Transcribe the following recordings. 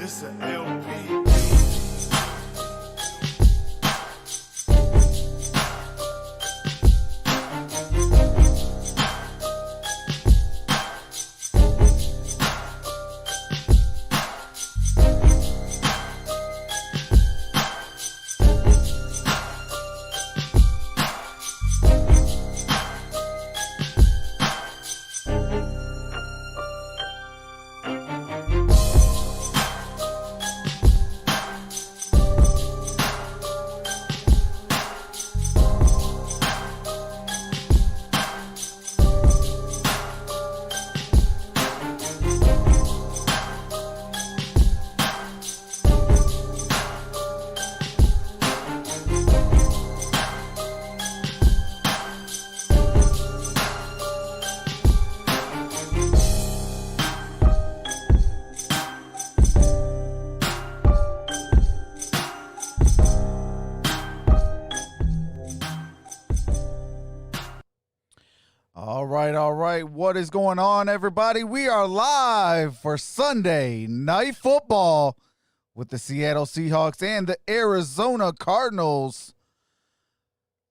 This an LP. All right. What is going on, everybody? We are live for Sunday Night Football with the Seattle Seahawks and the Arizona Cardinals.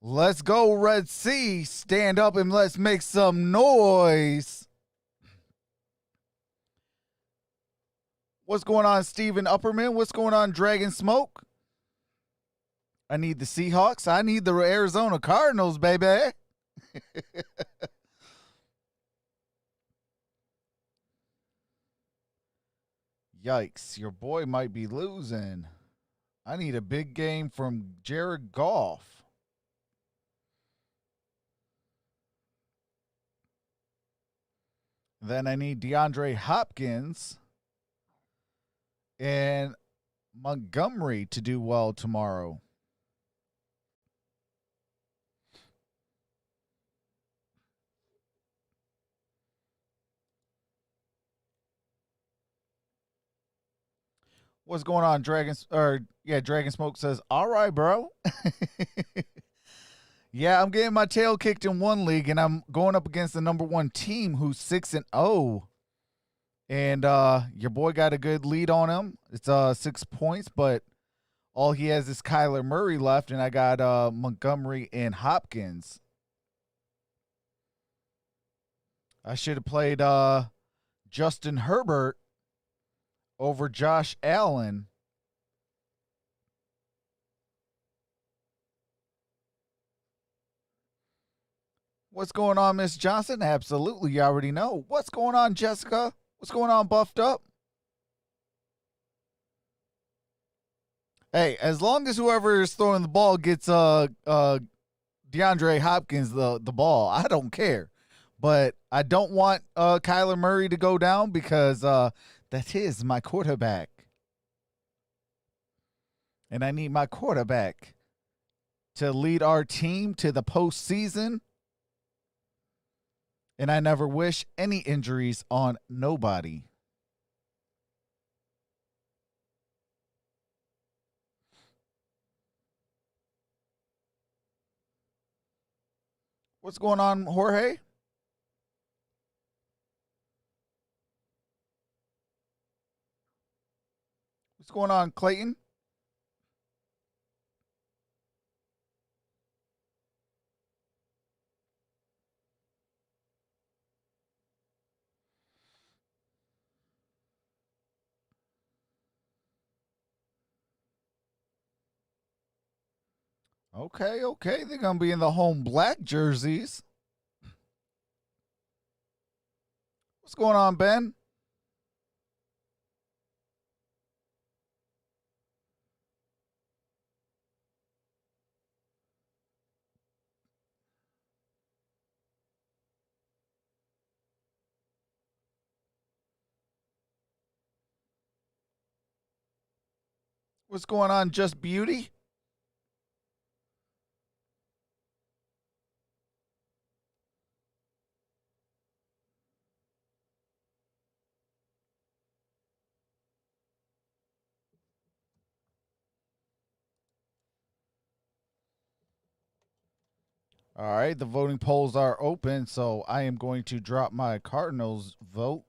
Let's go, Red Sea. Stand up and let's make some noise. What's going on, Steven Upperman? What's going on, Dragon Smoke? I need the Seahawks. I need the Arizona Cardinals, baby. Yikes, your boy might be losing. I need a big game from Jared Goff. Then I need DeAndre Hopkins and Montgomery to do well tomorrow. What's going on, Dragon Smoke says, all right, bro. Yeah, I'm getting my tail kicked in one league, and I'm going up against the #1 team who's 6-0. And your boy got a good lead on him. It's 6 points, but all he has is Kyler Murray left, and I got Montgomery and Hopkins. I should have played Justin Herbert over Josh Allen. What's going on, Miss Johnson? Absolutely, you already know. What's going on, Jessica? What's going on, Buffed Up? Hey, as long as whoever is throwing the ball gets DeAndre Hopkins the ball, I don't care. But I don't want Kyler Murray to go down because that is my quarterback. And I need my quarterback to lead our team to the postseason. And I never wish any injuries on nobody. What's going on, Jorge? What's going on, Clayton? Okay. They're going to be in the home black jerseys. What's going on, Ben? What's going on, Just Beauty? All right, the voting polls are open, so I am going to drop my Cardinals vote.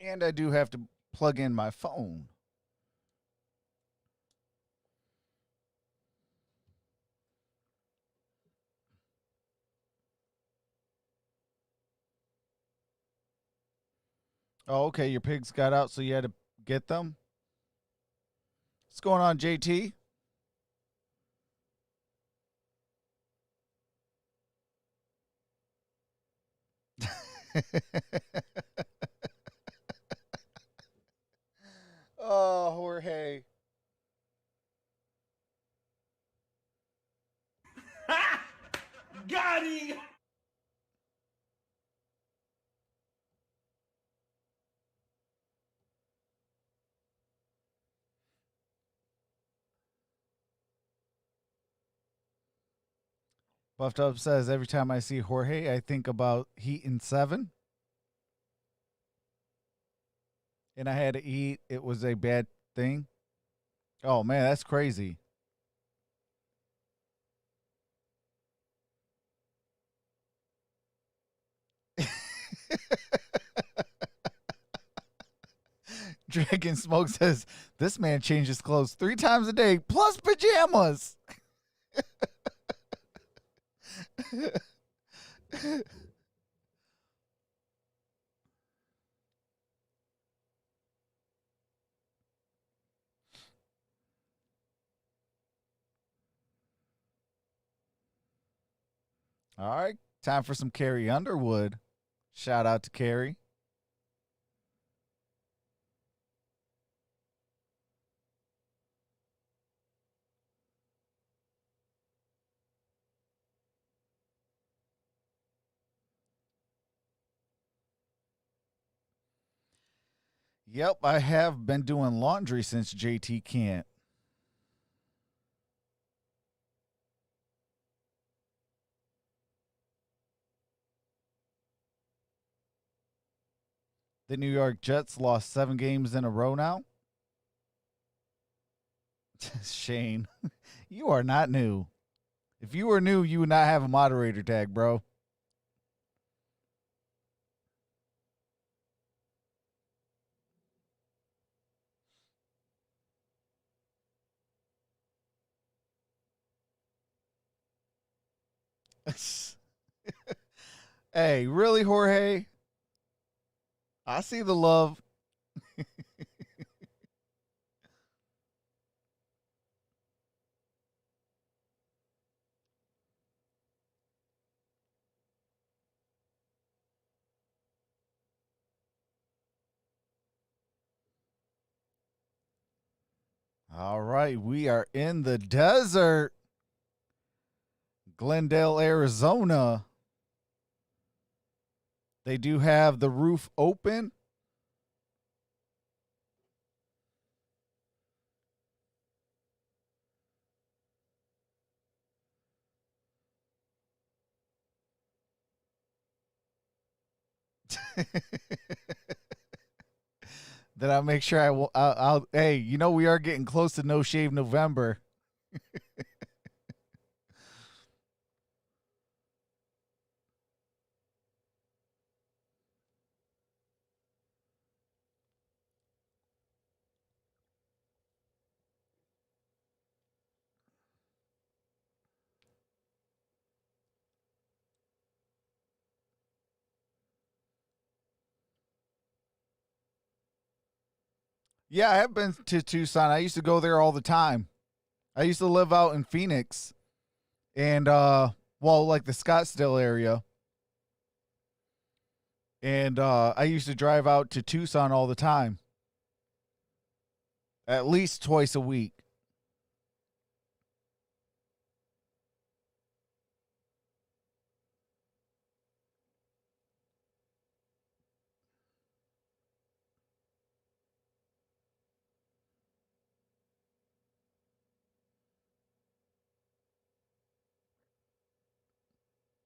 And I do have to plug in my phone. Oh, okay. Your pigs got out, so you had to get them. What's going on, JT? Oh, Jorge. Got him! Buffed Up says every time I see Jorge, I think about Heat and 7. And I had to eat. It was a bad thing. Oh, man, that's crazy. Dragon Smoke says this man changes clothes 3 times a day plus pajamas. All right, time for some Carrie Underwood. Shout out to Carrie. Yep, I have been doing laundry since JT can't. The New York Jets lost 7 games in a row now. Shane, you are not new. If you were new, you would not have a moderator tag, bro. Hey, really, Jorge? I see the love. All right, we are in the desert. Glendale, Arizona. They do have the roof open. Then I'll make sure I will. Hey, you know we are getting close to No Shave November. Yeah, I have been to Tucson. I used to go there all the time. I used to live out in Phoenix, and well, like the Scottsdale area, and I used to drive out to Tucson all the time, at least twice a week.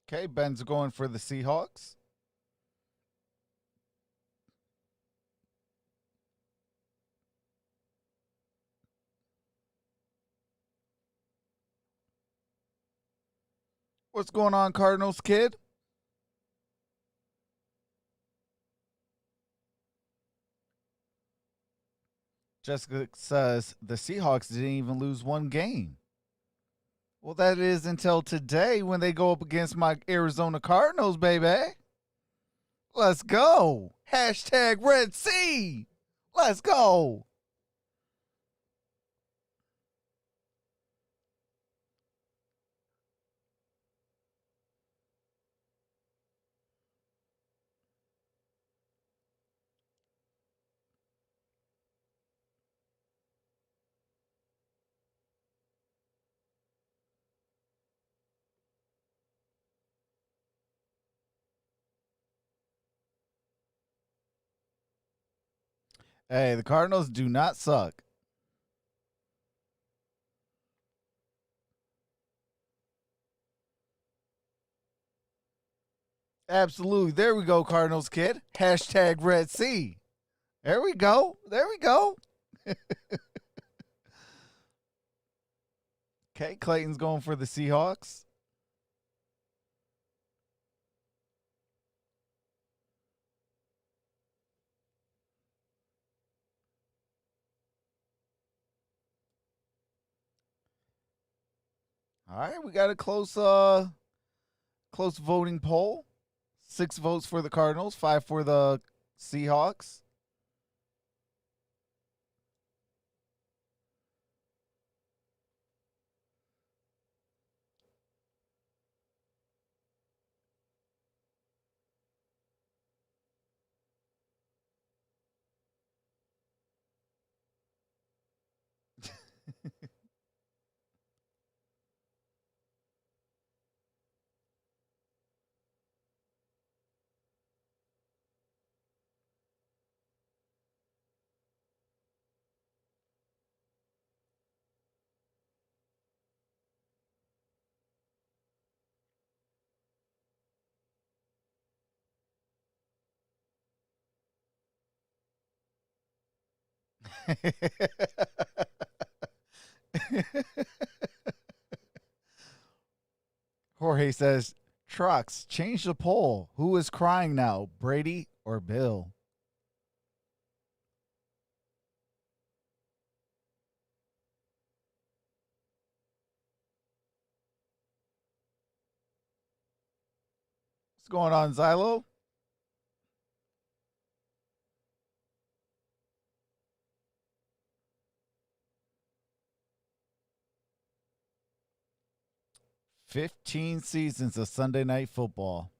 Okay, Ben's going for the Seahawks. What's going on, Cardinals kid? Jessica says the Seahawks didn't even lose one game. Well, that is until today when they go up against my Arizona Cardinals, baby. Let's go. Hashtag Red Sea. Let's go. Hey, the Cardinals do not suck. Absolutely. There we go, Cardinals kid. Hashtag Red Sea. There we go. There we go. Okay, Clayton's going for the Seahawks. All right, we got a close voting poll. 6 votes for the Cardinals, 5 for the Seahawks. Jorge says, Trox, change the poll. Who is crying now, Brady or Bill? What's going on, Xylo? "15 seasons of Sunday Night Football."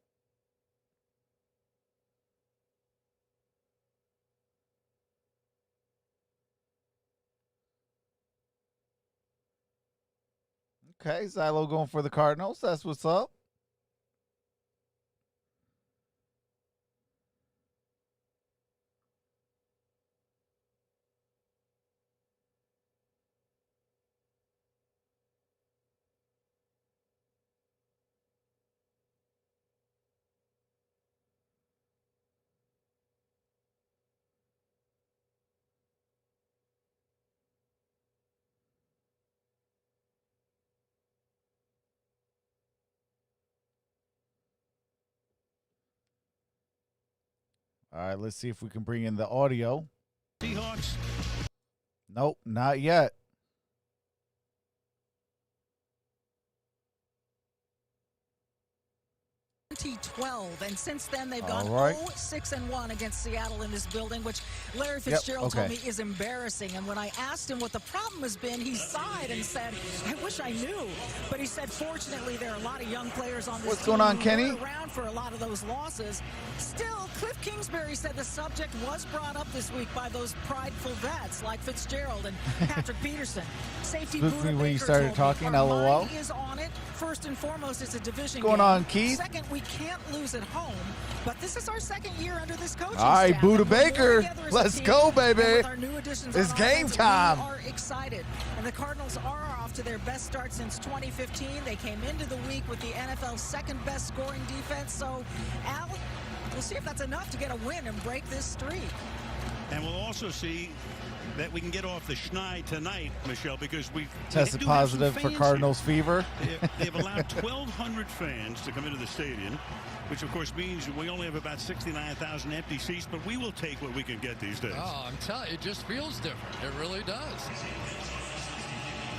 Okay, Xylo going for the Cardinals. That's what's up. All right, let's see if we can bring in the audio. Seahawks. Nope, not yet. 2012, and since then they've gone right. 0-6-1 against Seattle in this building, which Larry Fitzgerald told me is embarrassing. And when I asked him what the problem has been, he sighed and said, "I wish I knew." But he said, "Fortunately, there are a lot of young players on this What's team going on, who Kenny? weren't around for a lot of those losses." Still, Cliff Kingsbury said the subject was brought up this week by those prideful vets like Fitzgerald and Patrick Peterson. Safety Spooked me when you Buddha started Baker talking, told me, "Our LOL. mind is on it. First and foremost, it's a division What's going game. on, Keith? Second, we can't lose at home, but this is our second year under this coaching All right, staff. Buddha Baker, let's go, baby. It's game time. We are excited, and the Cardinals are off to their best start since 2015. They came into the week with the NFL's second best scoring defense. So, Al, we'll see if that's enough to get a win and break this streak. And we'll also see that we can get off the schneid tonight, Michelle, because we tested positive for Cardinals fever. They've allowed 1,200 fans to come into the stadium, which of course means we only have about 69,000 empty seats, but we will take what we can get these days. Oh, I'm telling you, it just feels different. It really does.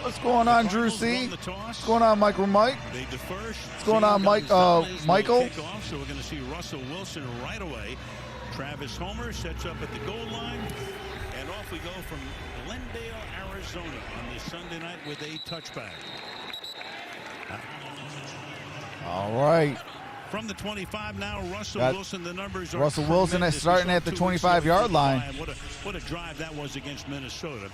What's going on, Drew C? What's going on, MicroMike? What's going on, Michael? So we're going to see Russell Wilson right away. Travis Homer sets up at the goal line, and off we go from Glendale, Arizona on this Sunday night with a touchback. All right. From the 25 now, Russell Wilson. The numbers are Russell Wilson is starting at the 25-yard line. What a drive that was against Minnesota.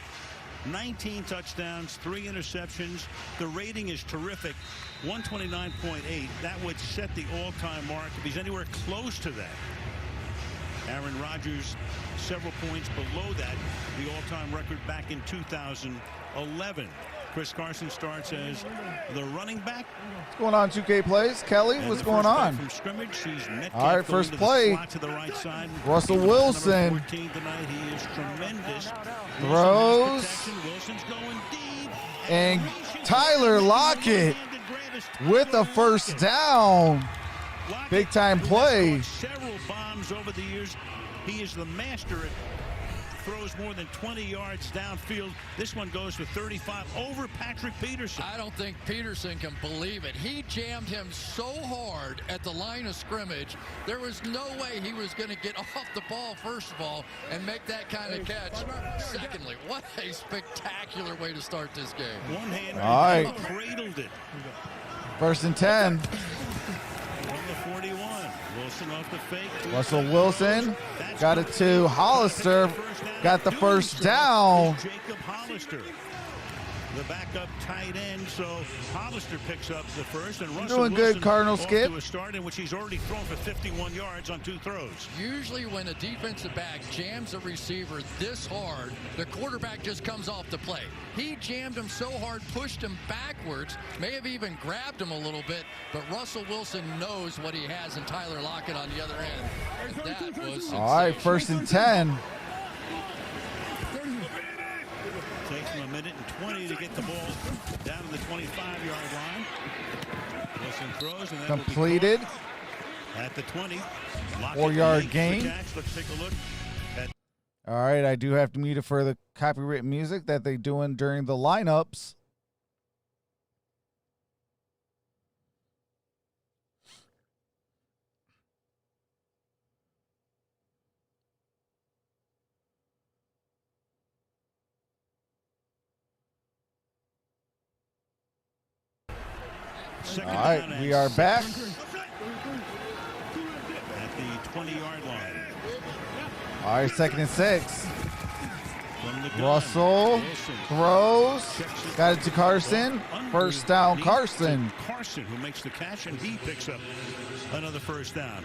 19 touchdowns, 3 interceptions. The rating is terrific, 129.8. That would set the all-time mark if he's anywhere close to that. Aaron Rodgers several points below that, the all-time record back in 2011. Chris Carson starts as the running back. What's going on, 2K Plays? Kelly, what's going on? From scrimmage, all right, first play. To the right side. Russell Wilson. 14 tonight. He is tremendous. Throws. Wilson's going deep. And Tyler Lockett with a first down. Big time play. Several bombs over the years. He is the master at throws more than 20 yards downfield. This one goes for 35 over Patrick Peterson. I don't think Peterson can believe it. He jammed him so hard at the line of scrimmage. There was no way he was going to get off the ball, first of all, and make that kind of catch. Secondly, what a spectacular way to start this game. One hand, all right, cradled it. First and 10. From the 41. Wilson off the fake. Russell Wilson got it to Hollister. Got the first down. Jacob Hollister, the backup tight end. So Hollister picks up the first, and Russell doing Wilson good, Cardinal skip. To a start in which he's already thrown for 51 yards on 2 throws. Usually when a defensive back jams a receiver this hard, the quarterback just comes off the play. He jammed him so hard, pushed him backwards, may have even grabbed him a little bit, but Russell Wilson knows what he has in Tyler Lockett on the other end. And that was all right, first and 10. Takes him a minute and 20 to get the ball down to the 25-yard line. Wilson throws, and that completed. At the 20. 4-yard gain. Let's take a look. All right, I do have to mute it for the copyright music that they're doing during the lineups. All right, we are back. At the 20-yard line. All right, 2nd and 6. Russell throws. Got it to Carson. First down, Carson. Carson, who makes the catch, and he picks up another first down.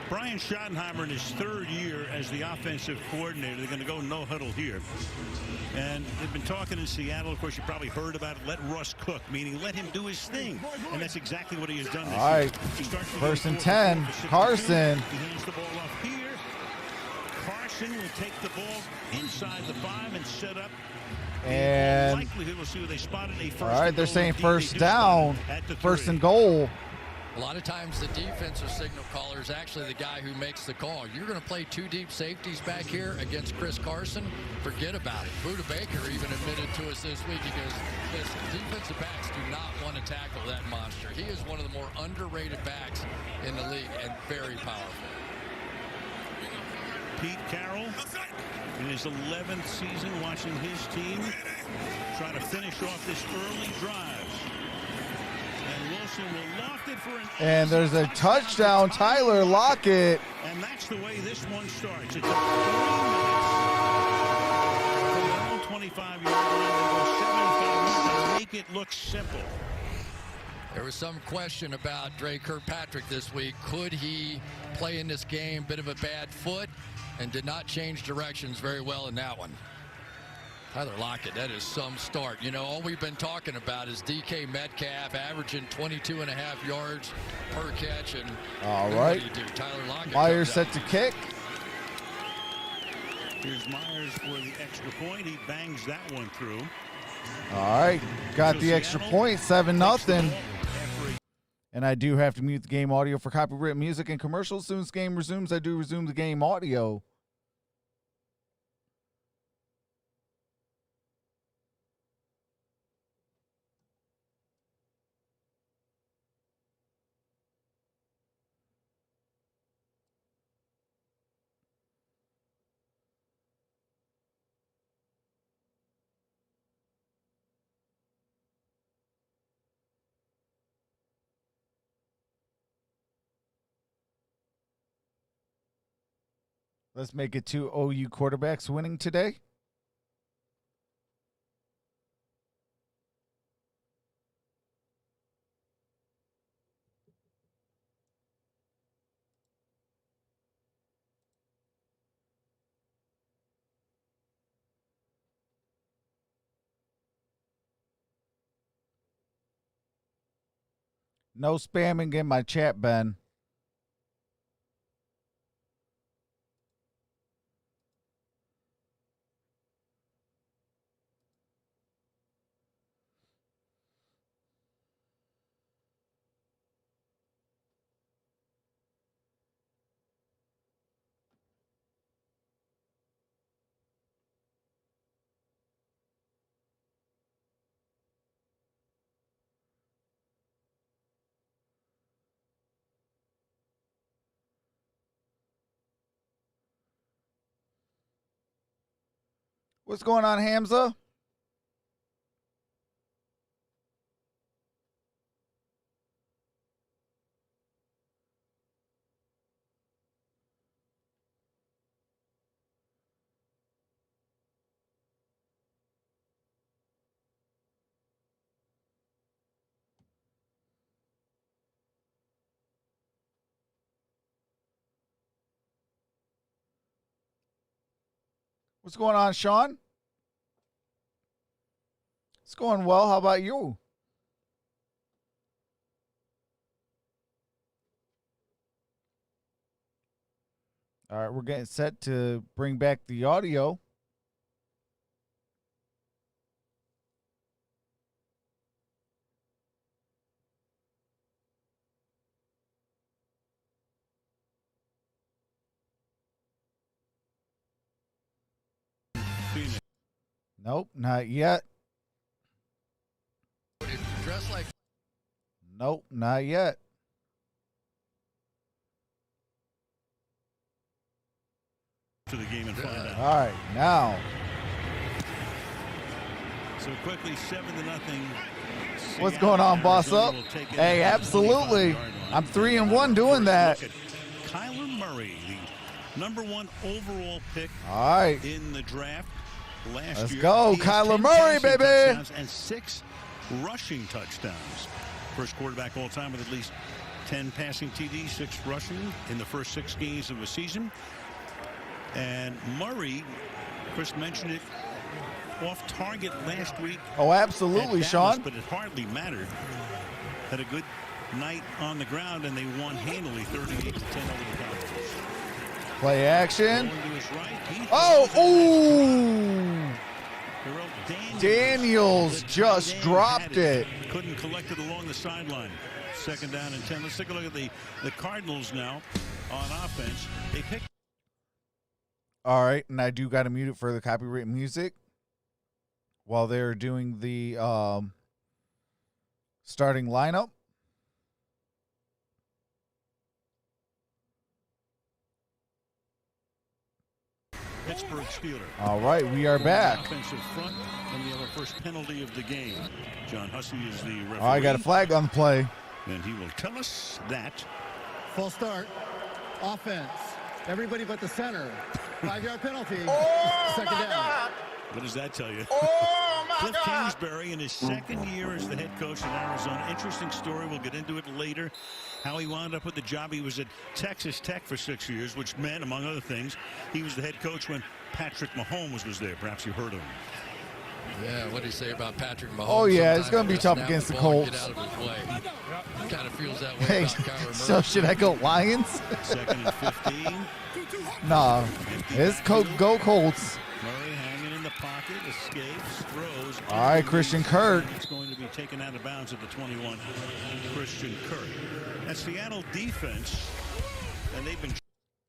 Brian Schottenheimer in his 3rd year as the offensive coordinator. They're going to go no huddle here. And they've been talking in Seattle. Of course, you probably heard about it. Let Russ cook, meaning let him do his thing. And that's exactly what he has done this year. All right, first and 10. Carson. He hands the ball off here. Carson will take the ball inside the 5 and set up. And We'll see they spotted a first. all right, they're saying first down, first and goal. A lot of times the defensive signal caller is actually the guy who makes the call. You're going to play 2 deep safeties back here against Chris Carson. Forget about it. Buda Baker even admitted to us this week, he goes, listen, defensive backs do not want to tackle that monster. He is one of the more underrated backs in the league and very powerful. Pete Carroll in his 11th season watching his team try to finish off this early drive. And Wilson will loft it for an and there's a touchdown, Tyler Lockett. And that's the way this one starts. It's a 3 minutes from their own 25-yard line. They go 7-5 to make it look simple. There was some question about Dre Kirkpatrick this week. Could he play in this game? Bit of a bad foot, and did not change directions very well in that one. Tyler Lockett, that is some start. You know, all we've been talking about is DK Metcalf averaging 22.5 yards per catch. And all right, Tyler Lockett. Myers set to kick. Here's Myers for the extra point. He bangs that one through. All right, got So the extra Seattle point, takes the 7-0. ball after a And I do have to mute the game audio for copyright music and commercials. As soon as the game resumes, I do resume the game audio. Let's make it 2 OU quarterbacks winning today. No spamming in my chat, Ben. What's going on, Hamza? What's going on, Sean? It's going well. How about you? All right, we're getting set to bring back the audio. Nope, not yet. Dressed like Nope, not yet. to the game and find out. All right, now. So quickly, 7-0. What's going on, boss up? Hey, absolutely. I'm 3-1 doing that. Kyler Murray, the #1 overall pick All right. in the draft last Let's year. go, He has Kyler 10 Murray, passing baby. touchdowns and 6 rushing touchdowns. First quarterback all time with at least 10 passing TDs, 6 rushing in the first 6 games of a season. And Murray, Chris mentioned it, off target last week. Oh, absolutely, at Dallas, Sean. but it hardly mattered. Had a good night on the ground, and they won handily 38-10 over the Cardinals. Play action. Going to his right. He Oh, throws it ooh. back. Daniels just Dan dropped had it. Couldn't collect it along the sideline. 2nd down and 10. Let's take a look at the Cardinals now on offense. They picked. All right, and I do got to mute it for the copyright music while they're doing the starting lineup. Pittsburgh Steelers. All right, we are back. Offensive front, and we have our first penalty of the game. John Hussey is the referee. Oh, I got a flag on the play. And he will tell us that. Full start. Offense. Everybody but the center. 5-yard penalty. Oh, 2nd down. What does that tell you? Oh, my Cliff God. Kingsbury in his 2nd year as the head coach in Arizona. Interesting story. We'll get into it later. How he wound up with the job. He was at Texas Tech for 6 years, which meant, among other things, he was the head coach when Patrick Mahomes was there. Perhaps you heard of him. Yeah, what do you say about Patrick Mahomes? Oh, yeah, it's Sometimes going to be just tough snap against the ball and Colts. Get out of his way. Kind of feels that way Hey, about Kyler so Murray. should I go Lions? 2nd and 15. Nah, it's go Colts. Murray hanging in the pocket, escapes, throws. All right, Christian Kirk. It's going to be taken out of bounds at the 21. Christian Kirk. That Seattle defense, and they've been.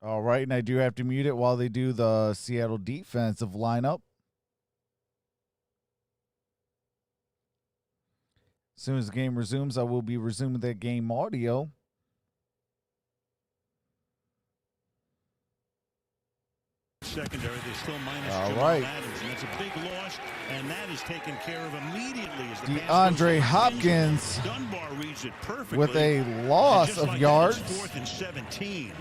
All right, and I do have to mute it while they do the Seattle defensive lineup. As soon as the game resumes, I will be resuming that game audio. Secondary, they still minus All Jamal right. Adams, and it's a big loss, and that is taken care of immediately as the DeAndre Hopkins Dunbar reads it perfectly with a and loss just of like yards. That, it's 4th and 17.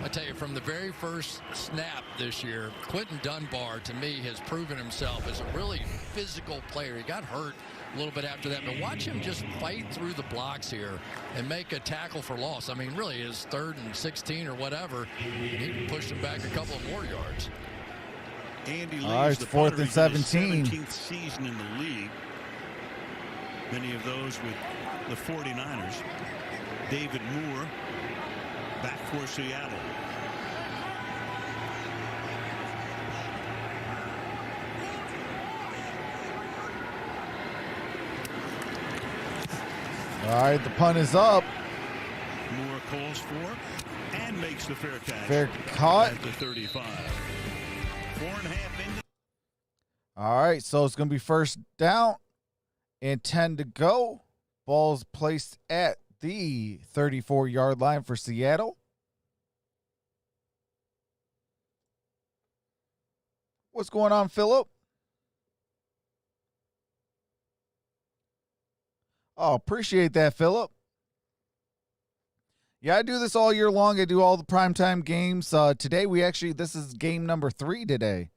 I tell you, from the very first snap this year, Quentin Dunbar, to me, has proven himself as a really physical player. He got hurt a little bit after that, but watch him just fight through the blocks here and make a tackle for loss. I mean, really, his 3rd and 16 or whatever, and he pushed him back a couple of more yards. Andy Lee All right, is it's the 4th punter. and He's in his 17. 17th season in the league. Many of those with the 49ers. David Moore back for Seattle. All right, the punt is up. Moore calls for and makes the fair catch. Fair caught. At the 35. 4.5 into. All right, so it's going to be first down and 10 to go. Ball's placed at the 34-yard line for Seattle. What's going on, Phillip? Oh, appreciate that, Phillip. Yeah, I do this all year long. I do all the primetime games. Today, this is game number 3 today.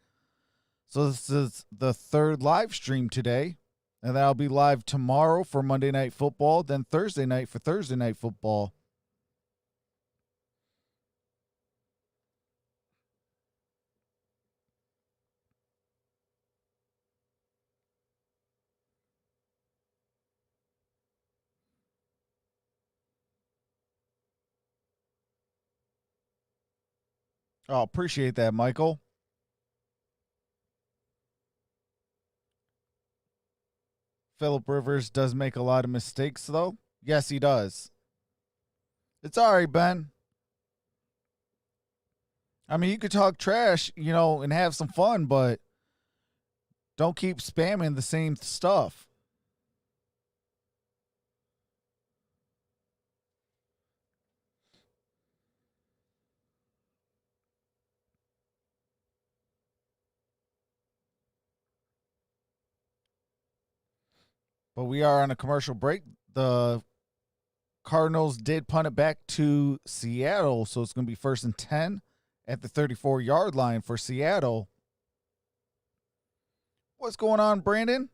So this is the 3rd live stream today. And that'll be live tomorrow for Monday Night Football, then Thursday night for Thursday Night Football. Oh, appreciate that, Michael. Phillip Rivers does make a lot of mistakes, though. Yes, he does. It's all right, Ben. I mean, you could talk trash, and have some fun, but don't keep spamming the same stuff. But we are on a commercial break. The Cardinals did punt it back to Seattle, so it's going to be 1st and 10 at the 34-yard line for Seattle. What's going on, Brandon?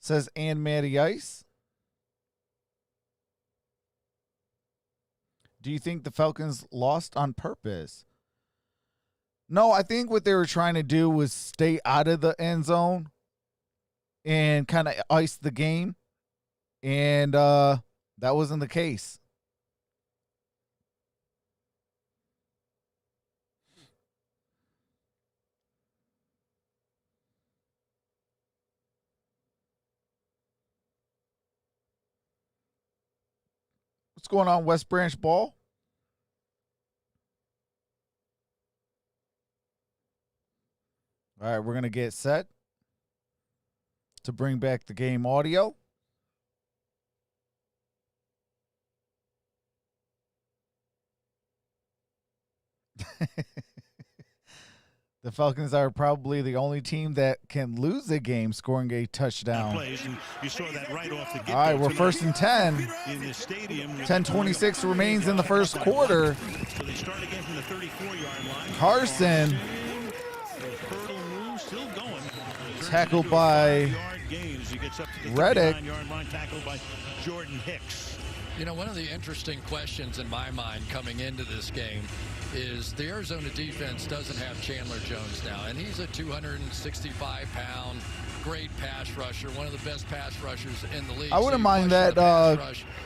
Says and Matty Ice. Do you think the Falcons lost on purpose? No, I think what they were trying to do was stay out of the end zone and kind of ice the game. And that wasn't the case. What's going on, West Branch Ball? All right, we're going to get set to bring back the game audio. The Falcons are probably the only team that can lose a game scoring a touchdown. Plays, and you saw that right off the get-go. All right, we're 1st and 10. In the stadium. 10:26 remains in the first quarter. So they start again from the 34-yard line. Carson Hurdle move, still going. tackled by Reddick. Line, tackled by Jordan Hicks. You know, one of the interesting questions in my mind coming into this game is the Arizona defense doesn't have Chandler Jones now, and he's a 265-pound, great pass rusher, one of the best pass rushers in the league. I wouldn't mind that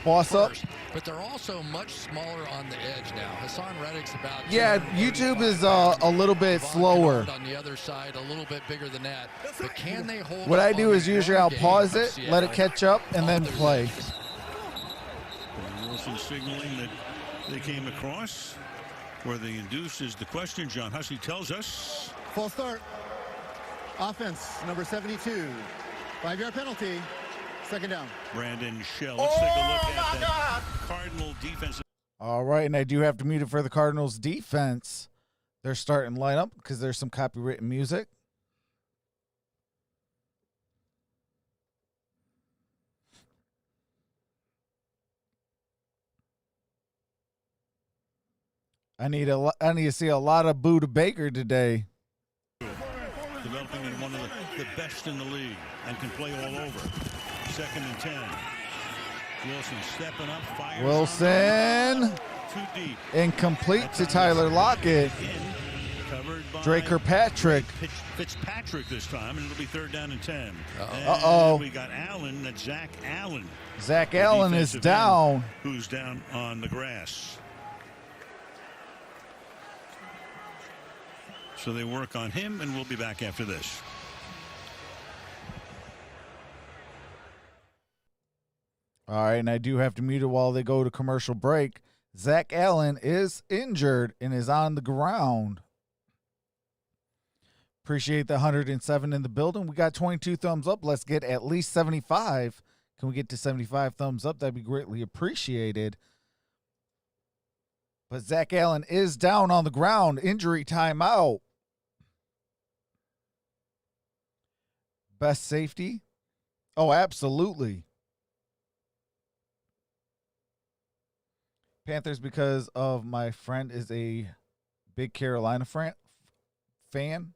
boss up. But they're also much smaller on the edge now. Hassan Reddick's about YouTube is a little bit slower. On the other side, a little bit bigger than that. But can they hold? What I do is usually I'll pause it, let it catch up, and then play. Wilson signaling that they came across. Where the induce is the question. John Hussey tells us. Full start. Offense, number 72. 5-yard penalty. Second down. Brandon Shell. Let's take a look at that Cardinal defense. All right, and I do have to mute it for the Cardinals defense. They're starting lineup because there's some copywritten music. I need to see a lot of Buda Baker today. Developing in one of the best in the league and can play all over. 2nd and 10. Wilson stepping up. Fires Wilson. Too deep. Incomplete to Tyler Lockett. Covered by Drake Kirkpatrick. Fitzpatrick this time, and it'll be 3rd down and 10. Uh-oh. We got Allen. That's Zach Allen. Zach Allen is down. Who's down on the grass. So they work on him, and we'll be back after this. All right, and I do have to mute it while they go to commercial break. Zach Allen is injured and is on the ground. Appreciate the 107 in the building. We got 22 thumbs up. Let's get at least 75. Can we get to 75 thumbs up? That'd be greatly appreciated. But Zach Allen is down on the ground. Injury timeout. Best safety? Oh, absolutely. Panthers because of my friend is a big Carolina fan.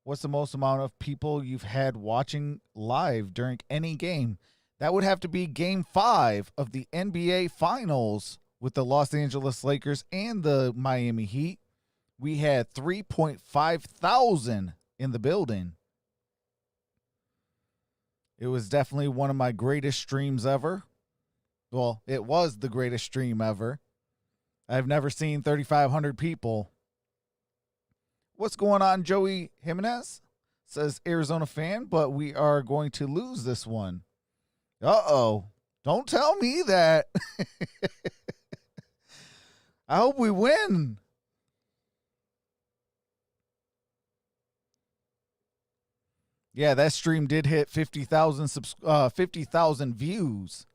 What's the most amount of people you've had watching live during any game? That would have to be Game 5 of the NBA Finals with the Los Angeles Lakers and the Miami Heat. We had 3.5 thousand in the building. It was definitely one of my greatest streams ever. Well, it was the greatest stream ever. I've never seen 3,500 people. What's going on, Joey Jimenez? Says Arizona fan, but we are going to lose this one. Uh-oh. Don't tell me that. I hope we win. Yeah, that stream did hit 50,000 views.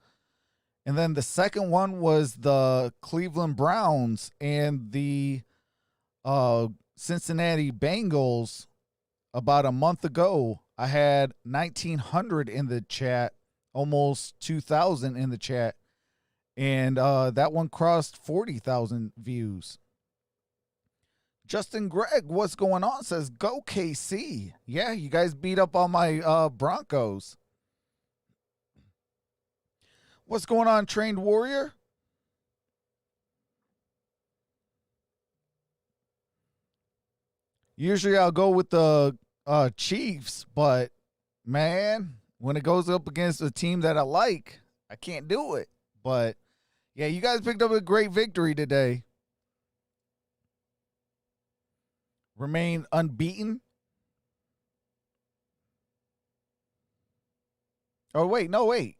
And then the second one was the Cleveland Browns and the Cincinnati Bengals about a month ago. I had 1,900 in the chat, almost 2,000 in the chat. And that one crossed 40,000 views. Justin Gregg, what's going on? Says, go KC. Yeah, you guys beat up on my Broncos. What's going on, Trained Warrior? Usually I'll go with the Chiefs, but, man, when it goes up against a team that I like, I can't do it. But, yeah, you guys picked up a great victory today. Remain unbeaten. Oh, wait, no, wait.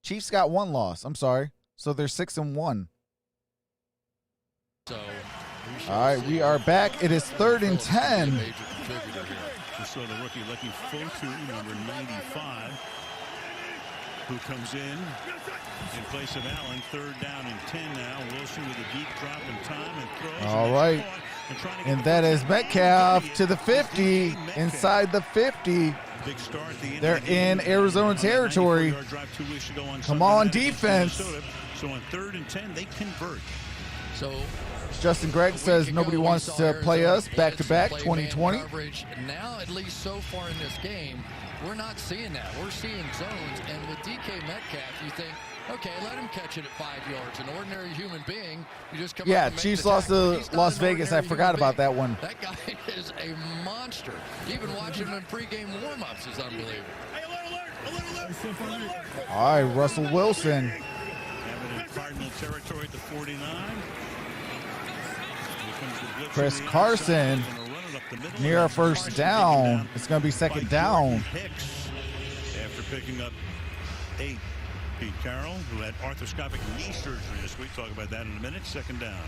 Chiefs got one loss. I'm sorry. So they're 6-1. So, all right, we are back. It is 3rd and 10. We saw the rookie Lucky Fotu, number 95, who comes in place of Allen. 3rd down and 10 now. Wilson with a deep drop in time and throws. All right. And that is Metcalf to the 50, inside the 50. They're in Arizona territory. Come on, defense. So on 3rd and 10, they convert. So Justin Gregg says nobody wants to play us back-to-back 2020. Now, at least so far in this game, we're not seeing that. We're seeing zones. And with DK Metcalf, you think, Okay, let him catch it at 5 yards. An ordinary human being, you just come Yeah, up and make Chiefs the lost tackle. to He's not Las an Vegas. I ordinary forgot human about being. that one. That guy is a monster. Even watching him in pregame warm-ups is unbelievable. Hey, alert. All right, Russell Wilson. Having in Cardinal territory at the 49. Chris Carson near a first down. It's going to be second down. Hicks after picking up 8. Pete Carroll, who had arthroscopic knee surgery this week. Talk about that in a minute. Second down.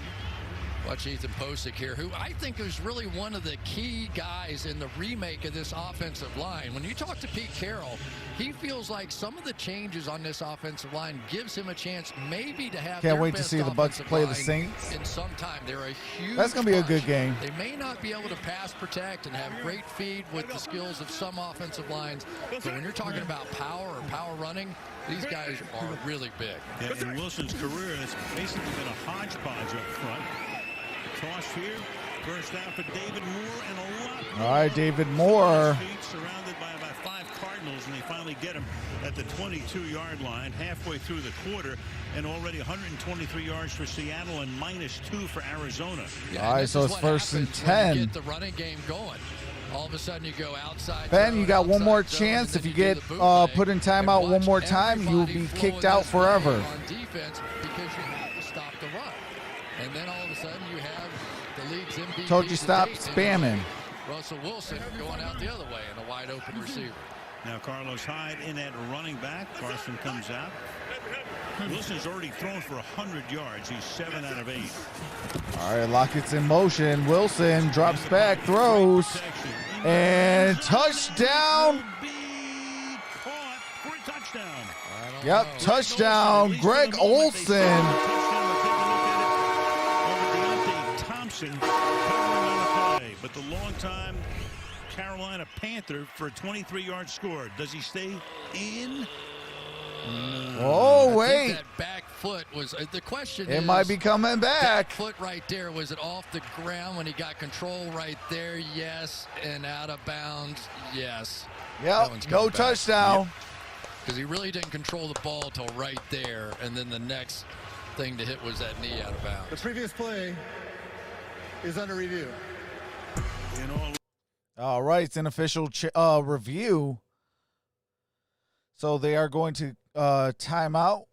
Watch Ethan Posick here, who I think is really one of the key guys in the remake of this offensive line. When you talk to Pete Carroll, he feels like some of the changes on this offensive line gives him a chance maybe to have. Can't their wait to best see the Bucs offensive play the line Saints. in some time. They're a huge. That's going to be a good bunch. game. They may not be able to pass protect and have great feed with the skills of some offensive lines, but when you're talking about power or power running, these guys are really big. Yeah, in Wilson's career, it's basically been a hodgepodge up front. Toss here. First down for David Moore and a lot more. All right, David Moore. Surrounded by about 5 Cardinals, and they finally get him at the 22-yard line halfway through the quarter, and already 123 yards for Seattle and -2 for Arizona. Yeah, all right, so it's first and 10. Get the running game going. All of a sudden you go outside. Ben, you got one more chance. If you get put in timeout one more time, you'll be kicked out forever. On defense, because you have to stop the run. And then all of a sudden you have the league's MVP. Told you stop spamming. Russell Wilson going out the other way and a wide open receiver. Now Carlos Hyde in at running back. Carson comes out. Wilson's already thrown for 100 yards. He's 7 out of 8. All right, Lockett's in motion. Wilson drops back, throws, and touchdown. Caught for a touchdown. Yep, touchdown, Greg Olsen. Thompson covering on the play, but the longtime Carolina Panther for a 23-yard score. Does he stay in? Oh, I wait. think that back foot was the question. It might be coming back. Back foot right there. Was it off the ground when he got control right there? Yes. And out of bounds? Yes. Yep, no touchdown. Because he really didn't control the ball till right there, and then the next thing to hit was that knee out of bounds. The previous play is under review. All right, it's an official review. So they are going to time out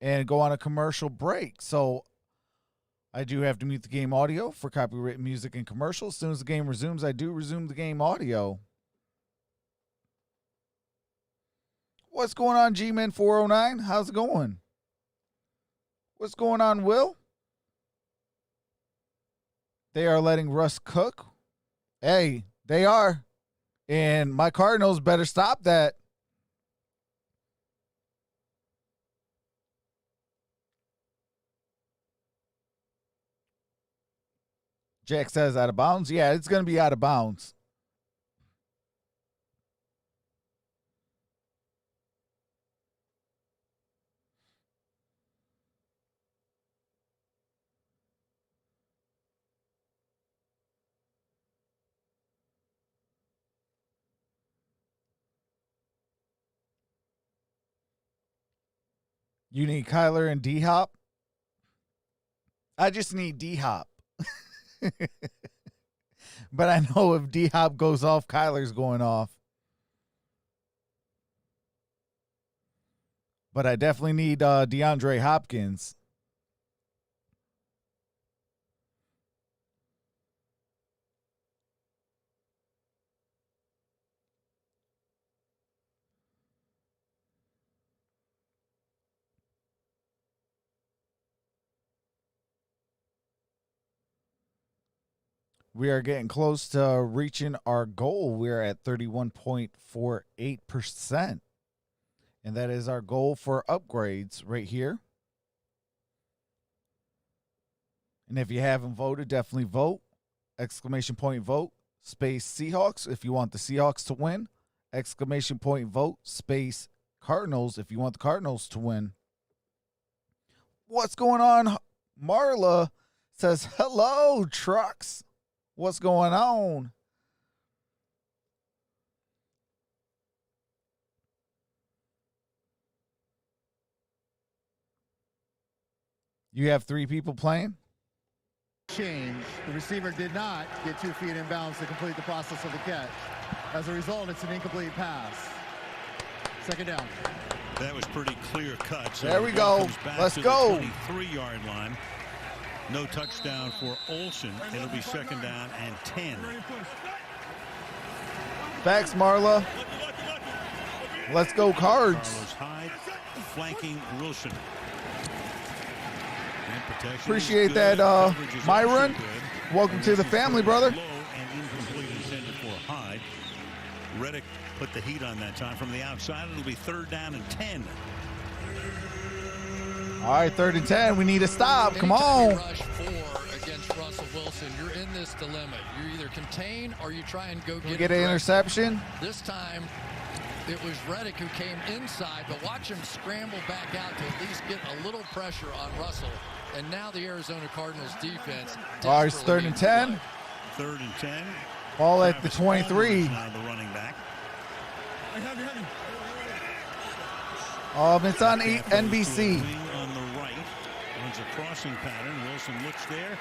and go on a commercial break. So I do have to mute the game audio for copyright music and commercials. As soon as the game resumes, I do resume the game audio. What's going on, G-Man 409? How's it going? What's going on, Will? They are letting Russ cook. Hey, they are. And my Cardinals better stop that. Jack says out of bounds. Yeah, it's going to be out of bounds. You need Kyler and D-Hop? I just need D-Hop. But I know if D-Hop goes off, Kyler's going off. But I definitely need DeAndre Hopkins. We are getting close to reaching our goal. We're at 31.48%. And that is our goal for upgrades right here. And if you haven't voted, definitely vote. Exclamation point vote, space Seahawks if you want the Seahawks to win. Exclamation point vote, space Cardinals if you want the Cardinals to win. What's going on? Marla says, hello, Troxel. What's going on? You have 3 people playing? Change. The receiver did not get 2 feet in bounds to complete the process of the catch. As a result, it's an incomplete pass. Second down. That was pretty clear cut. So there we go. Let's go. 23-yard line. No touchdown for Olsen. It'll be second down and 10. Thanks, Marla. Let's go, Cards. Carlos Hyde flanking Wilson. Appreciate that, Myron. Welcome to the family, brother. Low and incomplete intended for Hyde. Reddick put the heat on that time from the outside. It'll be third down and 10. All right, 3rd and 10. We need to stop. Come Anytime on. you rush 4 against Russell Wilson, you're in this dilemma. You either contain or you try and go Get an interception. This time, it was Reddick who came inside, but watch him scramble back out to at least get a little pressure on Russell. And now the Arizona Cardinals defense. All right, it's 3rd and 10. 3rd and 10. Ball at the 23. Now the running back. It's on NBC. On the right, runs a crossing pattern. Wilson looks there,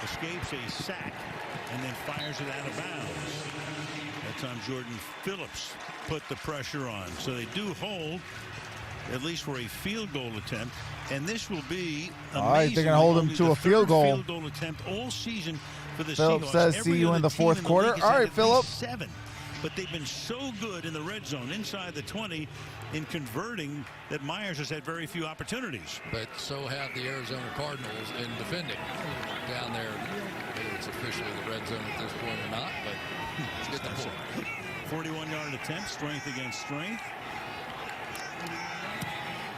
escapes a sack, and then fires it out of bounds. That time Jordan Phillips put the pressure on. So they do hold, at least for a field goal attempt. And this will be amazing. All right, they're going to hold him to a field goal. Field goal attempt all season for the Phillips Seahawks. says, Every see you in the other team 4th quarter. league has All had right, at Philip. least 7. But they've been so good in the red zone inside the 20 in converting that Myers has had very few opportunities. But so have the Arizona Cardinals in defending down there. Whether it's officially the red zone at this point or not, but let's get the point. 41-yard attempt, strength against strength.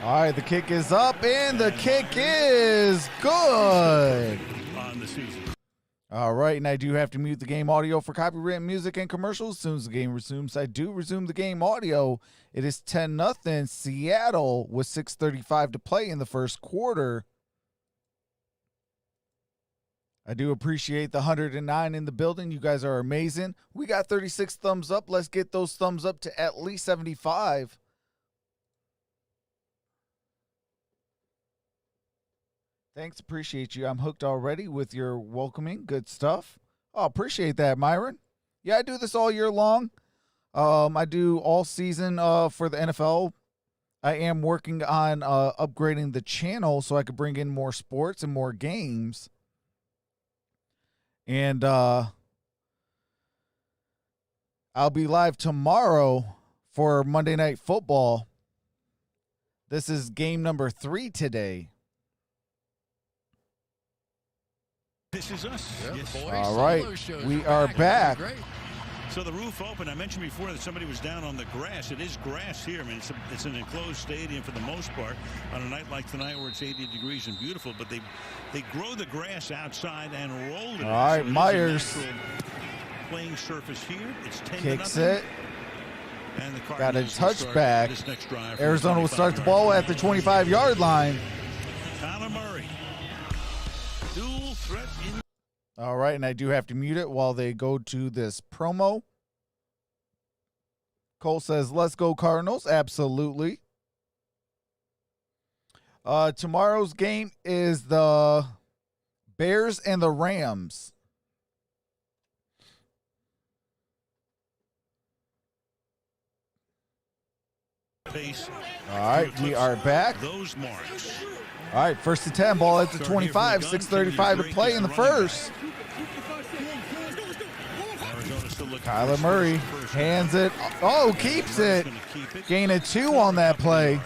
All right, the kick is up, and the kick is good. On the season. All right, and I do have to mute the game audio for copyright music and commercials. As soon as the game resumes, I do resume the game audio. It is 10-0 Seattle with 6:35 to play in the first quarter. I do appreciate the 109 in the building. You guys are amazing. We got 36 thumbs up. Let's get those thumbs up to at least 75. Thanks, appreciate you. I'm hooked already with your welcoming. Good stuff. Oh, appreciate that, Myron. Yeah, I do this all year long. I do all season for the NFL. I am working on upgrading the channel so I could bring in more sports and more games. And I'll be live tomorrow for Monday Night Football. This is game number 3 today. This is us. Yeah, Yes. All right, we are back. So the roof open. I mentioned before that somebody was down on the grass. It is grass here. I mean, it's an enclosed stadium for the most part on a night like tonight where it's 80 degrees and beautiful. But they grow the grass outside and roll it. All right, so Myers. Playing surface here. It's 10-0. Kicks it. And the Got a Cardinals will start touchback. this next drive. Arizona will start the ball at the 25-yard line. Kyler Murray. Dual threat in. All right, and I do have to mute it while they go to this promo. Cole says, let's go Cardinals. Absolutely. Tomorrow's game is the Bears and the Rams. All right, we are back. Those marks. All right, 1st and 10, ball at the 25, 6:35 to play in the first. Kyler Murray hands it. Oh, keeps it. Gain of 2 on that play.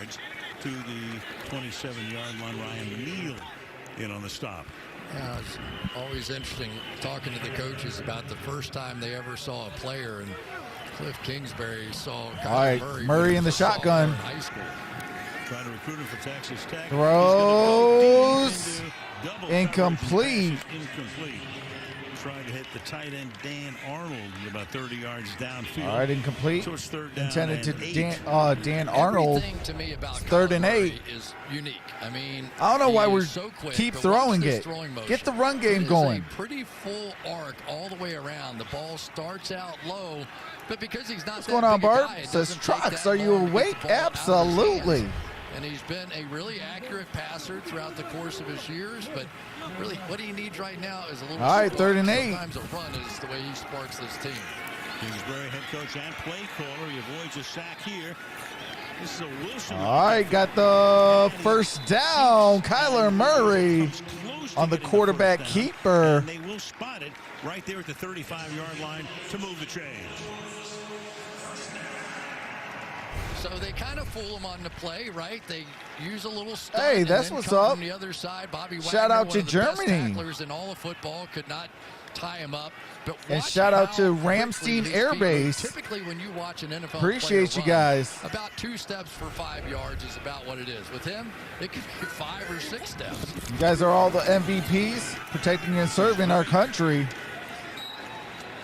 To the 27-yard line, Ryan Neal in on the stop. Yeah, it's always interesting talking to the coaches about the first time they ever saw a player, and Cliff Kingsbury saw Kyler All right, Murray in the shotgun. in high school. Trying to recruit him for Texas Tech. Throws. Incomplete. Incomplete. Incomplete. Trying to hit the tight end Dan Arnold about 30 yards downfield. All right, incomplete. So it's third down Intended to and 8. Dan Arnold. Everything to me about 3rd and Kyler 8. Murray is unique. I mean, I don't know why he we is so quick, keep but throwing watch this it. throwing motion. Get the run game It is going. a pretty full arc all the way around. The ball starts out low, but because he's not What's going on, Bart? Says Trox, are you awake? Absolutely. And he's been a really accurate passer throughout the course of his years, but really what he needs right now is a little All right, spark. 3rd and 8. Sometimes a run is the way he sparks this team. Kingsbury head coach and play caller. He avoids a sack here. This is a Wilson. All right, got the first down. Kyler Murray on the quarterback keeper. And they will spot it right there at the 35-yard line to move the chains. So they kind of fool him on the play, right? They use a little stunt. Hey, that's and then what's come up. From the other side, Bobby Shout Wagner, out one to of the best Germany. tacklers in all of football, could not tie him up. But And watch shout out how to quickly Ramstein his Air feet move. Base. Typically, when you watch an NFL Appreciate player you run, guys. about 2 steps for 5 yards is about what it is. With him, it could be 5 or 6 steps. You guys are all the MVPs, protecting and serving our country.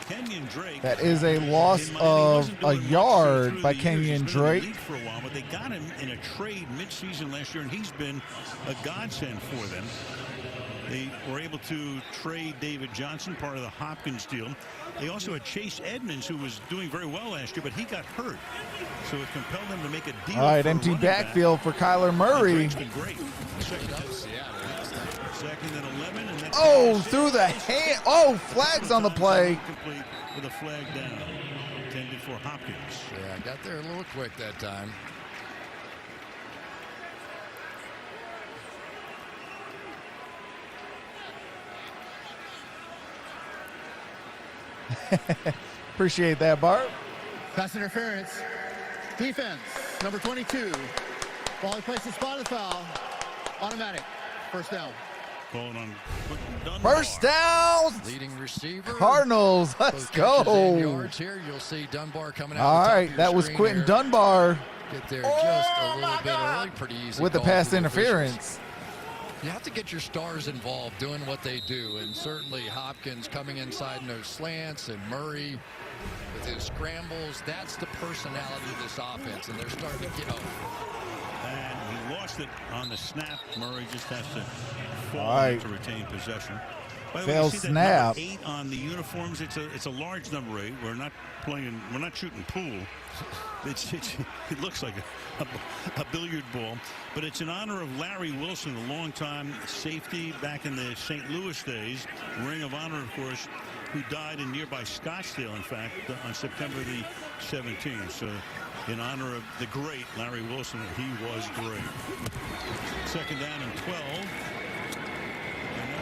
Kenyon Drake. That is a loss of a yard by Kenyon Drake. For a while, but they got him in a trade mid-season last year, and he's been a godsend for them. They were able to trade David Johnson, part of the Hopkins deal. They also had Chase Edmonds, who was doing very well last year, but he got hurt. So it compelled them to make a deal. All right, for a empty running backfield for Kyler back. Murray. Drake's been great. Second and 11. And that's Oh, through the hand. Oh, flags on the play. Complete with a flag down. Intended for Hopkins. Yeah, I got there a little quick that time. Appreciate that, Bart. Pass interference. Defense, number 22. Ball in place, spotted foul. Automatic. First down. Calling on Dunbar. First down. Leading receiver. Cardinals. Let's Both catches and go. yards here. You'll see Dunbar coming out. All the top right, of your that was screen Quentin here. Dunbar Get there just a little bit early. Pretty easy with the call pass for the officials. interference. You have to get your stars involved doing what they do, and certainly Hopkins coming inside in those slants and Murray with his scrambles. That's the personality of this offense, and they're starting to get over. And he lost it on the snap. Murray just has to fall All right. to retain possession. By the way, Failed you see that snap. number 8 on the uniforms. It's a large number 8. We're not shooting pool. It looks like a billiard ball, but it's in honor of Larry Wilson, a longtime safety back in the St. Louis days. Ring of Honor, of course, who died in nearby Scottsdale, in fact, on September the 17th. So in honor of the great Larry Wilson, he was great. Second down and 12.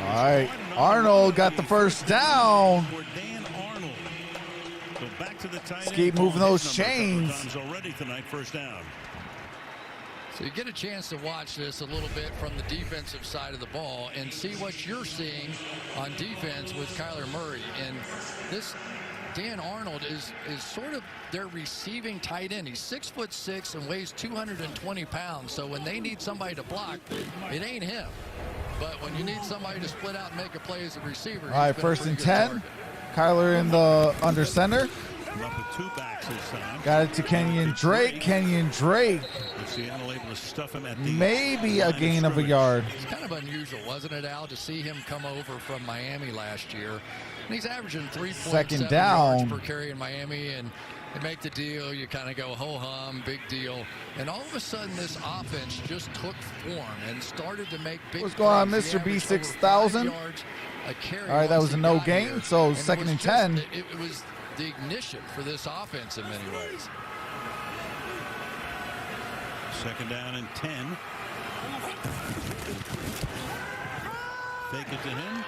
All right, Arnold got the first down. For Dan Arnold. So back to the tight Let's end. keep moving Ball those hit number a couple chains. times already tonight. First down. So you get a chance to watch this a little bit from the defensive side of the ball and see what you're seeing on defense with Kyler Murray. And this Dan Arnold is sort of their receiving tight end. He's 6'6" and weighs 220 pounds. So when they need somebody to block, it ain't him. But when you need somebody to split out and make a play as a receiver, All right, he's been a first and pretty good 10. target. Kyler in the under center. We're up with 2 backs this time. Got it to Kenyon Drake. Kenyon Drake. With Seattle able to stuff him at the Maybe a line of gain of a scrimmage. yard. It's kind of unusual, wasn't it, Al, to see him come over from Miami last year. And he's averaging 3.7 Second down. yards per carry in Miami, and they make the deal. You kind of go, ho-hum, big deal. And all of a sudden, this offense just took form and started to make big What's going on, plays. He Mr. B averaged over 6000? 5 yards a carry All right, that once was a he no got gain, here. so And it second was and just- 10. It was the ignition for this offense in many ways. Second down and 10. Fake it to him.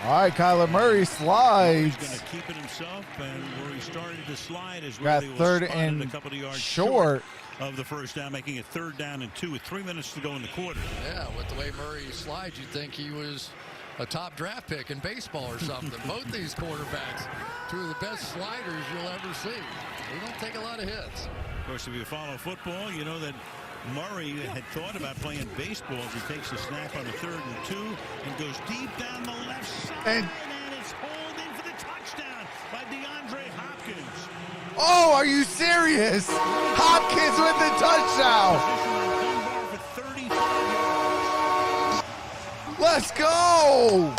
All right, Kyler Murray He's going slides. to keep it himself, and where he started to slide is where Got they will third spot it and a couple of yards short. of the first down, making it 3rd down and 2 with 3 minutes to go in the quarter. Yeah, with the way Murray slides, you'd think he was a top draft pick in baseball or something. Both these quarterbacks, 2 of the best sliders you'll ever see. They don't take a lot of hits. Of course, if you follow football, you know that Murray had thought about playing baseball as he takes a snap on the 3rd and 2 and goes deep down the left side, And- and it's hauled in for the touchdown by DeAndre Hopkins. Oh, are you serious? Hopkins with the touchdown. Position on Dunbar for 35 yards. Let's go.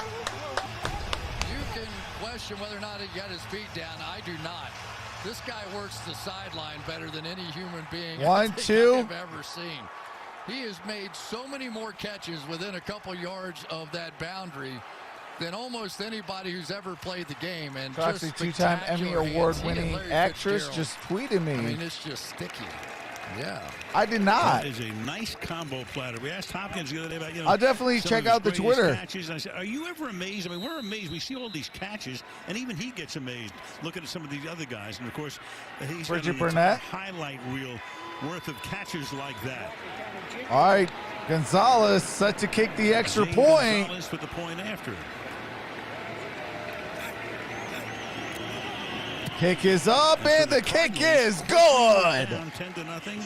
You can question whether or not he got his feet down. I do not. This guy works the sideline better than any human being One, I think two. I've ever seen. He has made so many more catches within a couple yards of that boundary than almost anybody who's ever played the game. And Troxel, just two-time Emmy Award-winning actress, just tweeted me. I mean, it's just sticky. Yeah. I did not. That is a nice combo platter. We asked Hopkins the other day about, I'll definitely check out the Twitter. Catches. And I said, are you ever amazed? I mean, we're amazed. We see all these catches, and even he gets amazed looking at some of these other guys. And, of course, he's got an entire highlight reel worth of catches like that. All right, Gonzalez set to kick the extra point. Gonzalez with the point after. Kick is up, and the kick is good. Down 10-0.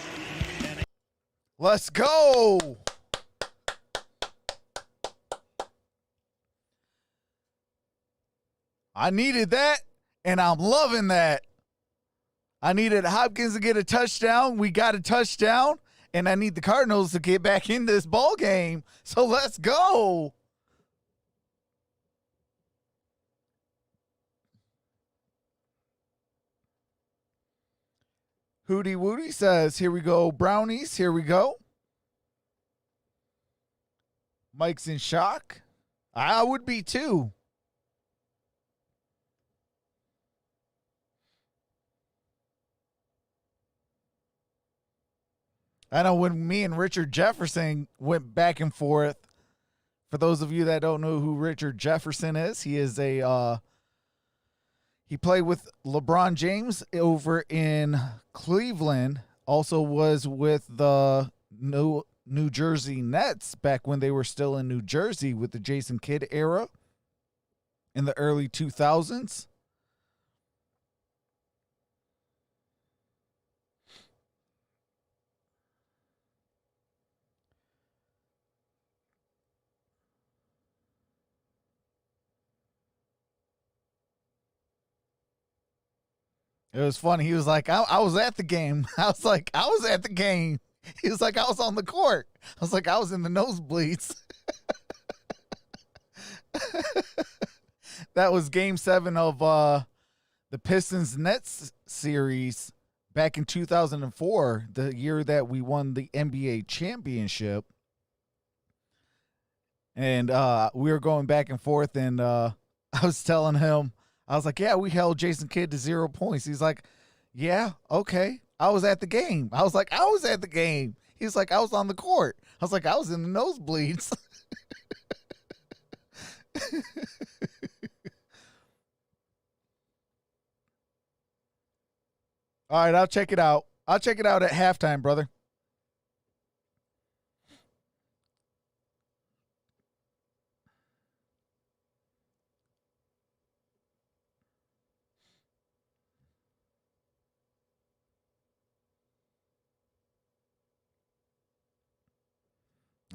Let's go. I needed that, and I'm loving that. I needed Hopkins to get a touchdown. We got a touchdown, and I need the Cardinals to get back in this ball game. So let's go. Hootie Woody says, here we go, Brownies, here we go. Mike's in shock. I would be too. I know when me and Richard Jefferson went back and forth, for those of you that don't know who Richard Jefferson is, he is he played with LeBron James over in Cleveland, also was with the New Jersey Nets back when they were still in New Jersey with the Jason Kidd era in the early 2000s. It was funny. He was like, I was at the game. I was like, I was at the game. He was like, I was on the court. I was like, I was in the nosebleeds. That was game 7 of the Pistons-Nets series back in 2004, the year that we won the NBA championship. And we were going back and forth, and I was telling him, I was like, yeah, we held Jason Kidd to 0 points. He's like, yeah, okay. I was at the game. I was like, I was at the game. He's like, I was on the court. I was like, I was in the nosebleeds. All right, I'll check it out. I'll check it out at halftime, brother.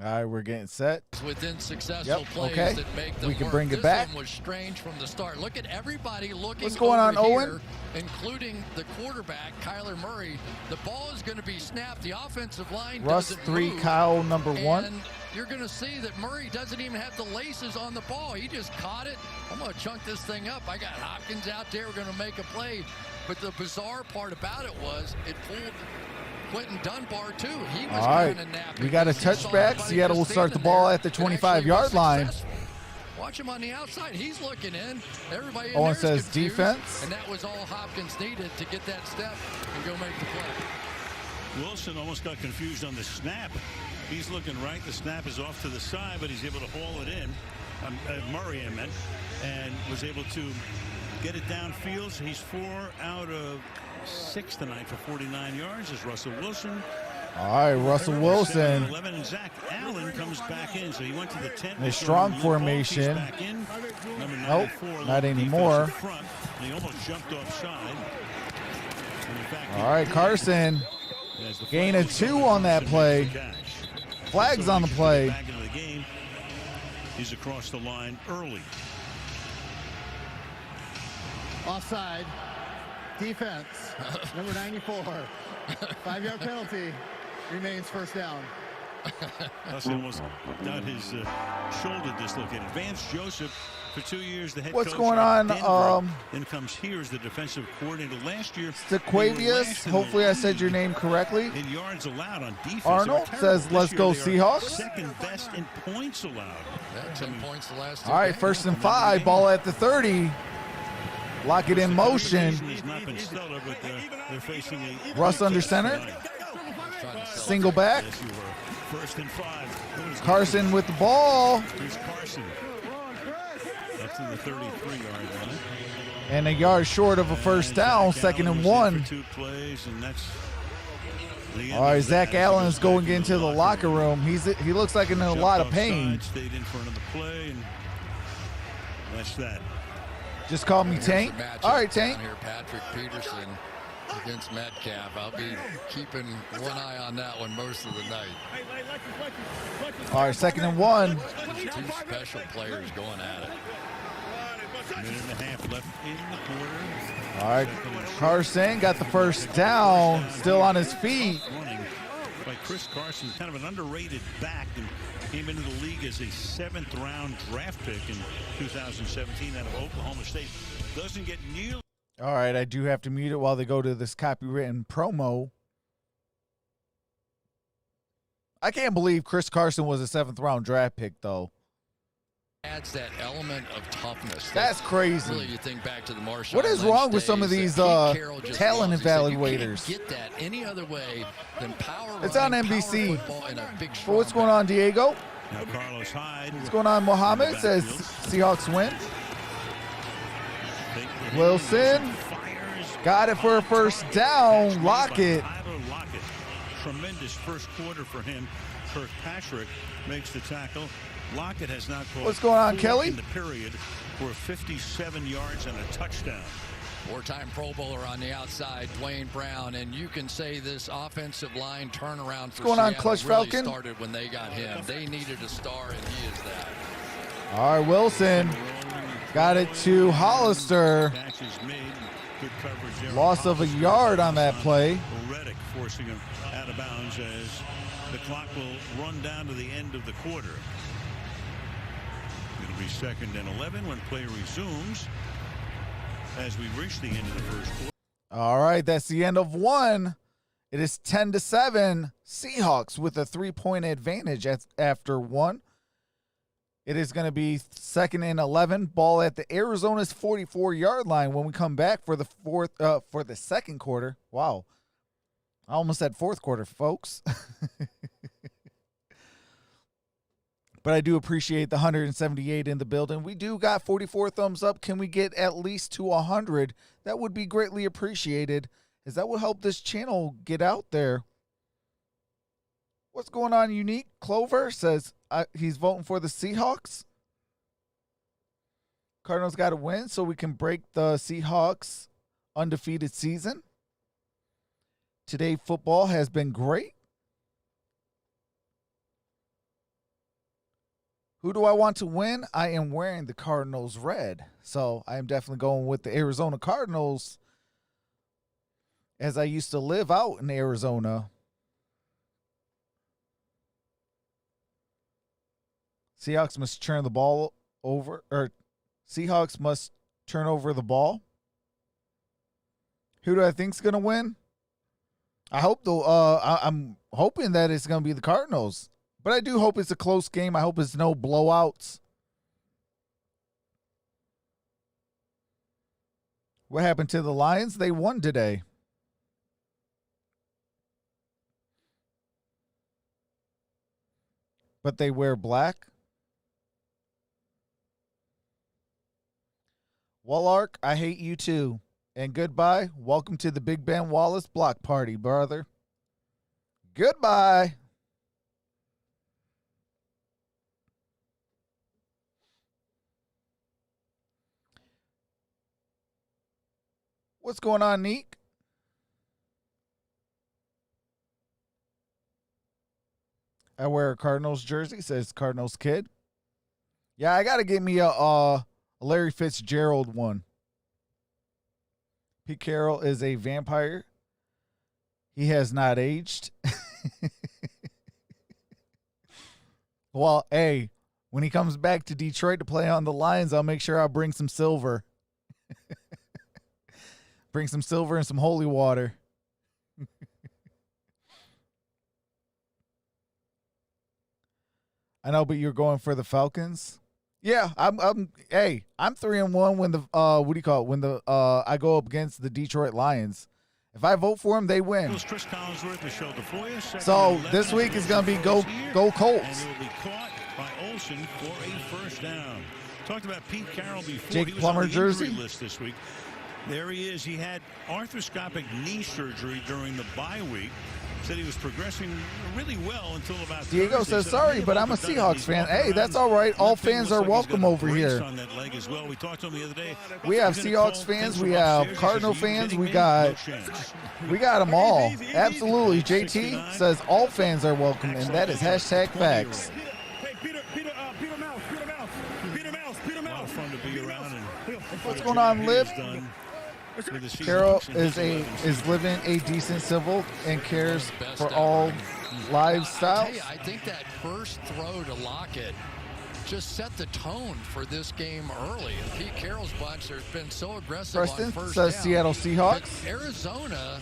All right, we're getting set. Within successful plays that make them we can work. bring it back. This one was strange from the start. Look at everybody looking. What's going on, here, Owen? Including the quarterback, Kyler Murray. The ball is going to be snapped. The offensive line Russ doesn't 3, move, Kyle number 1. And you're going to see that Murray doesn't even have the laces on the ball. He just caught it. I'm going to chunk this thing up. I got Hopkins out there. We're going to make a play. But the bizarre part about it was it pulled Quentin Dunbar, too. He was kind of nappy. We got a touchback. Seattle will start the ball at the 25-yard line. Watch him on the outside. He's looking in. Everybody in Owen there is says confused, defense. and that was all Hopkins needed to get that step and go make the play. Wilson almost got confused on the snap. He's looking right. The snap is off to the side, but he's able to haul it in. Murray, I meant, and was able to get it downfield. He's 4 out of 6 tonight for 49 yards is Russell Wilson. All right, Russell Wilson. 11, and Zach Allen comes back in, so he went to the 10th. A strong formation. Nope, not anymore. Front, and he almost jumped offside. All right, Carson. Gain of 2 on that play. Flags on the play. Back into the game. He's across the line early. Offside. Defense. Number 94. 5-yard penalty. Remains first down. Nelson almost got his shoulder dislocated. Vance Joseph, for 2 years, the head What's coach. going on? Then comes here as the defensive coordinator. Last year, Sequavius, hopefully I said your name correctly. in yards allowed on defense. Arnold says, let's go Seahawks. Second best in points allowed. Yeah, 10 points the last 2 All right, games. 1st and 5, ball at the 30. Lock it in motion. Has not been stellar, but they're facing a Russ under center. Single back. Yes, you were. 1st and 5. Carson with the ball. Here's Carson. Up to the 33-yard line. And a yard short of a first down, 2nd and 1. 2 plays, and that's the end All right, of Zach that. Allen is going into the locker room. He looks like in a lot of pain. Stayed in for another play, and that's that. Just call me Here's Tank. the matchup All right, down Tank. Here, Patrick Peterson against Metcalf. I'll be keeping one eye on that one most of the night. All right, 2nd and 1. These 2 special players going at it. Minute and a half left in the quarter. All right, Carson got the first down, still on his feet. Running by Chris Carson, kind of an underrated back, and came into the league as a 7th-round draft pick in 2017 out of Oklahoma State. Doesn't get nearly. All right, I do have to mute it while they go to this copywritten promo. I can't believe Chris Carson was a 7th-round draft pick, though. Adds that element of toughness. That's crazy. Really, you think back to the Marshawn What is Lynch wrong with some of days these that Pete Carroll just talent loves. He said, "You evaluators?" can't get that any other way than power. It's on running, NBC. power football, and a big, But what's strong going on, Diego? Now Carlos Hyde. What's going on, Mohammed? Says Seahawks win. Wilson got it for a first down. Lockett. Lockett. Tremendous first quarter for him. Kirkpatrick makes the tackle. Lockett has not caught. What's going on, 4 Kelly? in the period for 57 yards and a touchdown. 4-time Pro Bowler on the outside, Dwayne Brown, and you can say this offensive line turnaround for going on, Seattle Clutch really Falcon? started when they got him. They needed a star, and he is that. All right, Wilson got it to Hollister. Catch is made. Good coverage there. Loss of a yard on that play. Reddick forcing him out of bounds as the clock will run down to the end of the quarter. It'll be 2nd and 11 when play resumes as we reach the end of the first quarter. All right, that's the end of 1. It is 10-7. Seahawks with a 3-point advantage after 1. It is going to be 2nd and 11. Ball at the Arizona's 44-yard line when we come back for the for the second quarter. Wow, I almost said fourth quarter, folks. But I do appreciate the 178 in the building. We do got 44 thumbs up. Can we get at least to 100? That would be greatly appreciated, as that will help this channel get out there. What's going on, Unique? Clover says he's voting for the Seahawks. Cardinals got to win so we can break the Seahawks' undefeated season. Today, football has been great. Who do I want to win? I am wearing the Cardinals red. So I am definitely going with the Arizona Cardinals, as I used to live out in Arizona. Seahawks must turn the ball over, or Seahawks must turn over the ball. Who do I think's going to win? I hope I'm hoping that it's going to be the Cardinals. But I do hope it's a close game. I hope it's no blowouts. What happened to the Lions? They won today. But they wear black. Wallark, I hate you too. And goodbye. Welcome to the Big Ben Wallace block party, brother. Goodbye. What's going on, Neek? I wear a Cardinals jersey. Says Cardinals kid. Yeah, I got to get me a Larry Fitzgerald one. Pete Carroll is a vampire. He has not aged. Well, hey, when he comes back to Detroit to play on the Lions, I'll make sure I'll bring some silver. Bring some silver and some holy water. I know, but you're going for the Falcons. Yeah, I'm 3-1 when the what do you call it? When the I go up against the Detroit Lions. If I vote for him, they win. So this week is going to be go Colts. And it will be caught by Olsen for a first down. Talked about Pete Carroll before. Jake he was Plummer on the jersey injury list this week. There he is. He had arthroscopic knee surgery during the bye week. Said he was progressing really well until about Diego Thursday. says, sorry, but I'm a Seahawks fan. Hey, that's all right. All fans are welcome over here. On that leg as well. We talked to him the other day. We have Seahawks fans. We have Cardinal fans. We got them all. Absolutely. JT says all fans are welcome, and that is hashtag facts. What's going on, Lib? Carroll is living a decent civil and cares for all lifestyles. I think that first throw to Lockett just set the tone for this game early. And Pete Carroll's bunch has been so aggressive Preston on first says down. Seattle Seahawks. But Arizona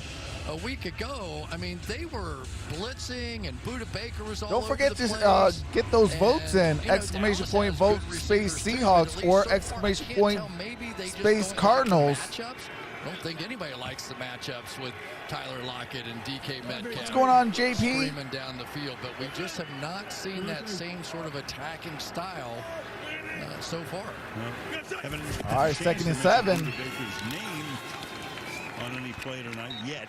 a week ago, I mean, they were blitzing and Buda Baker was all Don't forget over the to place. Get those votes in. You know, Exclamation Dallas point has vote good space receivers, Seahawks too, or so exclamation I can't point tell, maybe they just space don't like the Cardinals. matchups. I don't think anybody likes the matchups with Tyler Lockett and DK Metcalf. What's going on, JP? Screaming down the field, but we just have not seen that same sort of attacking style so far. All right, 2nd and 7. On any play tonight yet.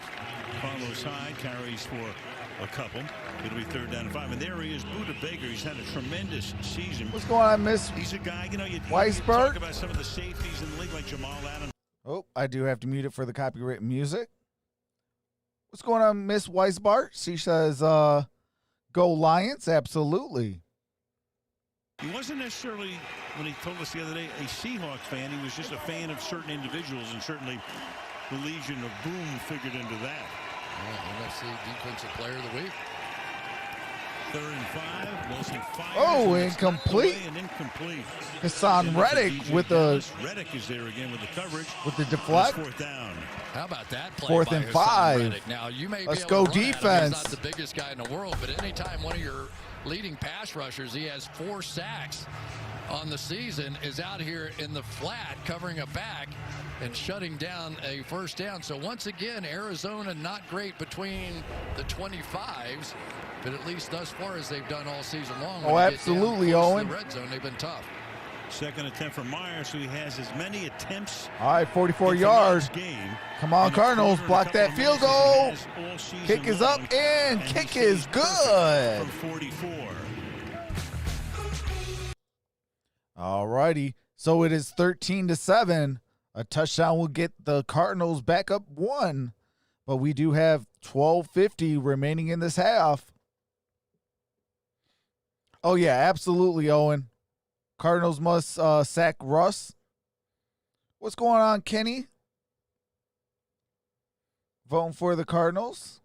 Carlos Hyde carries for a couple. It'll be 3rd down and 5. And there he is, Buda Baker. He's had a tremendous season. What's going on, Miss He's a guy, you Weisberg? talk about some of the safeties in the league like Jamal Adams. Oh, I do have to mute it for the copyright music. What's going on, Miss Weisbart? She says, go Lions. Absolutely. He wasn't necessarily, when he told us the other day, a Seahawks fan. He was just a fan of certain individuals, and certainly the Legion of Boom figured into that. Yeah, NFC Defensive Player of the Week. 3rd and 5. Wilson fires. Oh, and it's incomplete. knocked away and incomplete. Hassan Reddick with the Reddick is there again with the coverage. with the deflect. 4th down. How about that play 4th by and Hassan 5. Reddick? Now, you may Let's be go able to run at him. defense. He's not the biggest guy in the world, but anytime one of your leading pass rushers, he has 4 sacks on the season, is out here in the flat covering a back and shutting down a first down. So once again, Arizona not great between the 25s, but at least thus far as they've done all season long. Oh, absolutely, Owen. The red zone, they've been tough. 2nd attempt for Myers, so he has as many attempts. All right, 44 in yards. tonight's game. Come on, And Cardinals, a block that couple field of goal. minutes as he has all season Kick is up, long, and he kick stays is perfect good. from 44. All righty. So it is 13-7. A touchdown will get the Cardinals back up 1. But we do have 12:50 remaining in this half. Oh, yeah, absolutely, Owen. Cardinals must sack Russ. What's going on, Kenny? Voting for the Cardinals.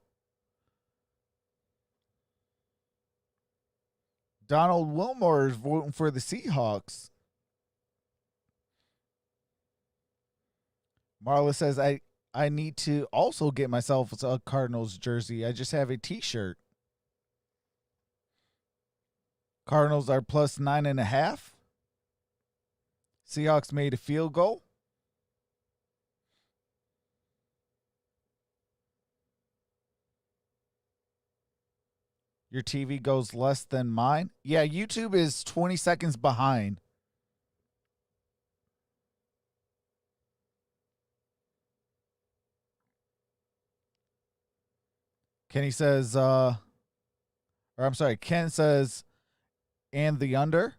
Donald Wilmore is voting for the Seahawks. Marla says, I need to also get myself a Cardinals jersey. I just have a t-shirt. Cardinals are plus 9.5. Seahawks made a field goal. Your TV goes less than mine. Yeah, YouTube is 20 seconds behind. Kenny says, Ken says, and the under.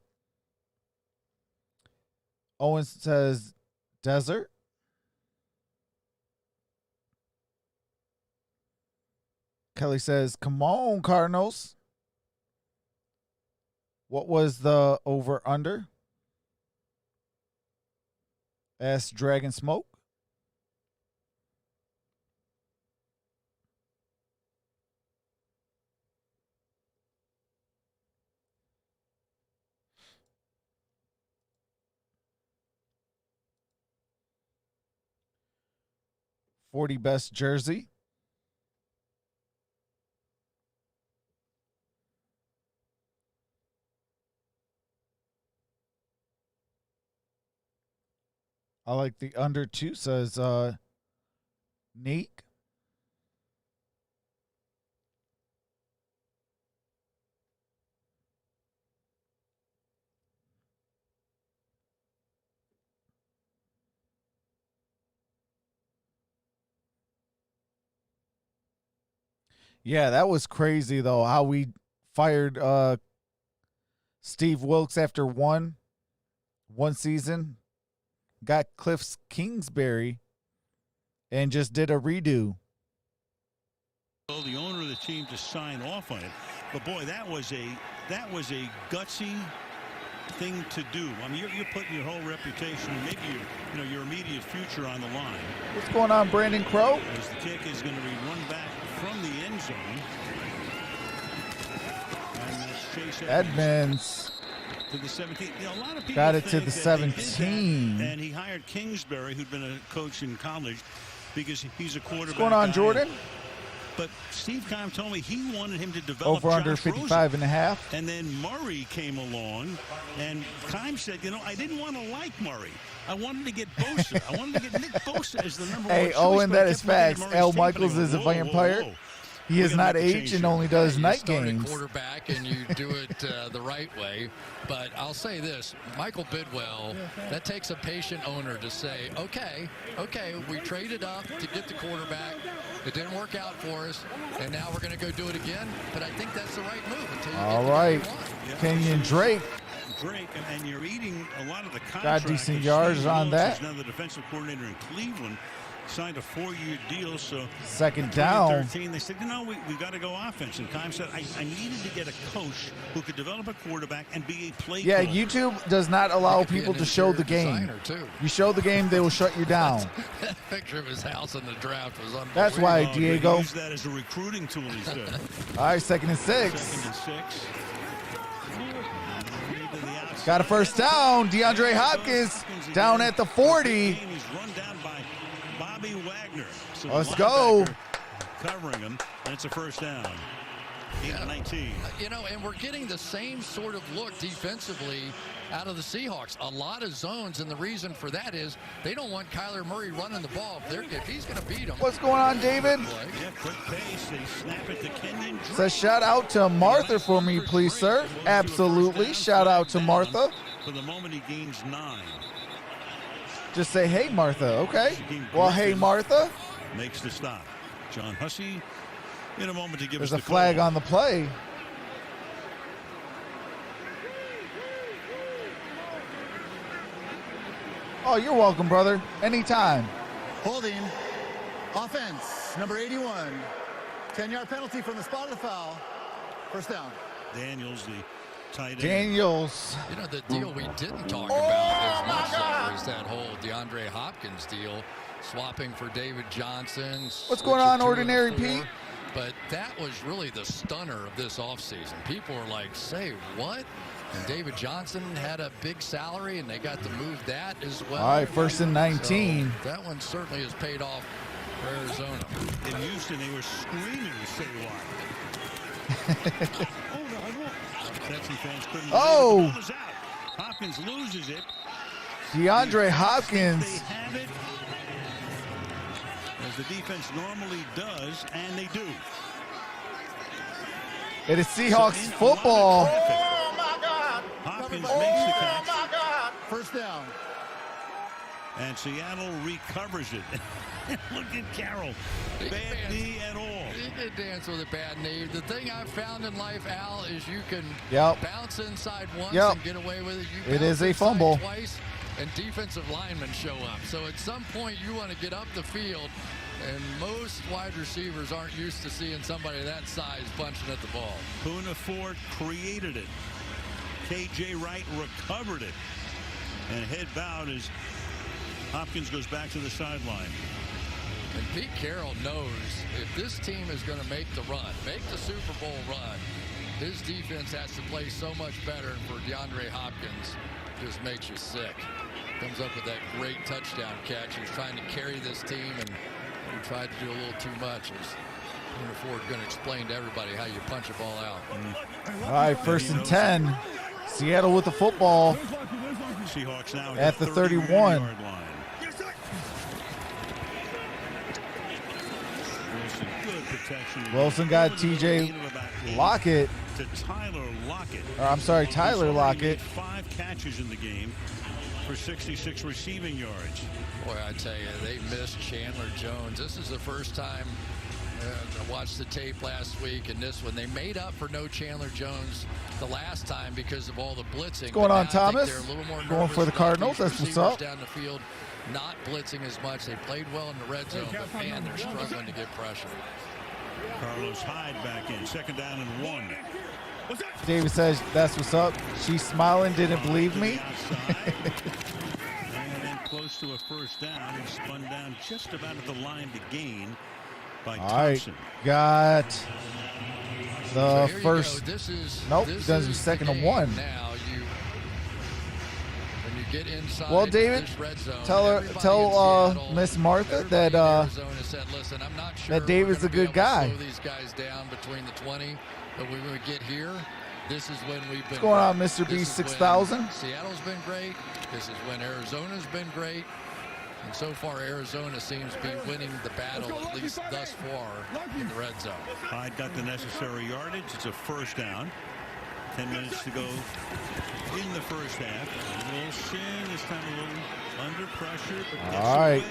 Owen says, desert. Kelly says, come on, Cardinals. What was the over under? Asked Dragon Smoke. 40 best jersey. I like the under 2, says Neek. Yeah, that was crazy, though, how we fired Steve Wilkes after one season, got Cliff Kingsbury, and just did a redo. Well, the owner of the team to sign off on it. But, boy, that was a gutsy thing to do. I mean, you're putting your whole reputation and maybe your immediate future on the line. What's going on, Brandon Crow? As the kick is going to be run back from the end zone. And that's Chase Edmonds. To the 17. You know, a lot of people got it to the that 17. and he hired Kingsbury, who'd been a coach in college, because he's a quarterback. What's going on, Jordan? But Steve Keim told me he wanted him to develop over under 55.5. And then Murray came along, and Keim said, I didn't want to like Murray. I wanted to get Bosa. I wanted to get Nick Bosa as the number 1 choice. Hey, Owen, that is facts. Al Michaels is a vampire. He is not aged and only does night games. Quarterback, and you do it the right way. But I'll say this, Michael Bidwell, that takes a patient owner to say, okay, we traded up to get the quarterback. It didn't work out for us, and now we're going to go do it again. But I think that's the right move. Until you all right, Kenyon Drake, and you're eating a lot of the contract. Got decent yards on that. He's now the defensive coordinator in Cleveland. Signed a 4-year deal, so second down. 13, they said, we got to go offense. And Keim said, I needed to get a coach who could develop a quarterback and be a play caller. YouTube does not allow people to show the game. You show the game, they will shut you down. That picture of his house in the draft was unbelievable. That's why, Diego. Use that as a recruiting tool, he said. All right, 2nd and 6. 2nd and 6. Got a first down. DeAndre Hopkins down at the 40. He's run down by Bobby Wagner. So let's go. Covering him, and it's a first down. 19. And we're getting the same sort of look defensively out of the Seahawks. A lot of zones, and the reason for that is they don't want Kyler Murray running the ball. If he's going to beat them. What's going on, David? Yeah, quick pace. They snap it to Kenyon. Says shout out to Martha for me, please, sir. Absolutely. Shout out to Martha. For the moment, he gains 9. Just say, hey, Martha. Okay. Well, hey, Martha. Makes the stop. John Hussey in a moment to give us the flag call. on the play. Oh, you're welcome, brother. Anytime. Holding. Offense. Number 81. 10-yard penalty from the spot of the foul. First down. Daniels, the tight end. Daniels. The deal we didn't talk about as much so is that whole DeAndre Hopkins deal, swapping for David Johnson. What's going on, Ordinary Pete? But that was really the stunner of this offseason. People were like, say what? And David Johnson had a big salary, and they got to move that as well. All right, 1st and 19. So that one certainly has paid off for Arizona. In Houston, they were screaming, say why. Oh! Hopkins loses it. DeAndre Hopkins. They have it, as the defense normally does, and they do. It is Seahawks football. Oh, my God. Hopkins makes the catch. Oh, my God. First down. And Seattle recovers it. Look at Carroll. Bad knee at all. He can dance with a bad knee. The thing I've found in life, Al, is you can bounce inside once and get away with it. It is a fumble. Twice, and defensive linemen show up. So at some point, you want to get up the field, and most wide receivers aren't used to seeing somebody that size punching at the ball. Poona Ford created it. K.J. Wright recovered it. And head bowed as Hopkins goes back to the sideline. And Pete Carroll knows if this team is going to make the run, make the Super Bowl run, his defense has to play so much better. And for DeAndre Hopkins, just makes you sick. Comes up with that great touchdown catch. He's trying to carry this team and he tried to do a little too much. Ford going to explain to everybody how you punch a ball out. All right, 1st and 10. Seattle with the football Seahawks now at the 31. Yard line. Wilson, good protection. Wilson got T.J. Lockett. To Tyler Lockett. Or, I'm sorry, Tyler Lockett. 5 catches in the game for 66 receiving yards. Boy, I tell you, they missed Chandler Jones. This is the first time I watched the tape last week, and this one they made up for no Chandler Jones the last time because of all the blitzing. What's going on, Thomas? Going for the Cardinals. That's what's up. Down the field, not blitzing as much. They played well in the red zone, but man, they're struggling to get pressure. Carlos Hyde back in, 2nd down and 1. David says, that's what's up. She's smiling, didn't believe me. And then close to a 1st down. He spun down just about at the line to gain by Thompson. All right, got the first. Nope, this does is 2nd and 1. Now when you get inside well, David, this red zone, tell Miss Martha that said, listen, I'm not sure that David's a good guy. Slow these guys down between the 20, but when we get here, this is when we've been. What's going on, Mr. B 6000? Seattle's been great. This is when Arizona's been great. And so far, Arizona seems to be winning the battle, at least thus far, in the red zone. Hyde got the necessary yardage. It's a 1st down. 10 minutes to go in the 1st half. Wilson this time a little under pressure. But all right.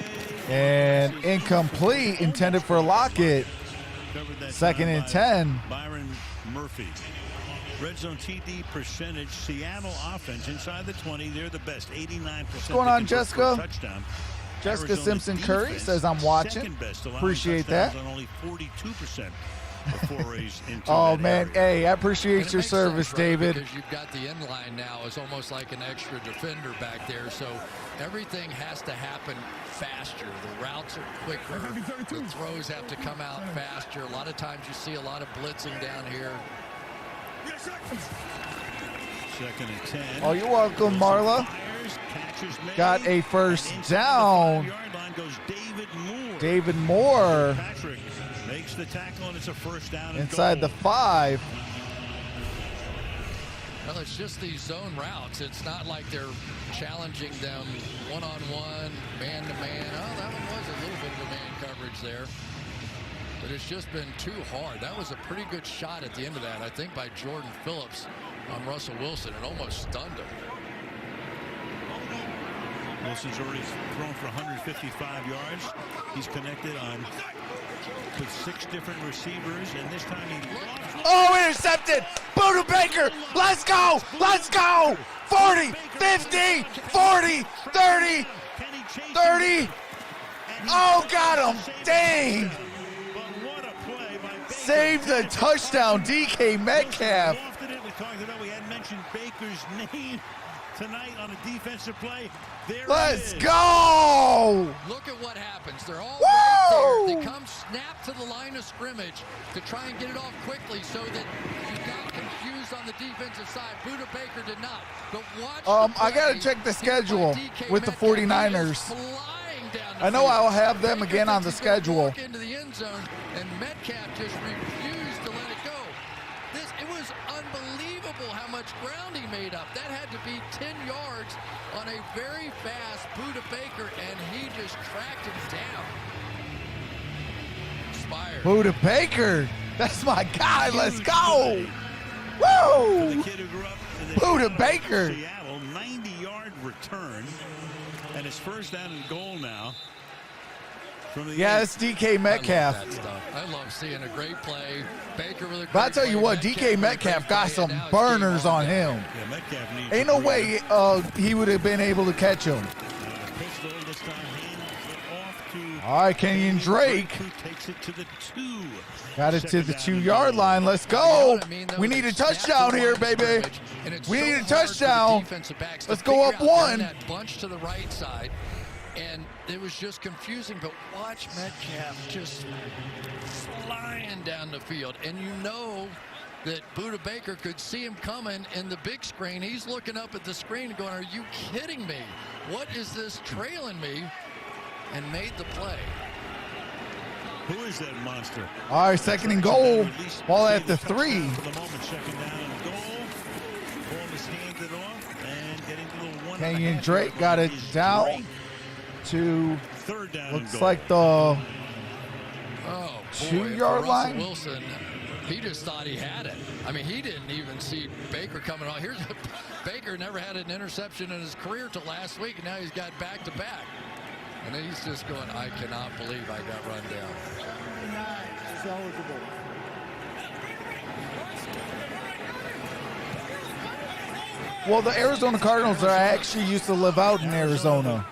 And incomplete, intended for Lockett. 2nd and 10. Byron Murphy. Red zone TD percentage. Seattle offense inside the 20. They're the best. 89%. What's going on, Jessica? Touchdown. Jessica Arizona Simpson Curry says I'm watching. Appreciate that. On only 42% of forays into oh that man, area. hey, I appreciate your service, David. Because you've got the end line now is almost like an extra defender back there, so everything has to happen faster. The routes are quicker. The throws have to come out faster. A lot of times you see a lot of blitzing down here. 2nd and 10. Oh, you're welcome, Marla. Got a 1st down. David Moore. Patrick makes the tackle, and it's a 1st down. Inside the 5. Well, it's just these zone routes. It's not like they're challenging them one-on-one, man-to-man. Oh, that one was a little bit of a man coverage there. But it's just been too hard. That was a pretty good shot at the end of that, I think, by Jordan Phillips on Russell Wilson. It almost stunned him. Wilson's already thrown for 155 yards. He's connected on with 6 different receivers, and this time he lost. Oh, intercepted! Buda Baker! Let's go! Let's go! 40, 50, 40, 30, 30. Oh, got him! Dang! Saved the touchdown, DK Metcalf. We had mentioned Baker's name tonight on a defensive play. Let's go! Look at what happens. They're all right there. They come snap to the line of scrimmage to try and get it off quickly so that you got confused on the defensive side. Buda Baker did not. But watch I got to check the schedule with the 49ers. I know I'll have them again on the schedule. Into the end zone, and Metcalf just refused to let it go. It was unbelievable how much ground he made up. That had to be 10 yards on a very fast Buda Baker, and he just tracked him down. Inspired. Buda Baker, that's my guy. Let's go. Woo! Buda Baker. Seattle, 90-yard return, and it's 1st down and goal now. Yeah, it's DK Metcalf. I love seeing a great play. Baker with a great But I tell you what, DK Metcalf got some burners on him. Yeah, Metcalf needs Ain't no way he would have been able to catch him. All right, Kenyon Drake. Takes it to the 2. Got it to the 2-yard line. Let's go. We need a touchdown here, baby. We need a touchdown. Let's go up 1. That bunch to the right side. And it was just confusing, but watch Metcalf just flying down the field. And you know that Buda Baker could see him coming in the big screen. He's looking up at the screen going, are you kidding me? What is this trailing me? And made the play. Who is that monster? All right, second and goal. Ball at the 3. For the moment, second down and goal. Ball is handed off and getting to the 1.5 Kenyon Drake got it down to, third down. looks like the 2-yard line. Wilson, he just thought he had it. I mean, he didn't even see Baker coming on. Here's Baker never had an interception in his career till last week, and now he's got back-to-back. And then he's just going, I cannot believe I got run down. It's eligible. Well, the Arizona Cardinals are actually used to live out in Arizona.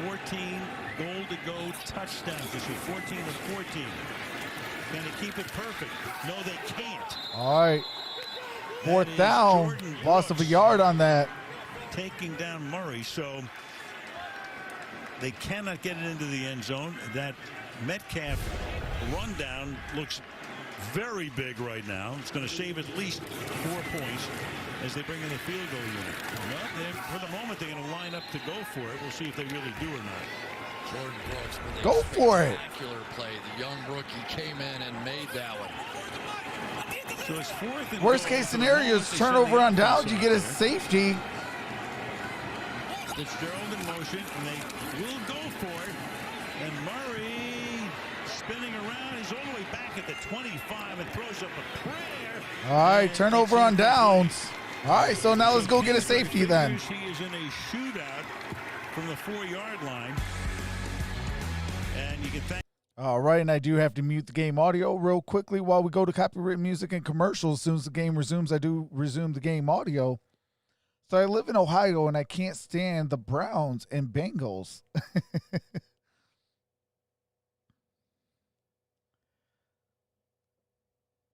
14 goal-to-go touchdowns this year. 14 of 14. Can they keep it perfect? No, they can't. All right. Fourth down. Loss of a yard on that. Taking down Murray, so they cannot get it into the end zone. That Metcalf rundown looks very big right now. It's going to save at least 4 points as they bring in the field goal unit. Well, for the moment, they're going to line up to go for it. We'll see if they really do or not. Jordan Brooks with a go for it. Spectacular play. The young rookie came in and made that one. So it's fourth and Worst case scenario is turnover on downs. You get a safety. Fitzgerald in motion, and they will go for it. And Murray spinning around. He's all the way back at the 25 and throws up a prayer. All right, turnover on downs. All right, so now let's go get a safety then. He is in a shootout from the 4-yard line. And you can thank. All right, and I do have to mute the game audio real quickly while we go to copyright music and commercials. As soon as the game resumes, I do resume the game audio. So I live in Ohio, and I can't stand the Browns and Bengals.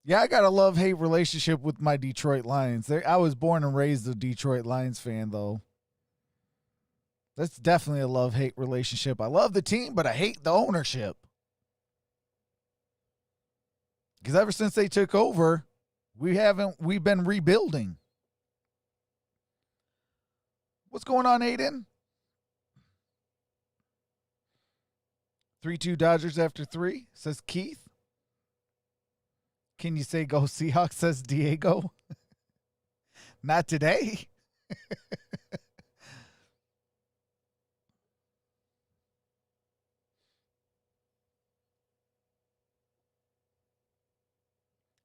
Yeah, I got a love-hate relationship with my Detroit Lions. I was born and raised a Detroit Lions fan, though. That's definitely a love-hate relationship. I love the team, but I hate the ownership. Because ever since they took over, we've been rebuilding. What's going on, Aiden? 3-2 Dodgers after 3, says Keith. Can you say go Seahawks, says Diego? Not today.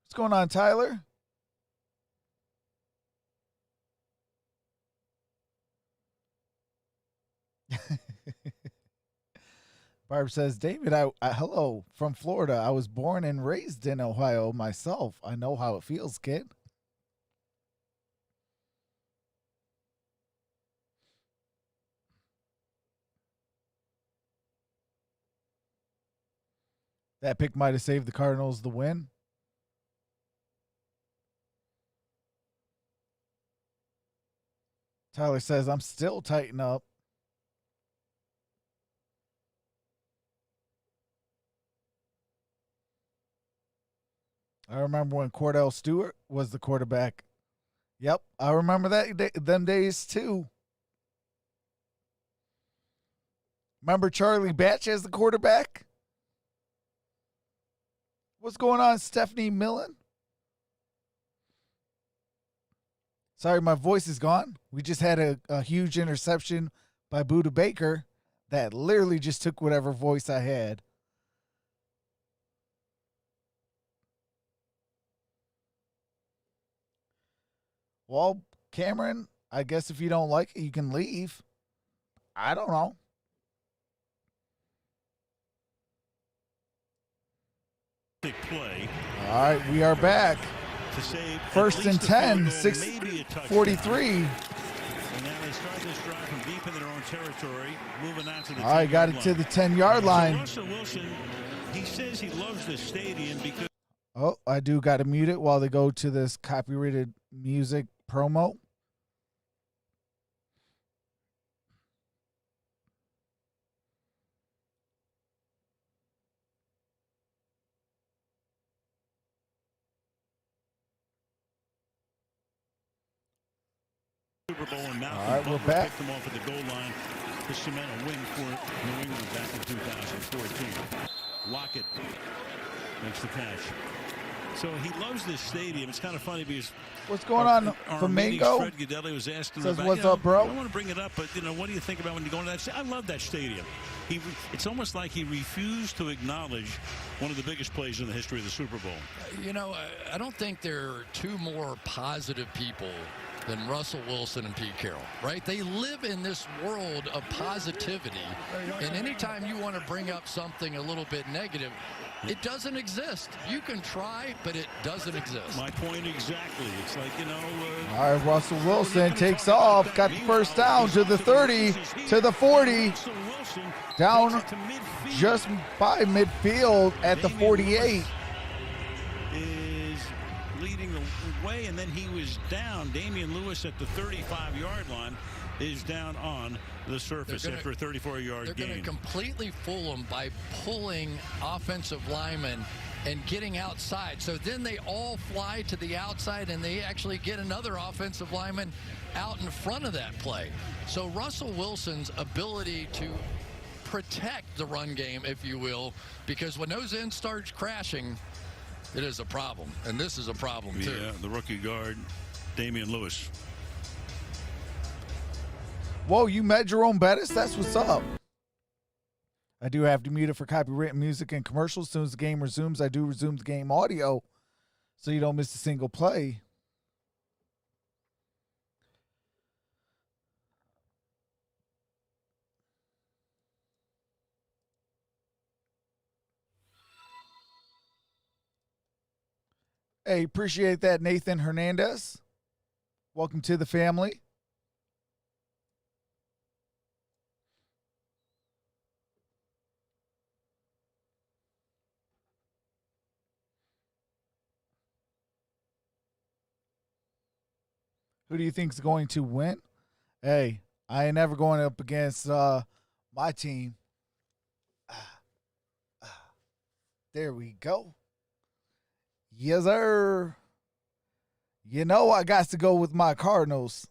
What's going on, Tyler? Barb says, David, I hello from Florida. I was born and raised in Ohio myself. I know how it feels, kid. That pick might have saved the Cardinals the win. Tyler says, I'm still tighten up. I remember when Cordell Stewart was the quarterback. Yep, I remember them days too. Remember Charlie Batch as the quarterback? What's going on, Stephanie Millen? Sorry, my voice is gone. We just had a huge interception by Buda Baker that literally just took whatever voice I had. Well, Cameron, I guess if you don't like it, you can leave. I don't know. Play. All right, we are back. To save First and 10, 6:43. And now they start this drive from deep in their own territory, moving out to the 10-yard line. All right, got it to the 10-yard line. So Russell Wilson, he says he loves this stadium because. Oh, I do got to mute it while they go to this copyrighted music promo. Super Bowl and All right, we're back. Picked them off at the goal line to cement a win for New England back in 2014. Lockett makes the catch. So he loves this stadium. It's kind of funny because what's going on for Mango? Fred Godelli was asking says, about, what's up, bro? I don't want to bring it up, but what do you think about when you go into that stadium? I love that stadium. It's almost like he refused to acknowledge one of the biggest plays in the history of the Super Bowl. I don't think there are two more positive people than Russell Wilson and Pete Carroll, right? They live in this world of positivity, and anytime you want to bring up something a little bit negative, it doesn't exist. You can try, but it doesn't exist. My point exactly. It's like, all right, Russell Wilson takes off, got the first down to the 30, to the 40, down just by midfield at the 48. Is leading the way, and then he was down. Damian Lewis at the 35-yard line is down on the surface after a 34-yard gain. They're going to completely fool him by pulling offensive linemen and getting outside. So then they all fly to the outside, and they actually get another offensive lineman out in front of that play. So Russell Wilson's ability to protect the run game, if you will, because when those ends start crashing, it is a problem. And this is a problem, too. Yeah, the rookie guard, Damian Lewis. Whoa, you met Jerome Bettis? That's what's up. I do have to mute it for copyrighted music and commercials. As soon as the game resumes, I do resume the game audio so you don't miss a single play. Hey, appreciate that, Nathan Hernandez. Welcome to the family. Who do you think is going to win? Hey, I ain't never going up against my team. There we go. Yes, sir. I got to go with my Cardinals.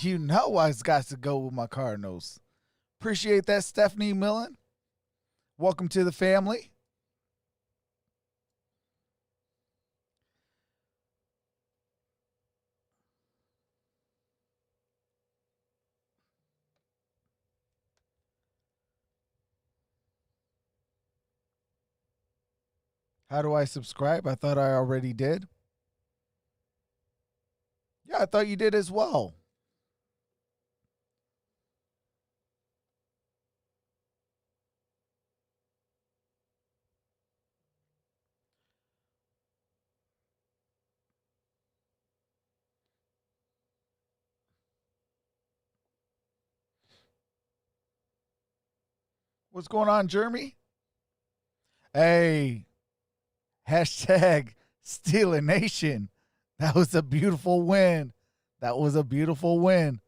I got to go with my Cardinals. Appreciate that, Stephanie Millen. Welcome to the family. How do I subscribe? I thought I already did. Yeah, I thought you did as well. What's going on, Jeremy? Hey, hashtag Steeler Nation. That was a beautiful win. That was a beautiful win.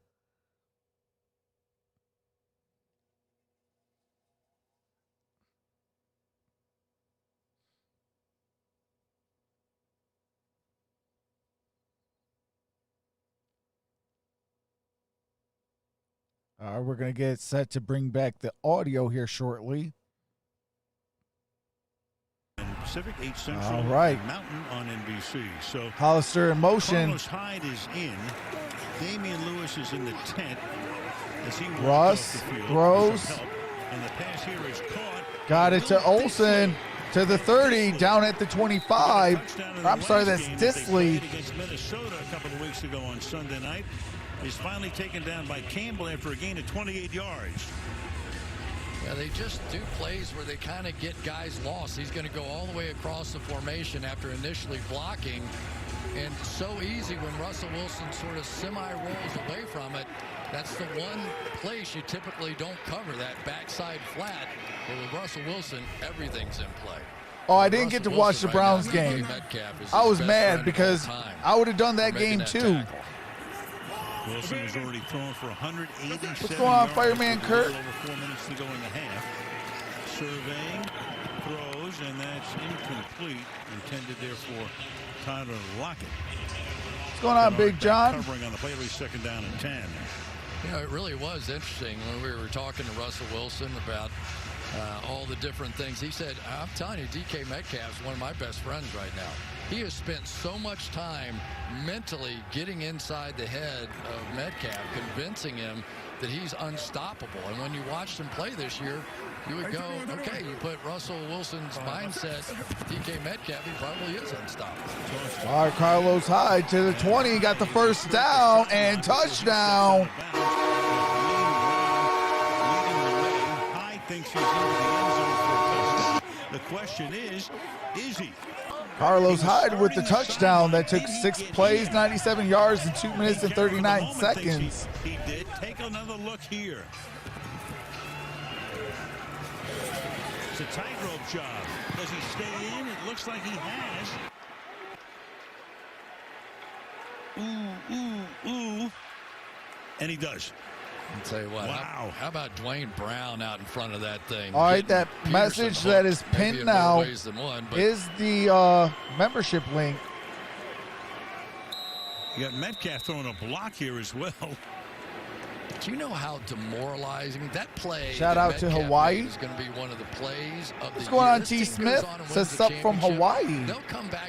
All right, we're going to get set to bring back the audio here shortly. Pacific 8 Central. All right. Mountain on NBC. So Hollister in motion. Carlos Hyde is in. Damian Lewis is in the tent as he Russ throws. And the pass here is caught. Got it to Olsen to the 30, down at the 25. I'm sorry, that's Disley. Against Minnesota a couple of weeks ago on Sunday night. Is finally taken down by Campbell after a gain of 28 yards. Yeah, they just do plays where they kind of get guys lost. He's going to go all the way across the formation after initially blocking. And so easy when Russell Wilson sort of semi-rolls away from it. That's the one place you typically don't cover, that backside flat. But with Russell Wilson, everything's in play. Oh, I didn't get to watch the Browns game. I was mad because I would have done that game too. Wilson has already thrown for 187 What's going on, Fireman Kurt? Over 4 minutes to go in the half. Surveying, throws, and that's incomplete. Intended there for Tyler Lockett. going on, Big John? Covering on the play, second down and 10. You know, it really was interesting when we were talking to Russell Wilson about all the different things. He said, I'm telling you, DK Metcalf's one of my best friends right now. He has spent so much time mentally getting inside the head of Metcalf, convincing him that he's unstoppable. And when you watched him play this year, you would go, okay, you put Russell Wilson's mindset, DK Metcalf, he probably is unstoppable. All right, Carlos Hyde to the 20, got the first down and touchdown. Hyde thinks he's into the end zone for a touchdown. The question is he? Carlos Hyde with the touchdown that took 6 plays, 97 yards in 2 minutes and 39 seconds. He did. Take another look here. It's a tightrope job. Does he stay in? It looks like he has. Ooh. And he does. I'll tell you what, wow. How about Dwayne Brown out in front of that thing? All right, that message that is pinned now is the membership link. You got Metcalf throwing a block here as well. Do you know how demoralizing that play? Shout out to Hawaii. Is going to be one of the plays of What's going on, T. Smith? Says up from Hawaii.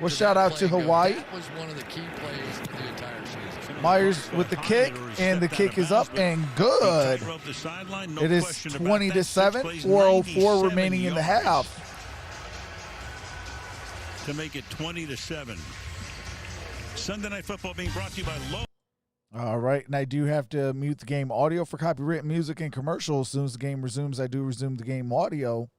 Well, shout out to Hawaii. That was one of the key plays of the entire season. Myers with the kick, and the kick is up and good. It is 20-7, 4:04 remaining in the half. To make it 20-7. Sunday Night Football being brought to you by Lowe. All right, and I do have to mute the game audio for copyright music and commercials. As soon as the game resumes, I do resume the game audio.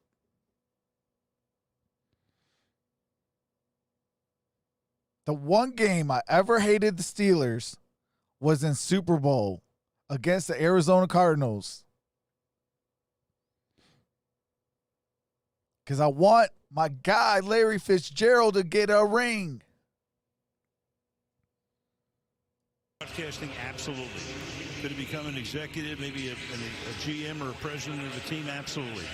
The one game I ever hated the Steelers was in Super Bowl against the Arizona Cardinals. Because I want my guy, Larry Fitzgerald, to get a ring. Broadcasting, absolutely. Could he become an executive, maybe a GM or a president of the team? Absolutely.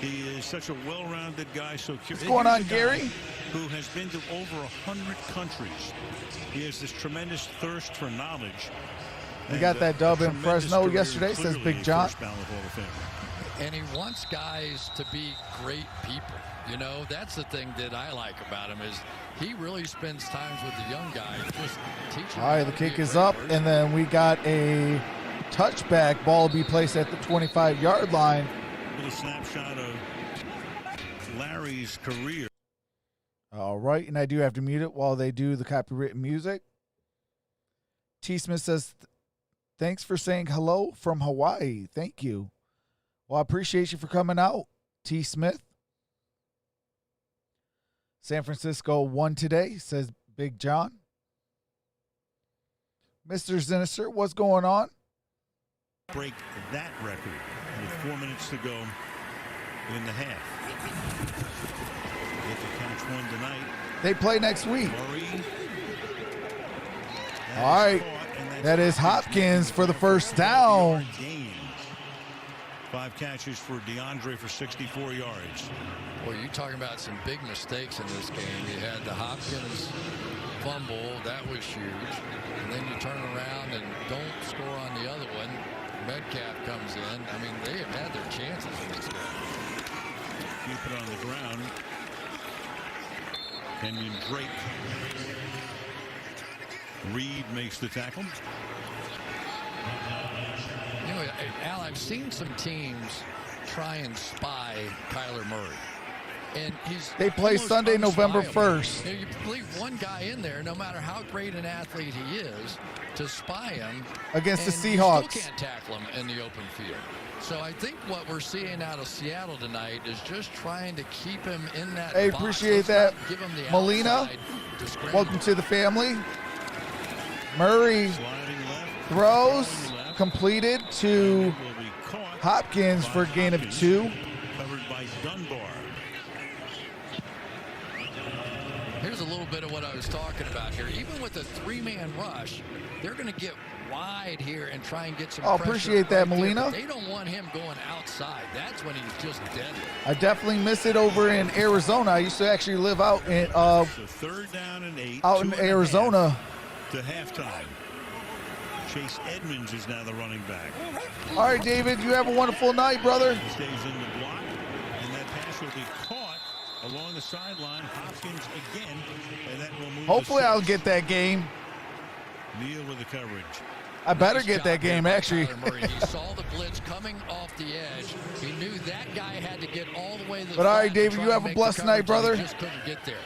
He is such a well-rounded guy. So what's going on, Gary? Who has been to over 100 countries. He has this tremendous thirst for knowledge. We got that dub in Fresno yesterday, says Big John. And he wants guys to be great people. You know, that's the thing that I like about him is he really spends time with the young guys, just teaching. All right, the kick is up, and then we got a touchback. Ball will be placed at the 25-yard line. Little snapshot of Larry's career. All right, and I do have to mute it while they do the copywritten music. T. Smith says, thanks for saying hello from Hawaii. Thank you. Well, I appreciate you for coming out, T. Smith. San Francisco won today, says Big John. Mr. Zinister, what's going on? Break that record with 4 minutes to go in the half. Get to catch one tonight. They play next week. Murray. All right. That is Hopkins for the first down. 5 catches for DeAndre for 64 yards. Well, you're talking about some big mistakes in this game. You had the Hopkins fumble. That was huge. And then you turn around and don't score on the other one. Metcalf comes in. I mean, they have had their chances in this game. Keep it on the ground. Kenyon Drake. Reed makes the tackle. You know, Al, I've seen some teams try and spy Kyler Murray. And they play Sunday, November 1st. You know, you leave one guy in there, no matter how great an athlete he is, to spy him against the Seahawks. You still can't tackle him in the open field. So I think what we're seeing out of Seattle tonight is just trying to keep him in that Hey, box. appreciate that. Molina, welcome to the family. Murray throws completed to Hopkins for a gain of 2. Covered by Dunbar. Here's a little bit of what I was talking about here. Even with a 3-man rush, they're going to get wide here and try and get some pressure. Appreciate that, Molina. They don't want him going outside. That's when he's just deadly. I definitely miss it over in Arizona. I used to actually live out in 3rd down and 8. out in Arizona. to halftime. Chase Edmonds is now the running back. All right, David, you have a wonderful night, brother. He stays in the block, and that pass will be caught along the sideline. Hopkins again, and that will move. Hopefully I'll get that game. Neal with the coverage. I better get that game, actually. He saw the blitz coming off the edge. He knew that guy had to get all the way to the But all right, David, you have a blessed night, brother. He just couldn't get there.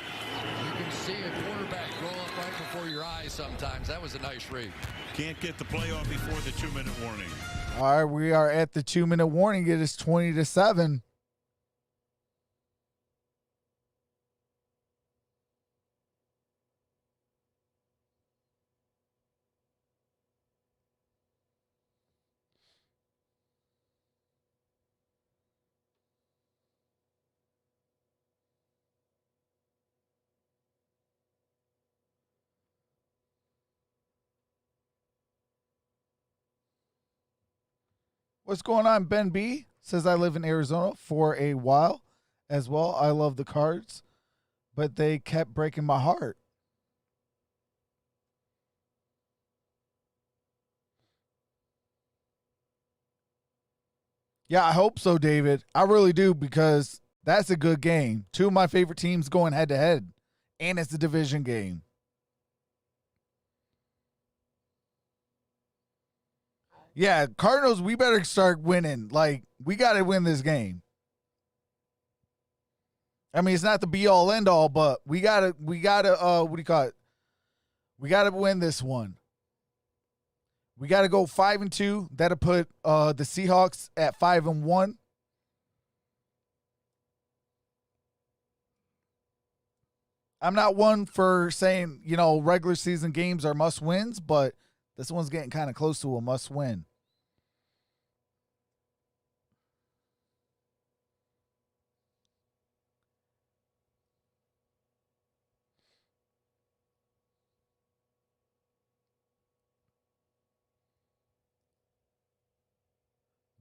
You can see a quarterback grow up right before your eyes sometimes. That was a nice read. Can't get the playoff before the 2-minute warning. All right, we are at the 2-minute warning. It is 20-7. What's going on? Ben B says, I live in Arizona for a while as well. I love the Cards, but they kept breaking my heart. Yeah, I hope so, David. I really do, because that's a good game. Two of my favorite teams going head to head, and it's a division game. Yeah, Cardinals, we better start winning. Like, we got to win this game. I mean, it's not the be all end all, but we gotta what do you call it? We gotta win this one. We gotta go 5-2. That'll put the Seahawks at 5-1. I'm not one for saying, regular season games are must wins, but this one's getting kind of close to a must win.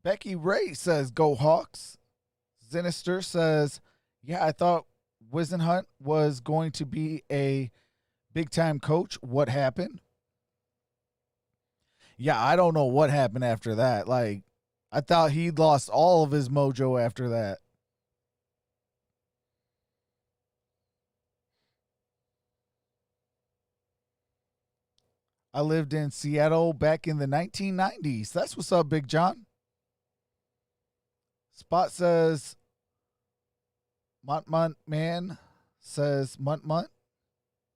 Becky Ray says, go Hawks. Sinister says, yeah, I thought Wisenhunt was going to be a big-time coach. What happened? Yeah, I don't know what happened after that. Like, I thought he'd lost all of his mojo after that. I lived in Seattle back in the 1990s. That's what's up, Big John. Spot says, Munt Man says, Munt.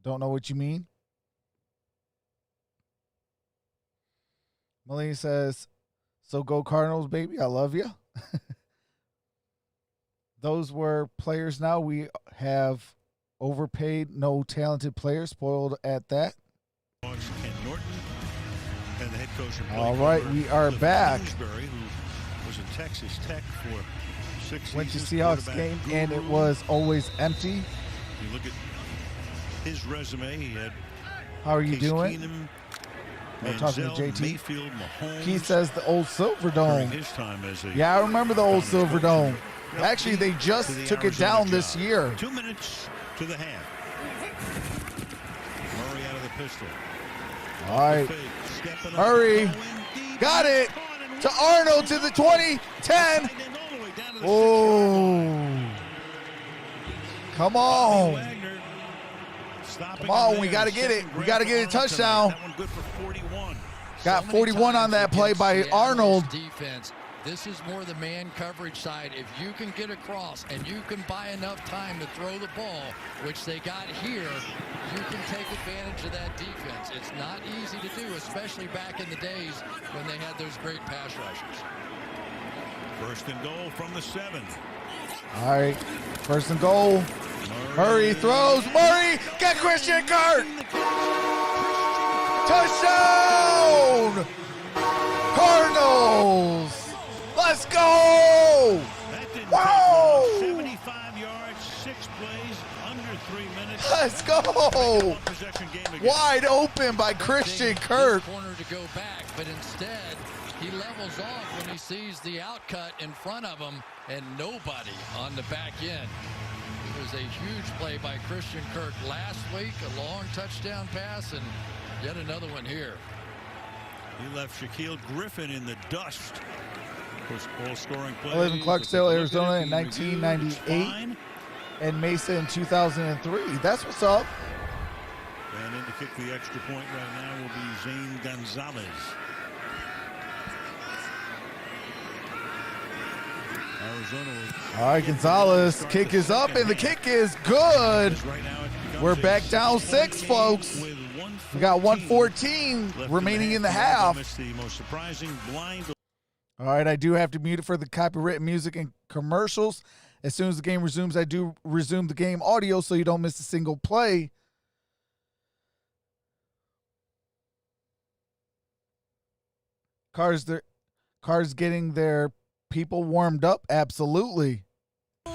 Don't know what you mean. Melanie says, so go Cardinals, baby. I love you. Those were players now. We have overpaid, no talented players. Spoiled at that. Ken Norton and the head coach. All right, we are back. Who was at Texas Tech for 6 seasons. Went to Seahawks game, and it was always empty. You look at his resume. He had How are you Case doing? Keenum, I'm talking to Manziel, JT. Mayfield, Mahomes, He says the old Silver during Dome. his time as a Yeah, I remember the old Silver Dome. Yep. Actually, they To just the took it Arizona down this job. year. 2 minutes to the half. Murray out of the pistol. All right. Fake, stepping up, Hurry. going deep, Got it. caught and To Arnold, to the 20, 10. all the way down to the Oh. Come Bobby on. Wagner stopping Come on, him we there. got to get it. Second We grab got to for get a Arnold tonight. touchdown. That one good for 41. Got So many 41 on times that play against by Seattle's Arnold. defense. This is more the man coverage side. If you can get across and you can buy enough time to throw the ball, which they got here, you can take advantage of that defense. It's not easy to do, especially back in the days when they had those great pass rushers. First and goal from the 7. All right. First and goal. Murray throws. Murray got Christian Kirk. Touchdown. Cardinals. Let's go. That didn't Whoa. take long. 75 yards, 6 plays, under 3 minutes. Let's go. Possession game again. Wide open by Christian Kirk. Corner to go back, but instead he levels off when he sees the outcut in front of him and nobody on the back end. It was a huge play by Christian Kirk last week, a long touchdown pass, and Yet another one here. He left Shaquille Griffin in the dust. All scoring plays. I live in Clarksdale, Arizona in 1998 and Mesa in 2003. That's what's up. And in to kick the extra point right now will be Zane Gonzalez. Arizona. All right, Gonzalez. Kick is up, and the kick is good. We're back down 6, folks. We got 1:14 remaining in the half. The most surprising blind. All right, I do have to mute it for the copyrighted music and commercials. As soon as the game resumes, I do resume the game audio so you don't miss a single play. Cars getting their people warmed up. Absolutely.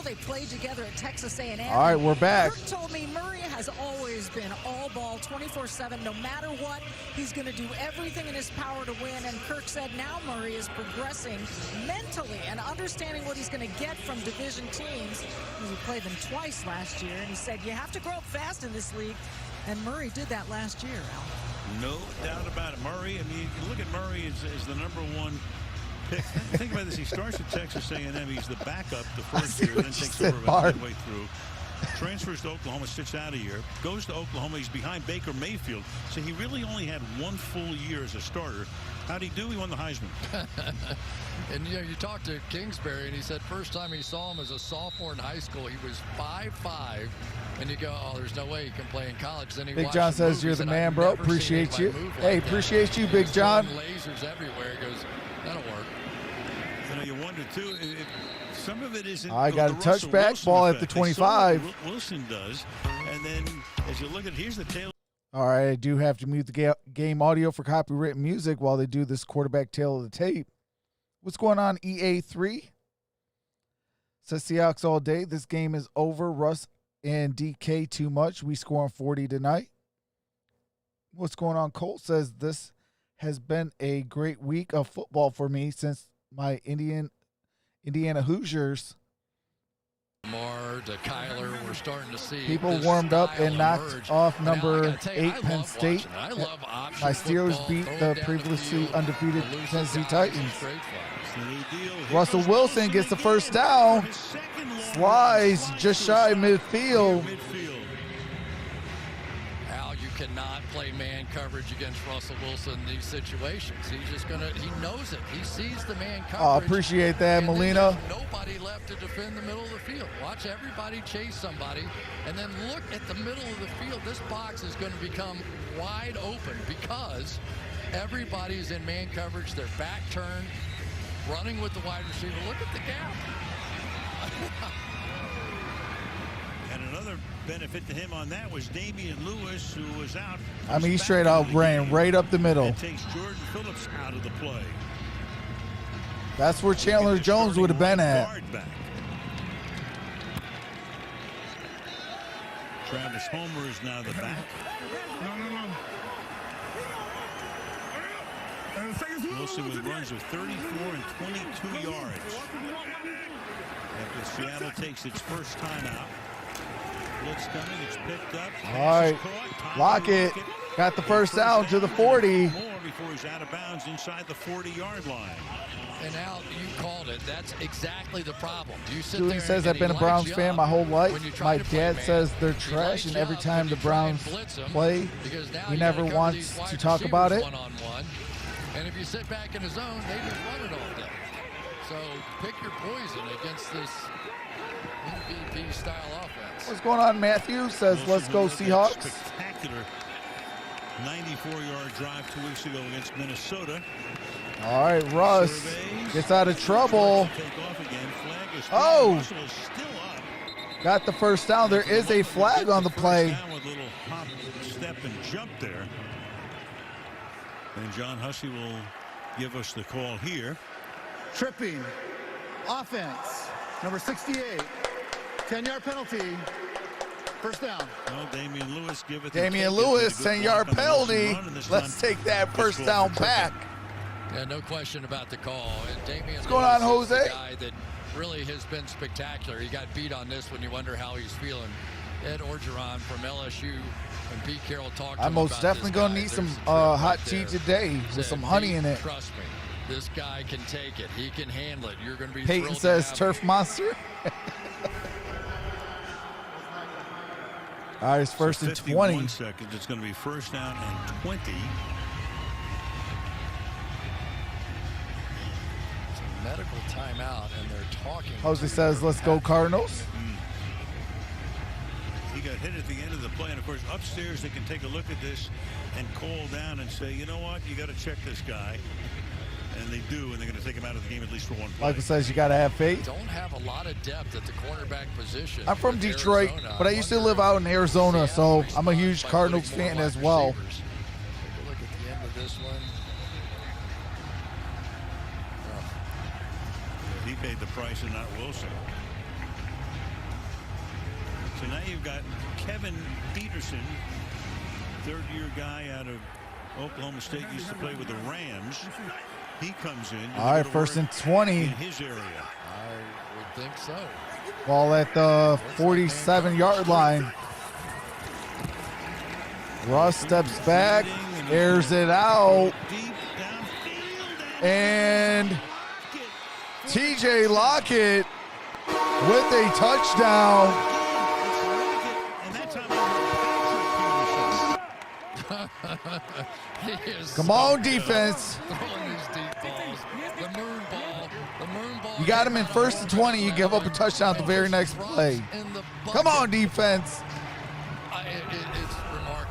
They played together at Texas A&M. All right, we're back. Kirk told me Murray has always been all ball 24/7. No matter what, he's going to do everything in his power to win. And Kirk said now Murray is progressing mentally and understanding what he's going to get from division teams. He played them twice last year, and he said you have to grow up fast in this league. And Murray did that last year, Al. No doubt about it. Murray, I mean, you look at Murray as the #1 pick. Think about this. He starts at Texas A&M. He's the backup the first year, then takes over about midway through. Transfers to Oklahoma, sits out a year. Goes to Oklahoma. He's behind Baker Mayfield. So he really only had 1 full year as a starter. How'd he do? He won the Heisman. And you talked to Kingsbury, and he said first time he saw him as a sophomore in high school, he was 5'5", and you go, oh, there's no way he can play in college. Then he Big John says you're the man, bro. Appreciate you. Hey, appreciate you, Big John. Lasers everywhere. He goes, that'll work. You know, you wonder too. Some of it isn't. I got a touchback ball at the 25. Wilson does, and then as you look at, here's the tail. All right, I do have to mute the game audio for copyrighted music while they do this quarterback tail of the tape. What's going on, EA3? Says Seahawks all day. This game is over. Russ and DK too much. We score on 40 tonight. What's going on, Colt? Says this has been a great week of football for me since my Indiana Hoosiers. More to Kyler, we're starting to see people warmed up and knocked off number 8 Penn State. My Steelers beat the previously undefeated Tennessee Titans. Russell Wilson gets the first down. Slides just shy of midfield. Al, you cannot play man coverage against Russell Wilson in these situations. He's just gonna. He knows it. He sees the man coverage. Oh, appreciate that, Molina. Nobody left to defend the middle of the field. Watch everybody chase somebody, and then look at the middle of the field. This box is going to become wide open because everybody's in man coverage. Their back turned, running with the wide receiver. Look at the gap. And another benefit to him on that was Damian Lewis, who was out. I mean, he straight out ran right up the middle. It takes Jordan Phillips out of the play. That's where Chandler Jones would have been at. Travis Homer is now the back. Wilson with runs of 34 and 22 yards. After Seattle takes its first timeout. Blitz coming, it's picked up. All right, Lockett got the first down to the 40. More before he's out of bounds inside the 40-yard line. And Al, you called it. That's exactly the problem. You sit Julie there says and I've been a Browns fan my whole life. My dad man, says they're trash, and every time the Browns play, he never wants to talk about it. One-on-one. And if you sit back in a zone, they just run it all day. So pick your poison against this MVP-style offense. What's going on, Matthew? Says, let's go Seahawks. Spectacular 94-yard drive 2 weeks ago against Minnesota. All right, Russ gets out of trouble. Oh, got the first down. There is a flag on the play. Step and jump there. And John Hussey will give us the call here. Tripping. Offense. Number 68. 10-yard penalty. First down. Well, Damian Lewis give it. Damian Lewis, 10-yard penalty. Let's take that first down back. Yeah, no question about the call. And Damian What's going on, Jose? The guy that really has been spectacular. He got beat on this when you wonder how he's feeling. Ed Orgeron from LSU and Pete Carroll talked to him I'm most about definitely this going guy. to need some There's the hot right tea there. today with Said, some honey in it. Trust me, this guy can take it. He can handle it. You're going to be Peyton thrilled to says have Turf him. Monster. All right, it's first and 20. 51 seconds. It's going to be first down and 20. It's a medical timeout, and they're talking. Jose to says, let's go Cardinals. He got hit at the end of the play, and of course upstairs they can take a look at this and call down and say, you know what, you got to check this guy, and they do, and they're going to take him out of the game at least for one play. Michael says you got to have faith. Don't have a lot of depth at the cornerback position. I'm from with Detroit, Arizona. but I used to live out in Arizona, so I'm a huge Cardinals fan as well. Take a look at the end of this one. He paid the price and not Wilson. So now you've got Kevin Peterson, third-year guy out of Oklahoma State, used to play with the Rams. He comes in. All right, first and 20. In his area. I would think so. Ball at the 47-yard line. Russ steps back, airs it out, Deep downfield. and TJ Lockett with a touchdown. And that time He is Come so on, good. defense. Throwing these deep balls. The moon ball. The moon ball. You got him in first and 20. You give up a touchdown the very next play. Come on, defense. It's remarkable.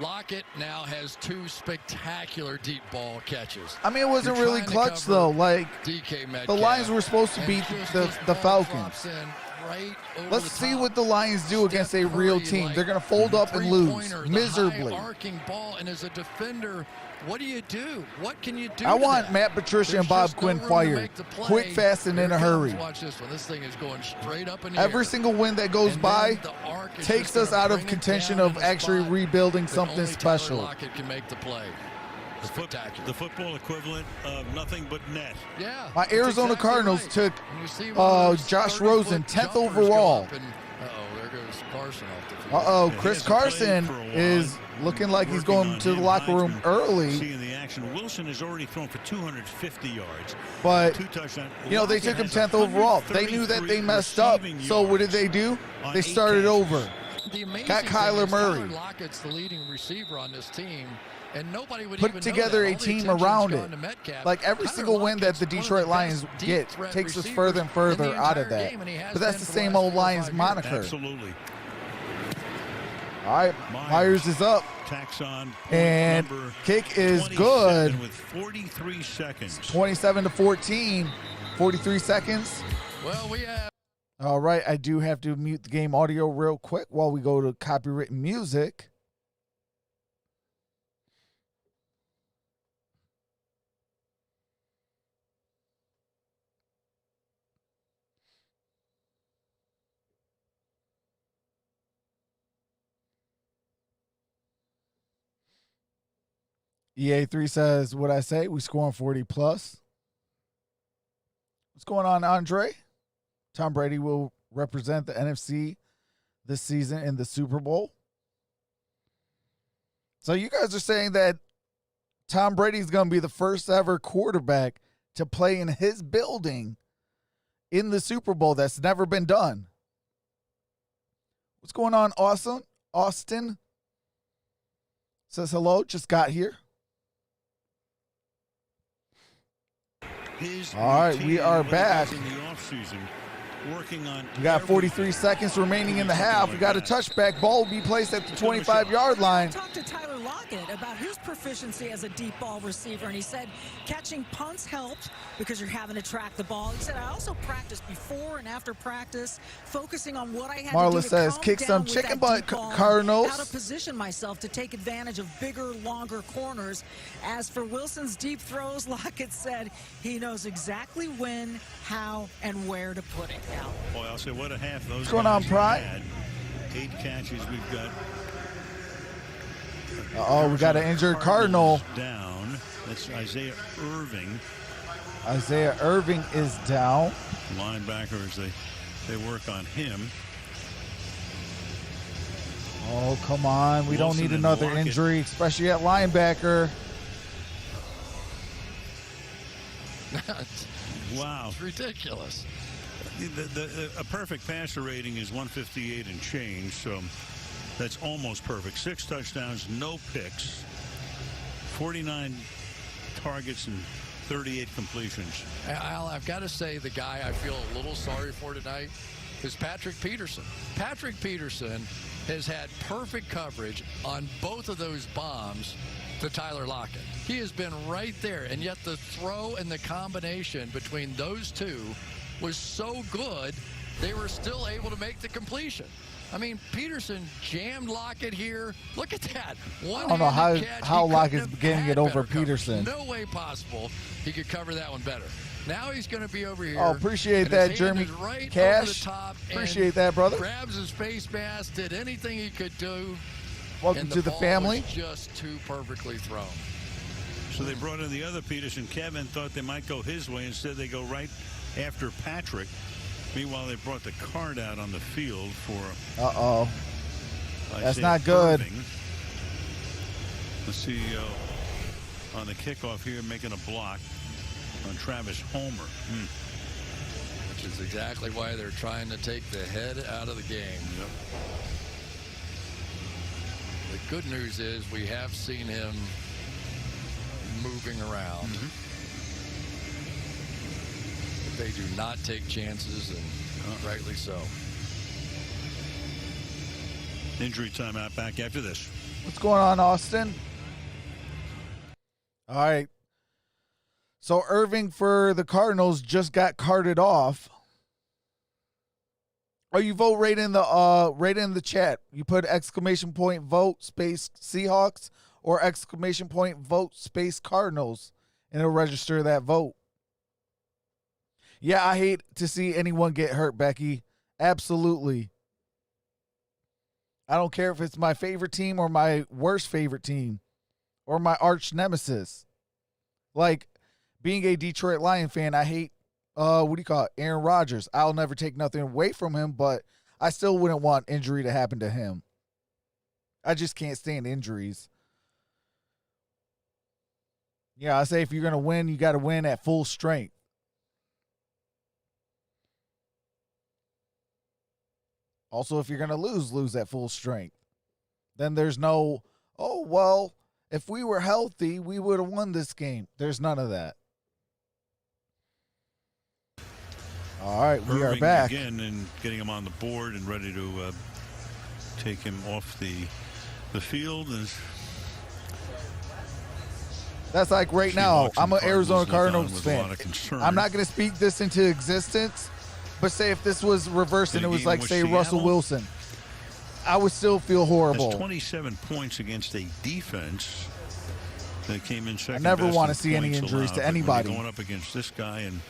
Lockett now has 2 spectacular deep ball catches. I mean, it wasn't You're really trying to clutch, cover though. Like, DK Metcalf, the Lions were supposed to and beat just the this ball Falcons. drops in right over Let's the see top. what the Lions do against a Steph real Curry, team. like, They're going to fold up and lose three-pointer, the miserably. high arcing ball, and as a defender, what do you do? What can you do? I to want that? Matt Patricia There's and Bob just no Quinn room to fired. make the play. Quick, fast, and in Here a it hurry. comes. Watch this one. This thing is going straight up in the Every air. single win that goes And by then the arc is takes just us gonna out of bring it contention down of in a actually spot rebuilding that something only Tyler special. Lockett can make the play. Spectacular. The football equivalent of nothing but net. Yeah. My that's Arizona exactly Cardinals right. took And you see one of those Josh 30-foot Rosen, 10th jumpers go overall. up and- Uh-oh, there goes Carson off the field. Uh-oh, Yeah, he Chris hasn't played Carson for a while. is looking like he's Working going on to the him. locker room Heisman early. Seeing the action. Wilson has already thrown for 250 yards. But, 2 touchdowns. you know, they Lockett took him has 10th overall. They knew that they 133 messed up. receiving So what did yards they do? on They 8 started catches. over. The amazing Got thing Kyler is Murray. Tyler Lockett's the leading receiver on this team, and nobody would Put even together know a that. All the team attention's around gone it. to Metcalf. Like every Tyler single win that Lockett's the one of Detroit best Lions deep get threat takes us receivers further and in further the out of entire that. game, and he has But that's been the for same last old 4 or Lions 5 years. moniker. Absolutely. All right, Myers is up. Tax on point And number kick is 27 good. with 43 seconds. 27-14, 43 seconds. Well, we have All right, I do have to mute the game audio real quick while we go to copywritten music. EA3 says, what I say? We scoring 40 plus. What's going on, Andre? Tom Brady will represent the NFC this season in the Super Bowl. So you guys are saying that Tom Brady's going to be the first ever quarterback to play in his building in the Super Bowl. That's never been done. What's going on, Austin? Austin says hello, just got here. All right, we are back. In the offseason, working on We got 43 seconds remaining in the half. We got a touchback. Ball will be placed at the 25-yard line. I talked to Tyler Lockett about his proficiency as a deep ball receiver, and he said catching punts helped because you're having to track the ball. He said, I also practiced before and after practice, focusing on what I had Marla to do to says, calm kick down some with chicken that butt, deep ball, Cardinals. how to position myself to take advantage of bigger, longer corners. As for Wilson's deep throws, Lockett said he knows exactly when, how, and where to put it. Now, Boy, I'll say what a half those What's going on, guys Pride? had. 8 catches. We've got. We got an injured Cardinal. Down. That's Isaiah Irving. Isaiah Irving is down. Linebackers, they work on him. Oh, come on. We don't Wilson need and another Lockett. injury, especially at linebacker. Wow. It's ridiculous. A perfect passer rating is 158 and change, so that's almost perfect. 6 touchdowns, no picks, 49 targets, and 38 completions. Al, I've got to say the guy I feel a little sorry for tonight is Patrick Peterson. Patrick Peterson has had perfect coverage on both of those bombs to Tyler Lockett. He has been right there, and yet the throw and the combination between those two was so good, they were still able to make the completion. I mean, Peterson jammed Lockett here. Look at that. I don't know how Lockett's getting it over Peterson. No way possible he could cover that one better. Now he's going to be over here. Oh, appreciate that, Jeremy right Cash. Appreciate that, brother. Grabs his face mask, did anything he could do. Welcome to the family. Was just too perfectly thrown. So they brought in the other Peterson. Kevin thought they might go his way. Instead, they go right after Patrick. Meanwhile, they brought the card out on the field for. That's not good. Irving. The CEO on the kickoff here making a block on Travis Homer. Which is exactly why they're trying to take the head out of the game. Yep. The good news is we have seen him moving around. They do not take chances, and rightly so. Injury timeout. Back after this. What's going on, Austin? All right. So Irving for the Cardinals just got carted off. Oh, you vote right in the chat. You put exclamation point vote space Seahawks or exclamation point vote space Cardinals, and it'll register that vote. Yeah, I hate to see anyone get hurt, Becky. Absolutely. I don't care if it's my favorite team or my worst favorite team or my arch nemesis. Like, being a Detroit Lion fan, I hate, Aaron Rodgers. I'll never take nothing away from him, but I still wouldn't want injury to happen to him. I just can't stand injuries. Yeah, I say if you're going to win, you got to win at full strength. Also, if you're going to lose at full strength. Then there's no, oh, well, if we were healthy, we would have won this game. There's none of that. All right, we are back. Again, and getting him on the board and ready to take him off the field. That's like right now, I'm an Arizona Cardinals fan. I'm not going to speak this into existence. But say if this was reversed and it was like, say, Russell Wilson, I would still feel horrible. That's 27 points against a defense that came in second. I never want to see any injuries to anybody. Going up against this guy and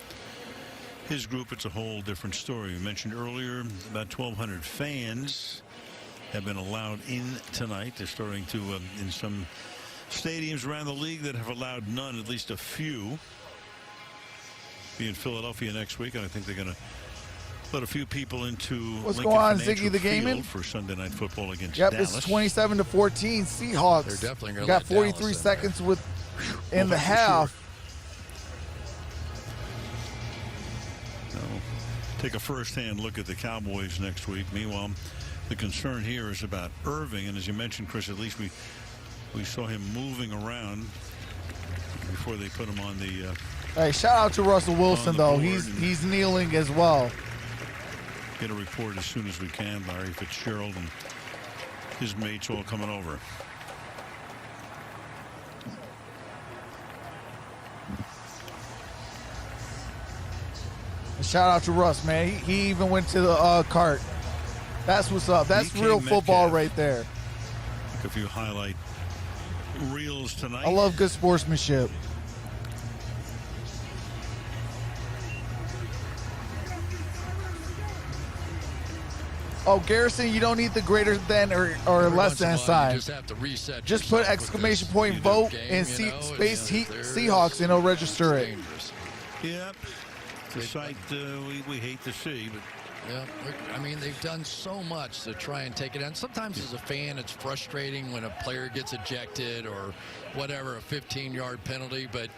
his group, it's a whole different story. We mentioned earlier about 1,200 fans have been allowed in tonight. They're starting to, in some stadiums around the league that have allowed none, at least a few. Be in Philadelphia next week, and I think they're going to let a few people into What's Lincoln going on, Financial Ziggy the Field Gaming? for Sunday Night Football against Dallas. It's 27-14 Seahawks. They're definitely going to got 43 seconds in the half. So, take a first-hand look at the Cowboys next week. Meanwhile, the concern here is about Irving, and as you mentioned, Chris, at least we saw him moving around before they put him on the. Hey, shout out to Russell Wilson, though. He's kneeling as well. Get a report as soon as we can. Larry Fitzgerald and his mates all coming over. Shout out to Russ, man. He even went to the cart. That's what's up. That's real football right there. A few highlight reels tonight. I love good sportsmanship. Oh, Garrison, you don't need the greater than or less than sign. Just have to reset. Just put exclamation point vote and space Seahawks and it'll register it. Yep. It's a sight we hate to see, but Yeah, I mean, they've done so much to try and take it down. Sometimes as a fan, it's frustrating when a player gets ejected or whatever, a 15-yard penalty, but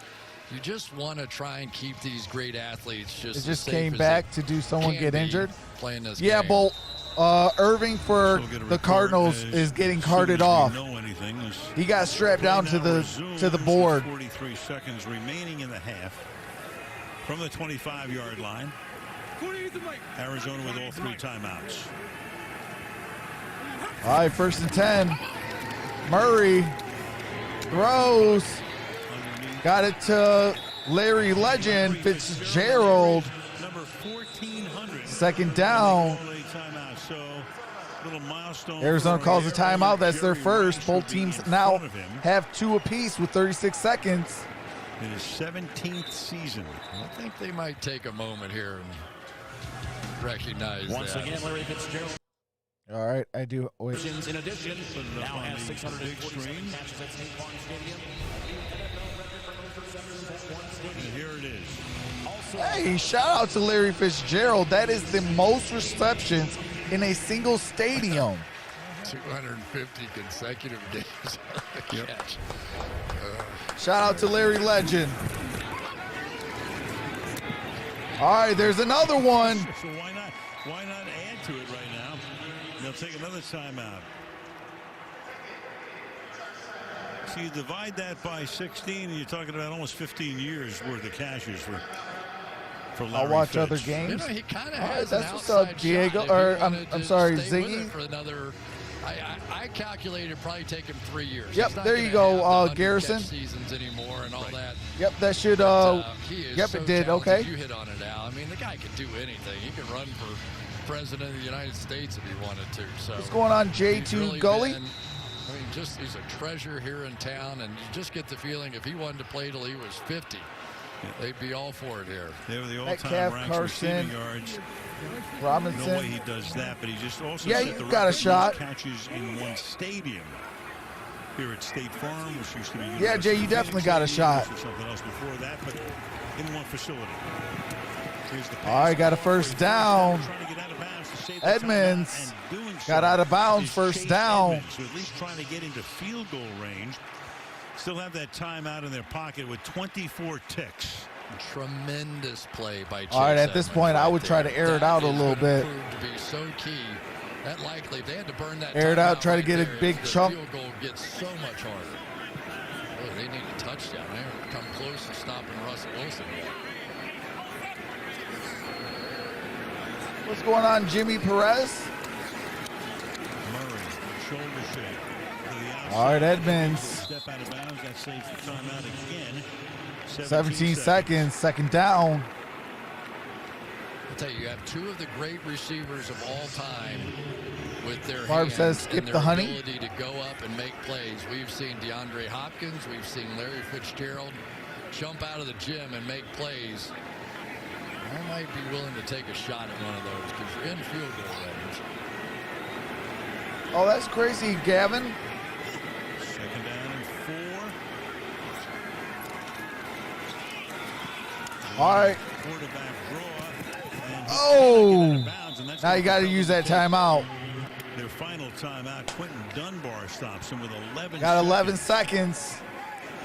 you just want to try and keep these great athletes It just came back to do someone get injured. Playing this yeah, game. Bolt. Irving for the Cardinals is getting carted off. He got strapped down to the board. 43 seconds remaining in the half from the 25-yard line. Arizona with all 3 timeouts. All right, 1st and 10. Murray throws. Got it to Larry Legend. Fitzgerald. Number 1400. 2nd down. Arizona calls a timeout. That's their first. Both teams now have 2 apiece with 36 seconds. In his 17th season. I think they might take a moment here and recognize Once that. again, Larry Fitzgerald. All right, I do. Wait. In addition, now has 647 catches at State Farm Stadium. And here it is. Hey, shout out to Larry Fitzgerald. That is the most receptions in a single stadium. 250 consecutive games. Catch. Shout out to Larry Legend. All right, there's another one. So why not add to it right now? They'll take another timeout. So you divide that by 16, and you're talking about almost 15 years worth of cashes for Larry I'll watch Fitz. other games. You know, he kind of All right, has that's an what's up, outside Diego. shot if Or he wanted I'm to sorry, stay with Ziggy. it for another. I calculated probably take him 3 years. Yep, He's not there gonna you go, have the 100 Garrison. catch seasons anymore and all that. Yep, that should. He is Yep, so it did. talented. Okay. You hit on it, Al. I mean, the guy can do anything. He can run for president of the United States if he wanted to. So What's going on, he's J2 really Gully? been, I mean, just he's a treasure here in town, and you just get the feeling if he wanted to play till he was 50, they'd be all for it here. They were the Metcalf, all-time ranks Carson, receiving yards. Robinson. No way he does that, but he just also Yeah, set you the got a record for shot. catches in one stadium. Here at State Farm, which used to be Yeah, Jay, you definitely got a shot. Or something else before that, but in one facility. Here's the pass. All right, got a first down. Trying to get out of bounds to save the Edmonds timeout, and doing so got out of bounds, is first Chase down. Edmonds, so at least trying to get into field goal range. Still have that timeout in their pocket with 24 ticks. Tremendous play by Chase All right, at this Edmonds point, I right would try there. to air it That out a is little gonna bit. prove to be so key. That likely, if they had to burn that Air it out, timeout try to right get a there, big the chunk. Field goal gets so much harder. Oh, they need a touchdown. They haven't come close to stopping Russell Wilson yet. What's going on, Jimmy Perez? Murray, shoulder shake. To the outside. All right, Edmonds. Step out of bounds. That saves the timeout again. 17 seconds, 2nd down. I'll tell you have 2 of the great receivers of all time with their Barb hands says, skip and their the honey. ability to go up and make plays. We've seen DeAndre Hopkins, we've seen Larry Fitzgerald jump out of the gym and make plays. I might be willing to take a shot at one of those because you're in field goal range. Oh, that's crazy, Gavin. 2nd down and 4. All right. Quarterback draw. And Oh, bounds, and that's now you got to use that timeout. their final timeout. Quentin Dunbar stops him with 11 Got 11 seconds.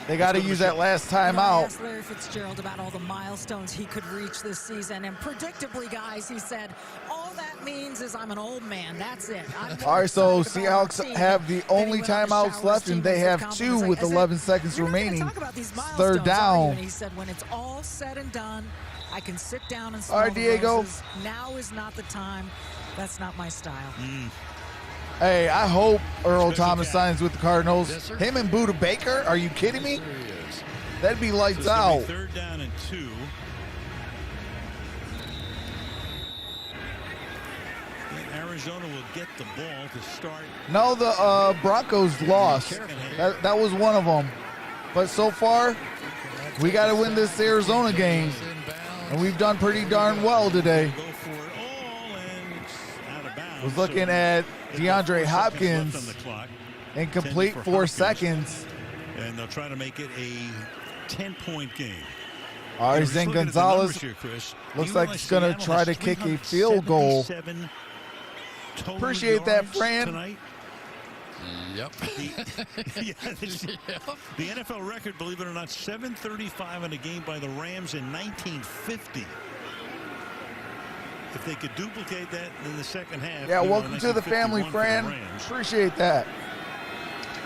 They got to use that last timeout. I asked Larry Fitzgerald about all the milestones he could reach this season, and predictably, guys, he said, all that means is I'm an old man. That's it. All right, so Seahawks have the only timeouts left, and they have 2 with 11 seconds remaining. 3rd down. And he said, when it's all said and done, I can sit down and All right, smell the Diego. roses. Now is not the time. That's not my style. Hey, I hope Earl Thomas catch. signs with the Cardinals. Yes, sir. Him and Buda Baker? Are you kidding me? There he is. That'd be So lights it's gonna out. be 3rd down and 2. And Arizona will get the ball to start. No, the Broncos lost. That was one of them. But so far, we got to win this Arizona game, and we've done pretty darn well today. Go for it all, and it's out of bounds. Was looking So at they've got 4 DeAndre seconds left Hopkins, on the clock. incomplete, 10 for 4 Hopkins. seconds. And they'll try to make it a 10-point game. All right, Zane Gonzalez here, Chris. looks like he's going to try to kick a field goal. Appreciate that, Fran. Tonight. Yep. The NFL record, believe it or not, 735 in a game by the Rams in 1950. If they could duplicate that in the second half. Yeah, welcome to the family, Fran. Appreciate that.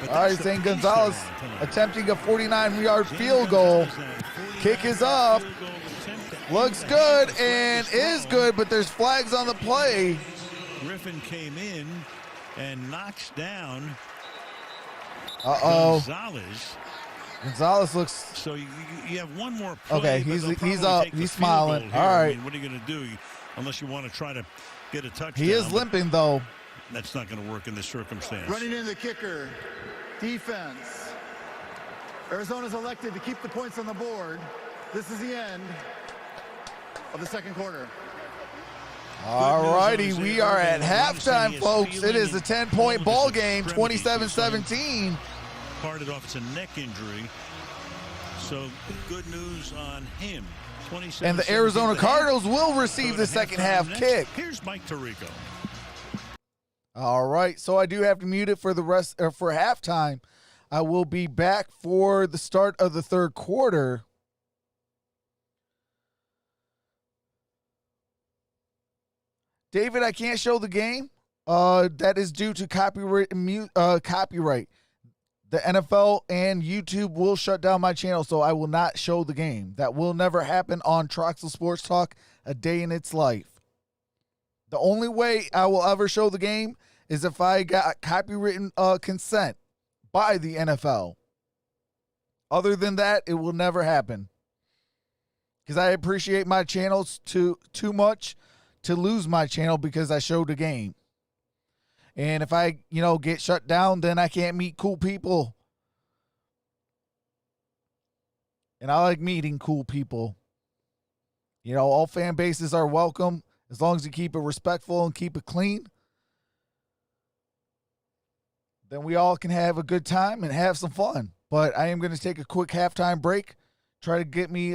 All right, Zane Gonzalez attempting a 49-yard field goal. Kick is up. Looks good and is good, but there's flags on the play. Griffin came in and knocks down Gonzalez looks. So you have one more play. Okay, he's up. He's smiling. All right. I mean, what are you going to do unless you want to try to get a touchdown? He is limping, though. That's not going to work in this circumstance. Running in the kicker. Defense. Arizona's elected to keep the points on the board. This is the end of the second quarter. All righty, we are at halftime, folks. It is a 10-point ball game, 27-17. Parted off, it's a neck injury. So good news on him. And the Arizona Cardinals will receive the second half kick. Here's Mike Tirico. All right, so I do have to mute it for the rest, or for halftime. I will be back for the start of the third quarter. David, I can't show the game. That is due to copyright. The NFL and YouTube will shut down my channel, so I will not show the game. That will never happen on Troxel Sports Talk a day in its life. The only way I will ever show the game is if I got copywritten consent by the NFL. Other than that, it will never happen. Because I appreciate my channels too much to lose my channel because I showed the game. And if I, get shut down, then I can't meet cool people. And I like meeting cool people. All fan bases are welcome as long as you keep it respectful and keep it clean. Then we all can have a good time and have some fun. But I am going to take a quick halftime break, try to get me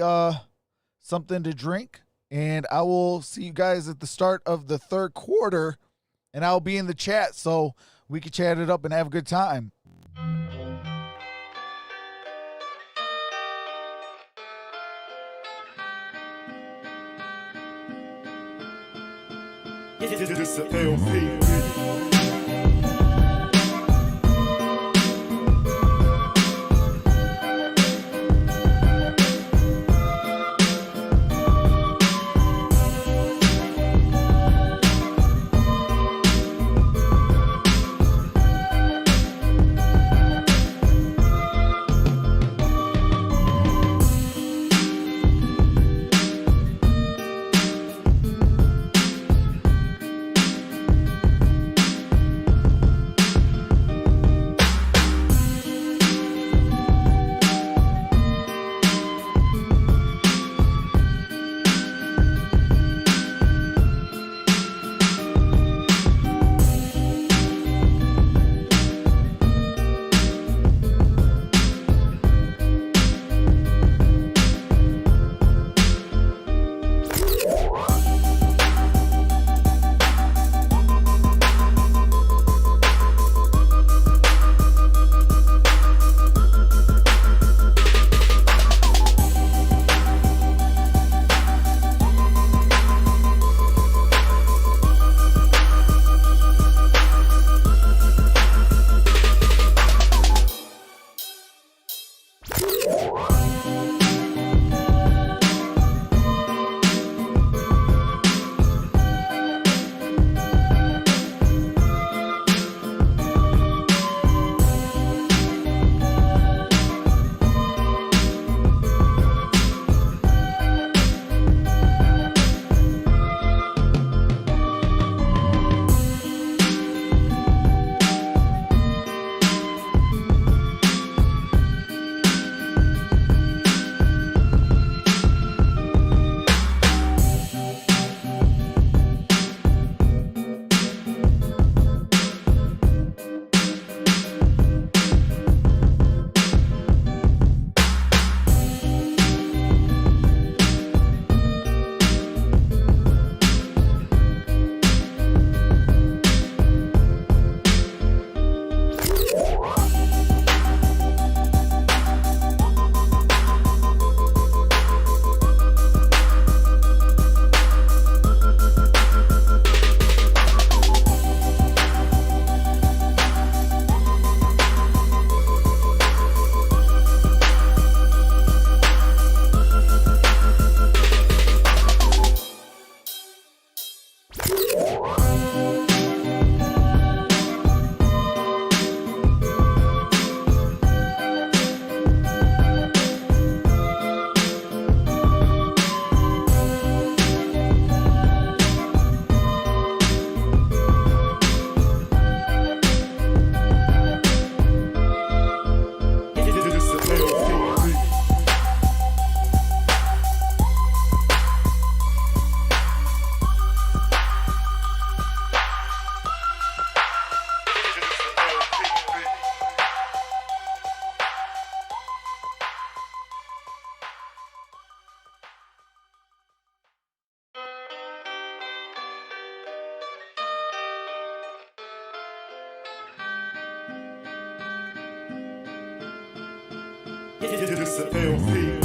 something to drink. And I will see you guys at the start of the third quarter, and I'll be in the chat so we can chat it up and have a good time. It's the LP. This is LP.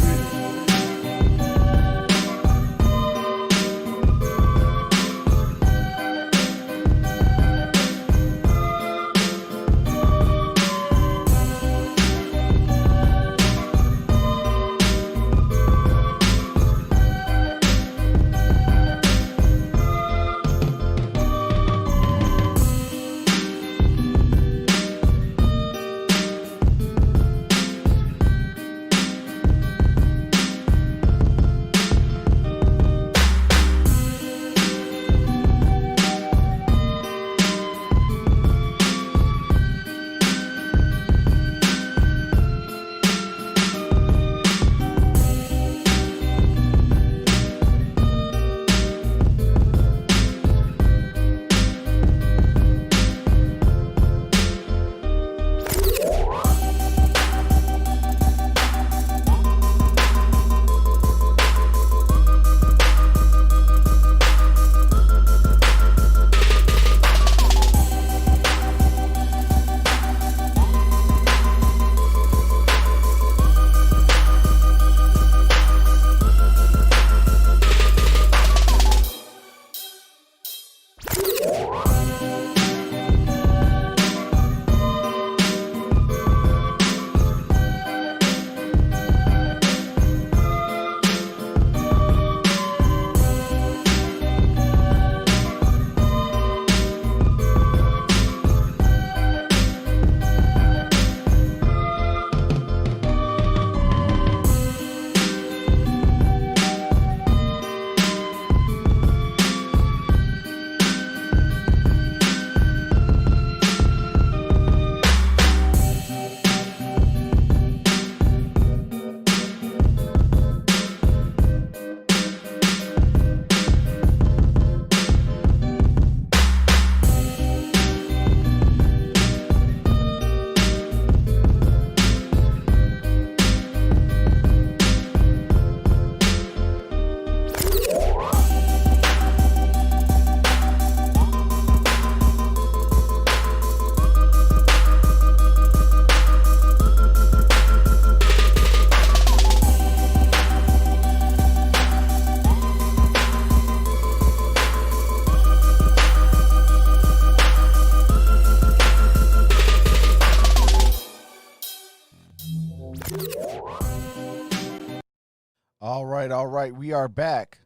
All right. We are back.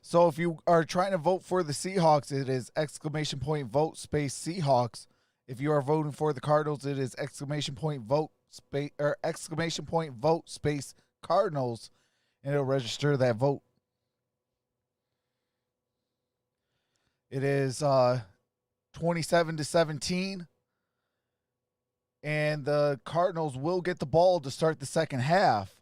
So if you are trying to vote for the Seahawks, it is !vote space Seahawks. If you are voting for the Cardinals, it is !vote space or !vote space Cardinals, and it'll register that vote. It is 27-17, and the Cardinals will get the ball to start the second half.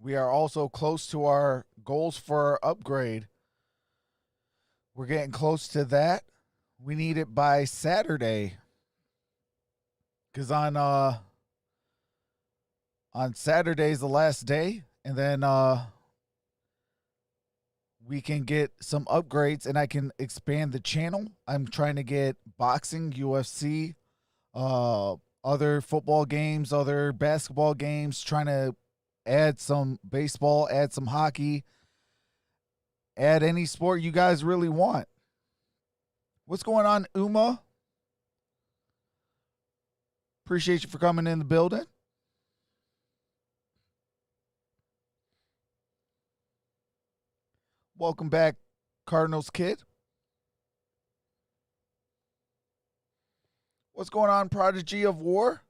We are also close to our goals for our upgrade. We're getting close to that. We need it by Saturday. Because on Saturday is the last day. And then we can get some upgrades and I can expand the channel. I'm trying to get boxing, UFC, other football games, other basketball games, trying to add some baseball, add some hockey, add any sport you guys really want. What's going on, Uma? Appreciate you for coming in the building. Welcome back, Cardinals kid. What's going on, Prodigy of War?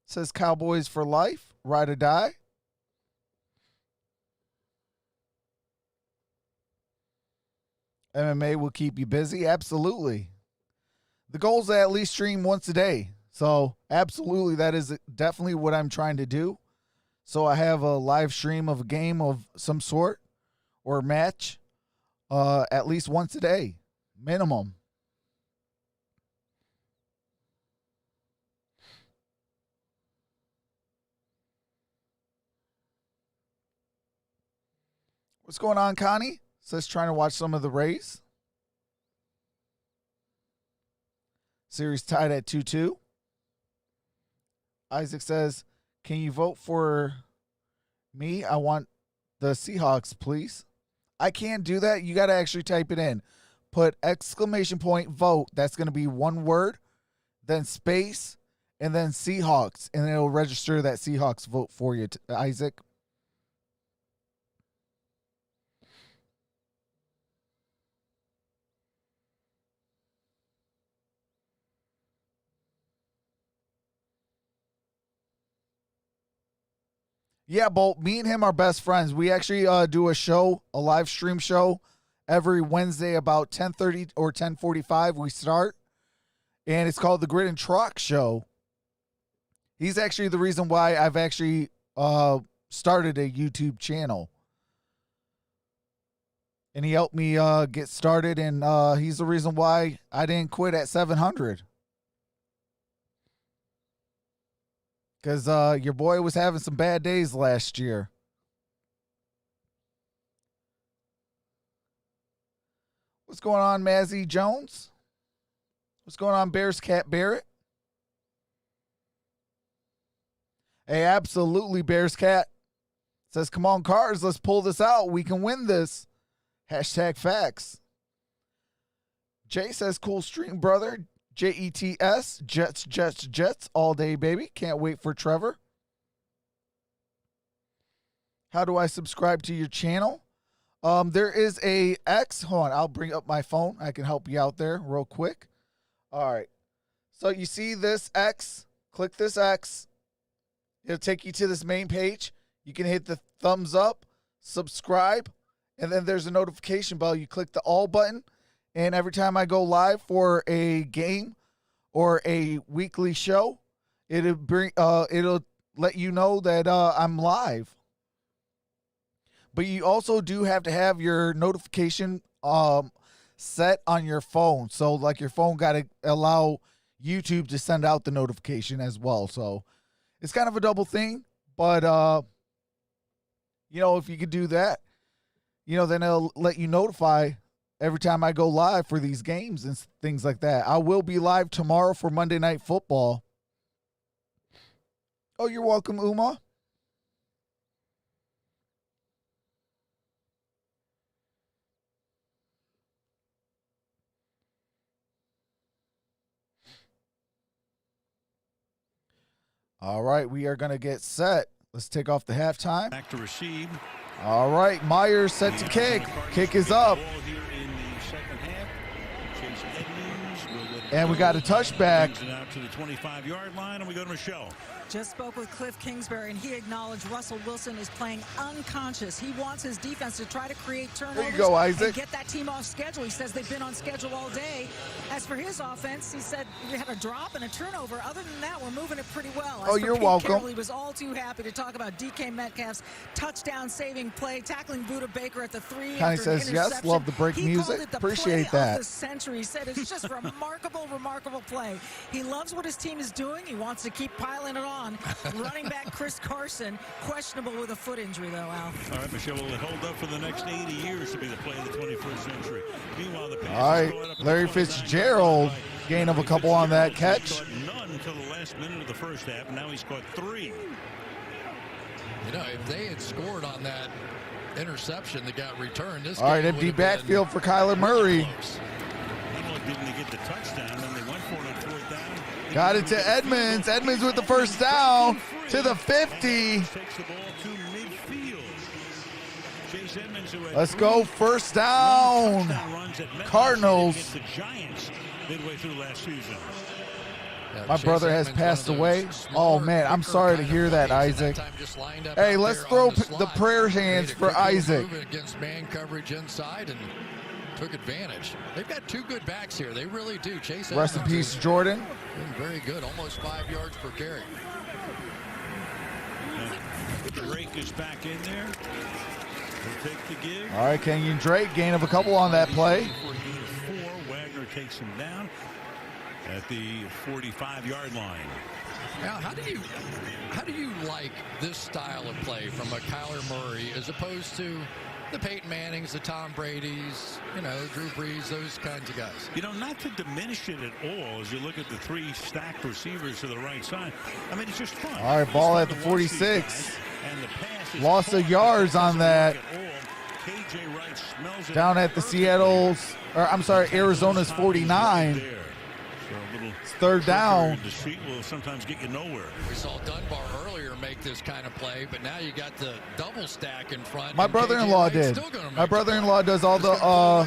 Says Cowboys for life, ride or die. MMA will keep you busy. Absolutely. The goal is to at least stream once a day. So absolutely, that is definitely what I'm trying to do. So I have a live stream of a game of some sort or match at least once a day, minimum. What's going on, Connie? Says trying to watch some of the Rays. Series tied at 2-2. Isaac says, can you vote for me? I want the Seahawks, please. I can't do that. You got to actually type it in. Put exclamation point vote. That's going to be one word, then space, and then Seahawks. And it'll register that Seahawks vote for you, Isaac. Yeah, Bolt, me and him are best friends. We actually do a show, a live stream show, every Wednesday about 10:30 or 10:45 we start. And it's called the Grid and Trox Show. He's actually the reason why I've actually started a YouTube channel. And he helped me get started, and he's the reason why I didn't quit at 700. Because your boy was having some bad days last year. What's going on, Mazzy Jones? What's going on, Bears Cat Barrett? Hey, absolutely, Bears Cat. Says, come on, Cards, let's pull this out. We can win this. Hashtag facts. Jay says, cool stream, brother. JETS, Jets, all day, baby. Can't wait for Trevor. How do I subscribe to your channel? There is a X. Hold on, I'll bring up my phone. I can help you out there real quick. All right. So you see this X. Click this X. It'll take you to this main page. You can hit the thumbs up, subscribe, and then there's a notification bell. You click the all button. And every time I go live for a game or a weekly show, it'll let you know that I'm live. But you also do have to have your notification set on your phone. So like your phone got to allow YouTube to send out the notification as well. So it's kind of a double thing. But, if you could do that, then it'll let you notify every time I go live for these games and things like that. I will be live tomorrow for Monday Night Football. Oh, you're welcome, Uma. All right, we are going to get set. Let's take off the halftime. Back to receive. All right, Myers set to kick. Kick is up. And we got a touchback. Out to the 25-yard line, and we go to Michelle. Just spoke with Cliff Kingsbury, and he acknowledged Russell Wilson is playing unconscious. He wants his defense to try to create turnovers. There you go, Isaac. And get that team off schedule. He says they've been on schedule all day. As for his offense, he said we had a drop and a turnover. Other than that, we're moving it pretty well. Oh, you're welcome. Carroll, he was all too happy to talk about DK Metcalf's touchdown-saving play, tackling Buda Baker at the 3. Connie says, yes, love the break music. Appreciate that. Of the century. He said it's just remarkable play. He loves what his team is doing. He wants to keep piling it on. Running back Chris Carson, questionable with a foot injury, though, Al. All right, Michelle, will it hold up for the next 80 years to be the play of the 21st century? Meanwhile, the all right, Larry Fitzgerald, gain of a couple on that catch. None until the last minute of the first half, and now he's caught 3. If they had scored on that interception that got returned, this all right, empty backfield for Kyler Murray. Not only didn't they get the touchdown, then they went for it on 4th down. Got it to Edmonds. Edmonds with the first down to the 50. Takes the ball to midfield. Chase Edmonds, let's go, first down. Cardinals. The Giants midway through last season. My brother has passed away. Oh, man, I'm sorry to hear that, Isaac. Hey, let's throw the prayer hands for Isaac. Against man coverage inside and took advantage. They've got 2 good backs here. They really do. Chase rest in peace, Jordan. Very good. Almost 5 yards per carry. Drake is back in there. He'll take the give. All right, Kenyon Drake, gain of a couple on that play. 4, Wagner takes him down at the 45-yard line. Now, how do you like this style of play from a Kyler Murray as opposed to the Peyton Mannings, the Tom Brady's, Drew Brees, those kinds of guys. Not to diminish it at all as you look at the 3 stacked receivers to the right side. I mean, it's just fun. All right, ball at the 46. Loss of yards on that. Down at the Seattle's, or I'm sorry, Arizona's 49. It's third down. Deceit will sometimes get you nowhere. We saw Dunbar earlier make this kind of play, but now you got the double stack in front. My brother-in-law did. My brother-in-law does all the all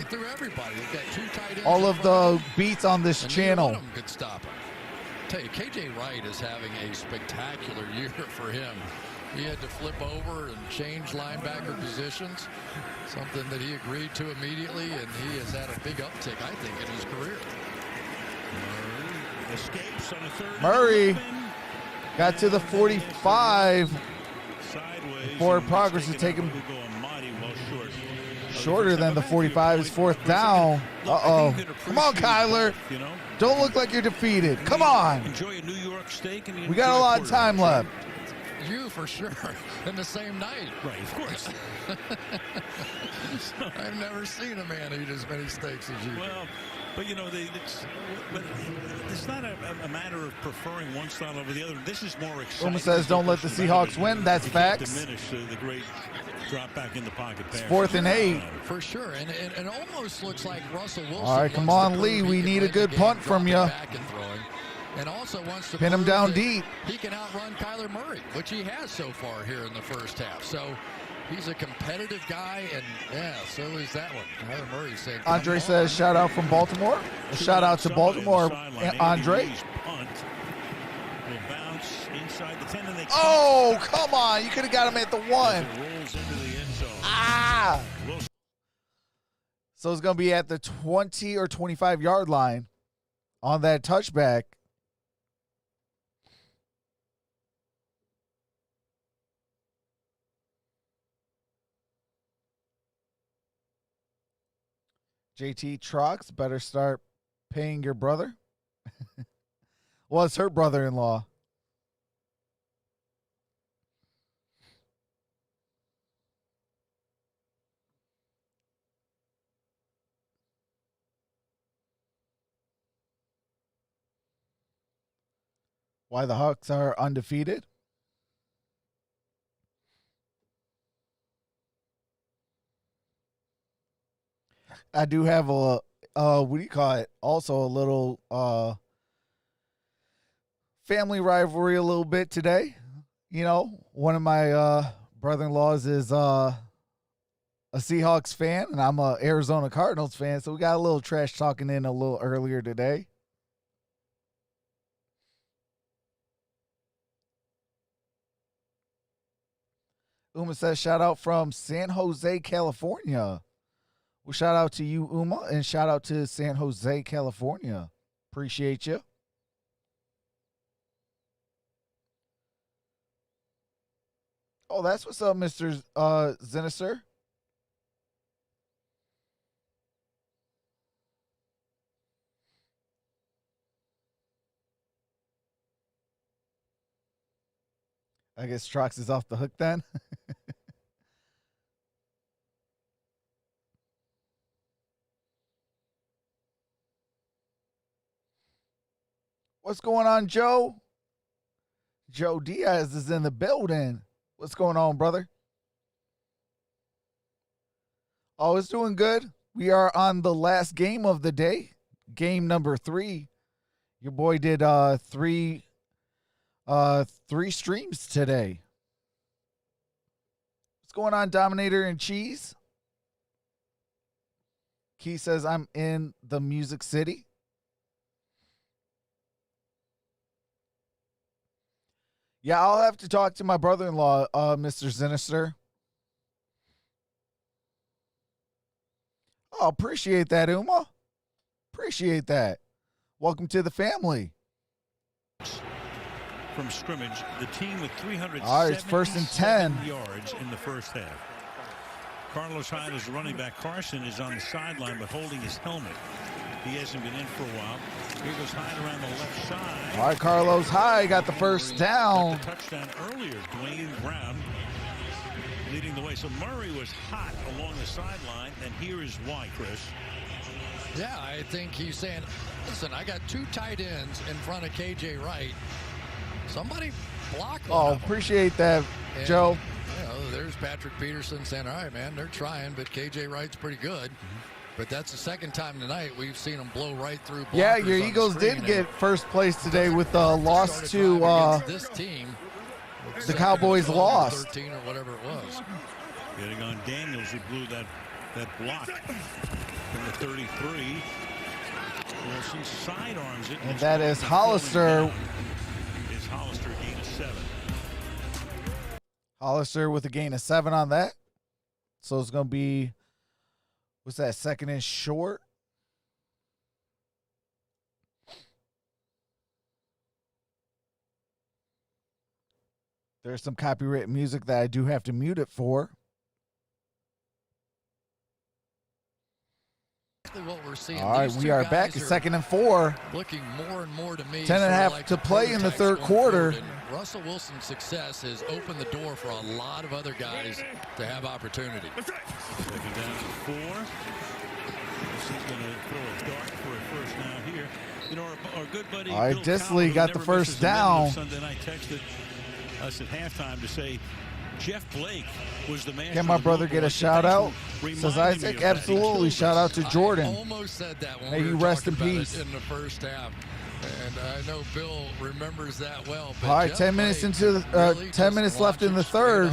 of the beats on this channel. Could stop him. Tell you, KJ Wright is having a spectacular year for him. He had to flip over and change linebacker positions, something that he agreed to immediately, and he has had a big uptick, I think, in his career. Escapes on the 3rd. Murray got to the 45. Forward progress is taking shorter than the 45. Is 4th down. Uh-oh. Come on, Kyler. Don't look like you're defeated. Come on. Enjoy a New York steak. And we got a lot of time left. You for sure, in the same night. Right, of course. I've never seen a man eat as many steaks as you. Well, but it's not a matter of preferring one style over the other. This is more exciting. Orum says don't let the Seahawks win. That's facts. Diminish the great drop back in the pocket pass. It's 4th and 8. For sure, and it almost looks like Russell Wilson. All right, come on, Lee. We need a good punt from you. And also wants to pin him down deep. He can outrun Kyler Murray, which he has so far here in the first half. So he's a competitive guy, and so is that one. Kyler Murray said. Andre says, shout out from Baltimore. A shout out to Baltimore, Andre. Oh, come on. You could have got him at the 1. Ah. So it's going to be at the 20 or 25-yard line on that touchback. JT Trox, better start paying your brother. Well, it's her brother-in-law. Why the Hawks are undefeated? I do have a what do you call it? Also a little family rivalry a little bit today. One of my brother-in-laws is a Seahawks fan, and I'm a Arizona Cardinals fan, so we got a little trash talking in a little earlier today. Uma says, shout out from San Jose, California. Well, shout out to you, Uma, and shout out to San Jose, California. Appreciate you. Oh, that's what's up, Mr. Zinister. I guess Trox is off the hook then. What's going on, Joe? Joe Diaz is in the building. What's going on, brother? Oh, it's doing good. We are on the last game of the day, game number 3. Your boy did 3 streams today. What's going on, Dominator and Cheese? Key says I'm in the Music City. Yeah, I'll have to talk to my brother-in-law, Mr. Sinister. Oh, appreciate that, Uma. Appreciate that. Welcome to the family. From scrimmage, the team with 377 yards in the first half. Carlos Hyde is running back. Carson is on the sideline but holding his helmet. He hasn't been in for a while. Here goes Hyde around the left side. All right, Carlos Hyde got the first down. Got the touchdown earlier. Dwayne Brown leading the way. So Murray was hot along the sideline, and here is why, Chris. Yeah, I think he's saying, listen, I got 2 tight ends in front of KJ Wright. Somebody block one of them. Appreciate that, And, Joe. You know, there's Patrick Peterson saying, all right, man, they're trying, but KJ Wright's pretty good. But that's the second time tonight we've seen them blow right through. Yeah, your Eagles did get first place today with the loss to this team. The Cowboys lost. 13 or whatever it was. Getting on Daniels, who blew that block from the 33. Wilson sidearms it. And that is Hollister. Is Hollister gain of 7. Hollister with a gain of 7 on that. So it's going to be, what's that, second and short? There's some copyright music that I do have to mute it for. What we're seeing. All right, we are back at 2nd and 4. Looking more and more to me. 10.5 like to play in the third quarter. Russell Wilson's success has opened the door for a lot of other guys to have opportunity. 2nd down and 4. This is going to throw a dart for a first down here. You know, our good buddy All right, Bill Disley Cowell, got the first down. Sunday night texted us at halftime to say Jeff Blake was the man. Can my brother get a shout out? Says Isaac. Absolutely. Shout out to Jordan. I almost said that when May we you were rest in talking about peace. it in the first half. And I know Bill remembers that well. But All right, Jeff 10 minutes Blake into the, really 10 minutes left in the third.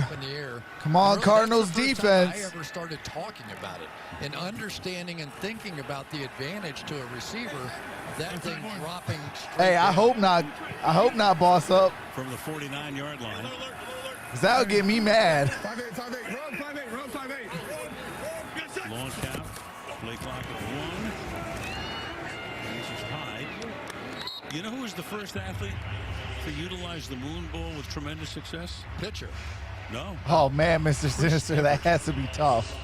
Come on, Really, Cardinals that's the first time defense. I ever started talking about it and understanding and thinking about the advantage to a receiver. That thing dropping. Hey, I hope not. I hope not, boss up. From the 49-yard line. Because that would get me mad. 5-8, 5-8, run 5-8, run 5-8. Long count. Play clock at 1. And this is Hyde. You know who was the first athlete to utilize the moon ball with tremendous success? Pitcher. No. Oh, man, Mr. Sinister, that has to be tough.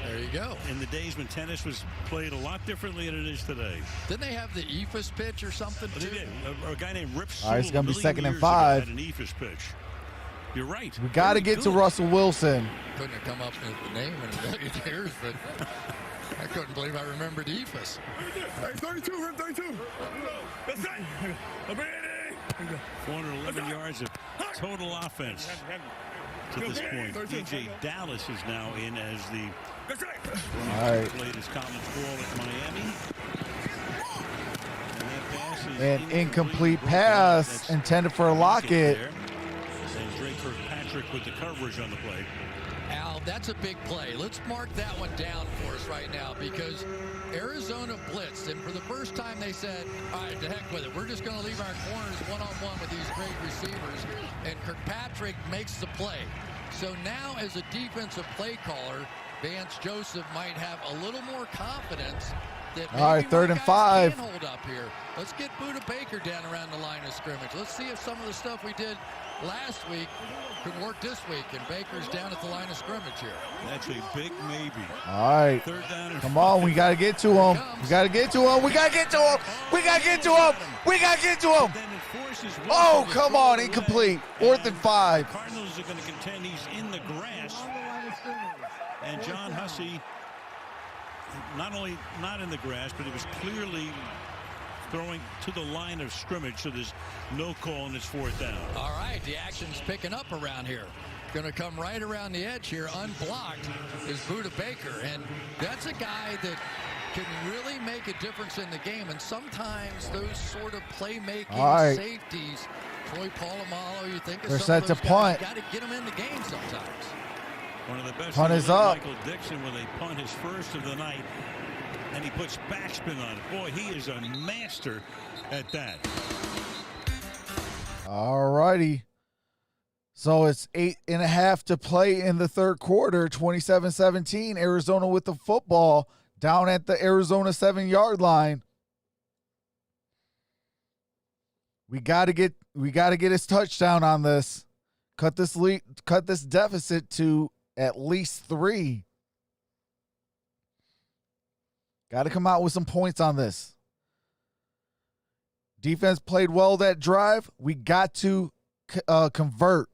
There you go. In the days when tennis was played a lot differently than it is today. Didn't they have the ephus pitch or something? But they did. A guy named Rip All right, it's Sewell going to be a million 2nd and years 5. ago had an ephus pitch. You're right. We got to get to Russell Wilson. Couldn't have come up with the name in a million years, but I couldn't believe I remembered ephus. Hey, 32, run 32. That's it. 411 yards of total offense to this point. DJ Dallas is now in as the All right. played his college ball at Miami. And that pass is An incomplete pass intended for Lockett. And Drake Kirkpatrick with the coverage on the play. Al, that's a big play. Let's mark that one down for us right now because Arizona blitzed, and for the first time they said, all right, to heck with it. We're just going to leave our corners one-on-one with these great receivers, and Kirkpatrick makes the play. So now as a defensive play caller, Vance Joseph might have a little more confidence that maybe All right, 3rd and 5. can hold up here. Let's get Buda Baker down around the line of scrimmage. Let's see if some of the stuff we did last week could work this week, and Baker's down at the line of scrimmage here. That's a big maybe. All right. 3rd down and Come on, we got to get to him. We got to get to him. We got to get to him. We got to get to him. We got to get to him. Then it forces Wilson Oh, to come throw on, the incomplete. leg. 4th and 5. Cardinals are going to contend he's in the grass. And John Hussey, not only not in the grass, but he was clearly throwing to the line of scrimmage, so there's no call and it's 4th down. All right, the action's picking up around here. Going to come right around the edge here, unblocked, is Buda Baker. And that's a guy that can really make a difference in the game. And sometimes those sort of playmaking safeties, Troy Polamalu, you think of They're some of set those to punt. guys, got to get them in the game sometimes. One of the best Punt is up. Michael Dixon with a punt, his first of the night, and he puts backspin on it. Boy, he is a master at that. All righty. So it's 8.5 to play in the third quarter. 27-17. Arizona with the football down at the Arizona 7-yard line. We got to get his touchdown on this. Cut this deficit to at least 3. Got to come out with some points on this. Defense played well that drive. We got to convert.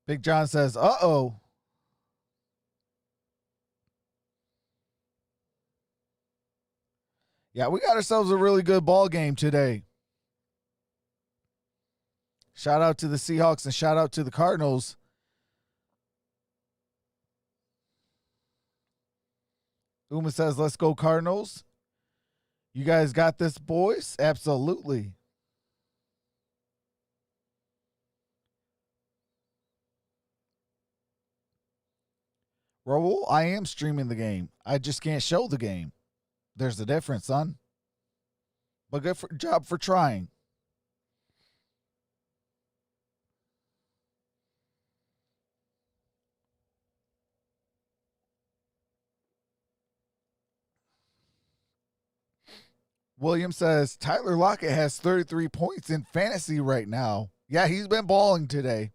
Big John says, uh-oh. Yeah, we got ourselves a really good ball game today. Shout out to the Seahawks and shout out to the Cardinals. Uma says, let's go Cardinals. You guys got this, boys? Absolutely. Raul, I am streaming the game. I just can't show the game. There's a difference, son. But good job for trying. William says, Tyler Lockett has 33 points in fantasy right now. Yeah, he's been balling today.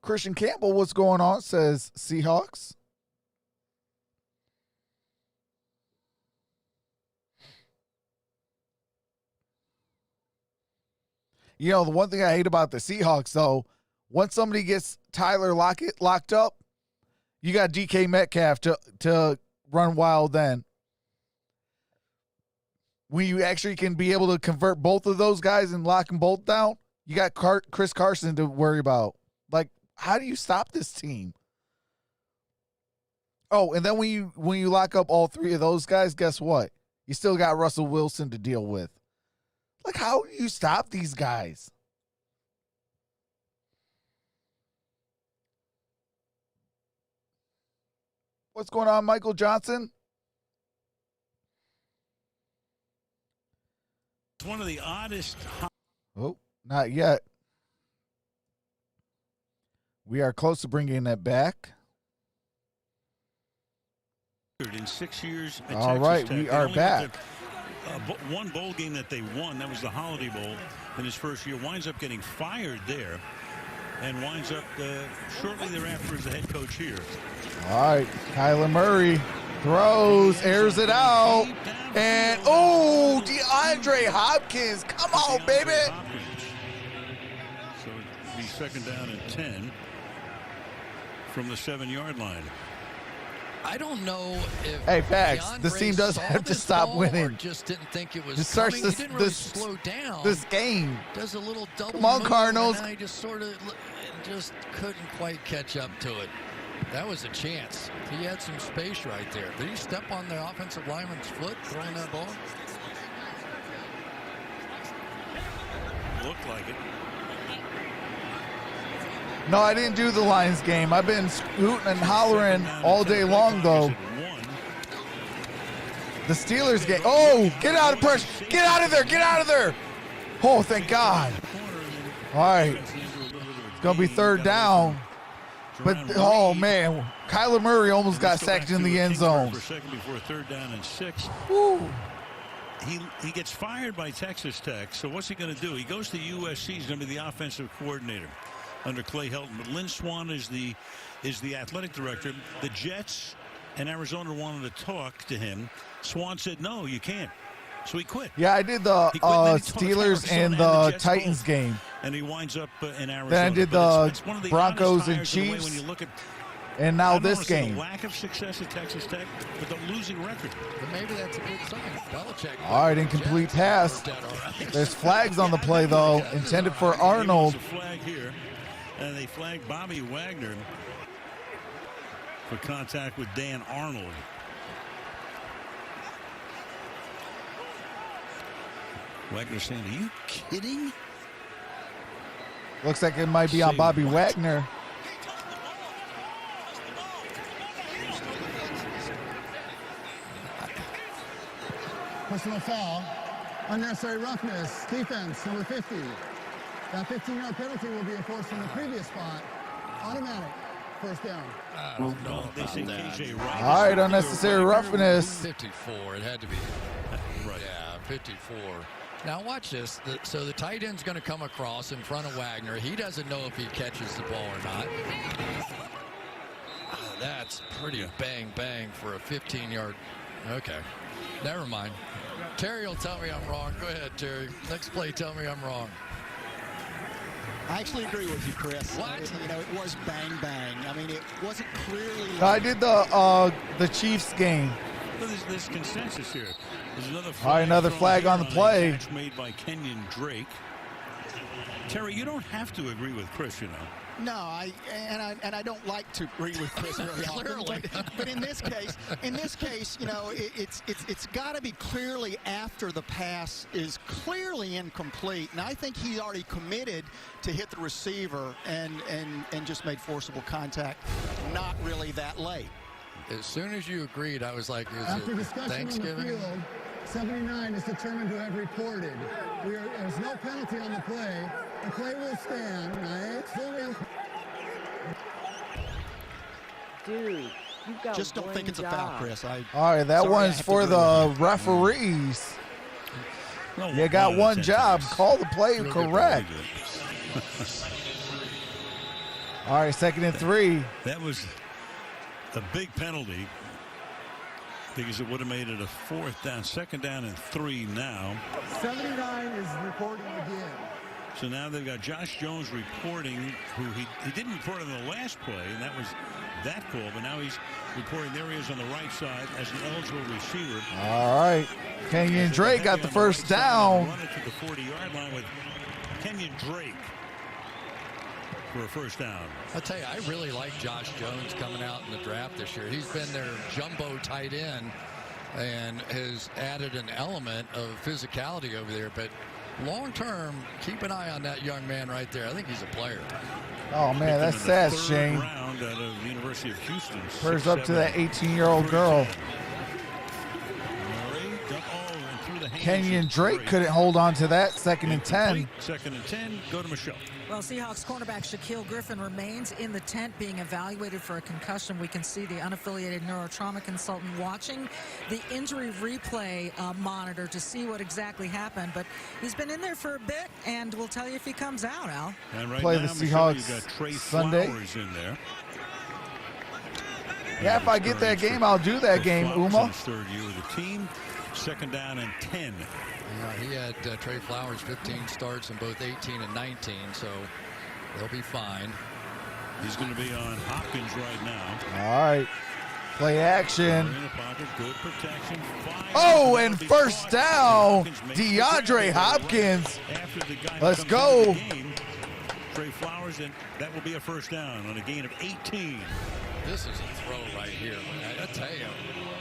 Christian Campbell, what's going on? Says Seahawks. You know, the one thing I hate about the Seahawks, though, once somebody gets Tyler Lockett locked up, you got DK Metcalf to run wild then. When you actually can be able to convert both of those guys and lock them both down, you got Chris Carson to worry about. Like, how do you stop this team? Oh, and then when you lock up all three of those guys, guess what? You still got Russell Wilson to deal with. Like, how do you stop these guys? What's going on, Michael Johnson? It's one of the oddest. Oh, not yet. We are close to bringing that back. In 6 years at All Texas right, Tech. we are back. One bowl game that they won, that was the Holiday Bowl in his first year, winds up getting fired there and winds up shortly thereafter as the head coach here. All right, Kyler Murray throws, airs it out, and oh, DeAndre Hopkins, come on, baby. So it'll be second down and 10 from the 7-yard line. I don't know if hey, facts. DeAndre This team does have to stop winning. Just didn't think it was it starts coming. He didn't really slow down. This game. Does a little double. Come on, move, Cardinals. And now he just sort of just couldn't quite catch up to it. That was a chance. He had some space right there. Did he step on the offensive lineman's foot throwing that ball? Looked like it. No, I didn't do the Lions game. I've been hooting and hollering all day long, though. The Steelers game. Oh, get out of pressure. Get out of there. Get out of there. Oh, thank God. All right. It's going to be third down. But, oh, man. Kyler Murray almost got sacked in the end zone. For a second before third down and 6. Woo. He gets fired by Texas Tech. So what's he going to do? He goes to USC. He's going to be the offensive coordinator under Clay Helton. But Lynn Swann is the athletic director. The Jets and Arizona wanted to talk to him. Swann said, no, you can't. So he quit. Yeah, I did the Steelers and the Titans game. And he winds up in Arizona. Then I did the Broncos and Chiefs. When you look at, and now this game. The lack of success at Texas Tech, but the losing record. But maybe that's a good sign. Belichick. All right, incomplete pass. There's flags on the play, though, intended for Arnold. There's a flag here, and they flagged Bobby Wagner for contact with Dan Arnold. Wagner saying, are you kidding? Looks like it might be on Bobby Wagner. Personal foul, unnecessary roughness, defense, number 50. That 15-yard penalty will be enforced from the previous spot. Automatic, first down. No, they say KJ Wright. All right, unnecessary roughness. 54, it had to be. Right. Yeah, 54. Now watch this. So the tight end's going to come across in front of Wagner. He doesn't know if he catches the ball or not. Oh, that's pretty bang for a 15-yard. Okay, never mind. Terry will tell me I'm wrong. Go ahead, Terry. Next play, tell me I'm wrong. I actually agree with you, Chris. What? You know, it was bang bang. I mean, it wasn't clearly. I did the Chiefs game. Well, there's consensus here. There's another flag. All right, another flag on the play. Catch made by Kenyon Drake. Terry, you don't have to agree with Chris, you know. No, I don't like to agree with Chris very often. But in this case, you know, it's got to be clearly after the pass is clearly incomplete, and I think he's already committed to hit the receiver and just made forcible contact. Not really that late. As soon as you agreed, I was like, After is it discussion Thanksgiving? on the field, 79 is determined to have reported. There's no penalty on the play. The play will stand. Dude, you got Just don't think it's a foul, Chris. All right, that one's for the referees. No, You got one job. Call the play correct. All right, 2nd and 3. That was a big penalty because it would have made it a 4th down. 2nd down and 3 now. 79 is reporting again. So now they've got Josh Jones reporting, who he didn't report on the last play, and that was that call, but now he's reporting there he is on the right side as an eligible receiver. All right. Kenyon Drake got the first down. Run it to the 40-yard line with Kenyon Drake for a first down. I'll tell you, I really like Josh Jones coming out in the draft this year. He's been their jumbo tight end and has added an element of physicality over there. But long term, keep an eye on that young man right there. I think he's a player. Oh, man, that's sad, Shane. Round out of the University of Houston. Prayers up to that 18-year-old girl. Kenyon Drake couldn't hold on to that. 2nd and 10. 2nd and 10. Go to Michelle. Well, Seahawks cornerback Shaquille Griffin remains in the tent being evaluated for a concussion. We can see the unaffiliated neurotrauma consultant watching the injury replay monitor to see what exactly happened. But he's been in there for a bit, and we'll tell you if he comes out, Al. And right Play now, the Seahawks you got Trey Sunday. Flowers in there. Yeah, if I get that game, I'll do that game, Uma. 3rd year of the team. 2nd down and 10. He had Trey Flowers 15 starts in both 18 and 19, so they'll be fine. He's going to be on Hopkins right now. All right. Play action. In the pocket, good protection. Oh, and first down, DeAndre Hopkins. Let's go. Trey Flowers, and that will be a first down on a gain of 18. This is a throw right here. I tell you,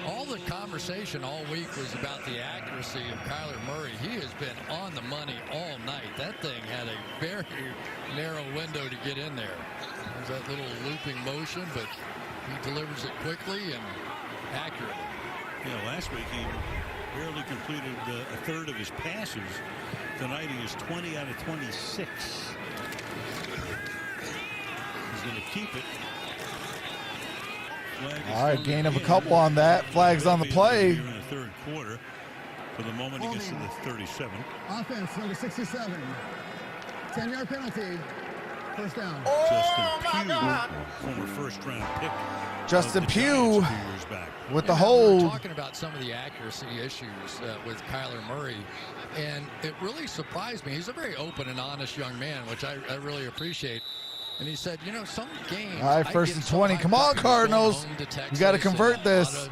all the conversation all week was about the accuracy of Kyler Murray. He has been on the money all night. That thing had a very narrow window to get in there. There's that little looping motion, but he delivers it quickly and accurately. Yeah, last week he barely completed a third of his passes. Tonight he is 20 out of 26. He's going to keep it. All right, gain of a couple on that. Flags on the play. In the 3rd quarter. For the moment, he gets to the 37. Offense, number 67. 10-yard penalty. First down. Justin Pugh, former first-round pick. Justin Pugh with the We hold. were talking about some of the accuracy issues with Kyler Murray, and it really surprised me. He's a very open and honest young man, which I really appreciate. And he said, you know, some games. All right, 1st and 20. Come on, Cardinals. You got to convert this.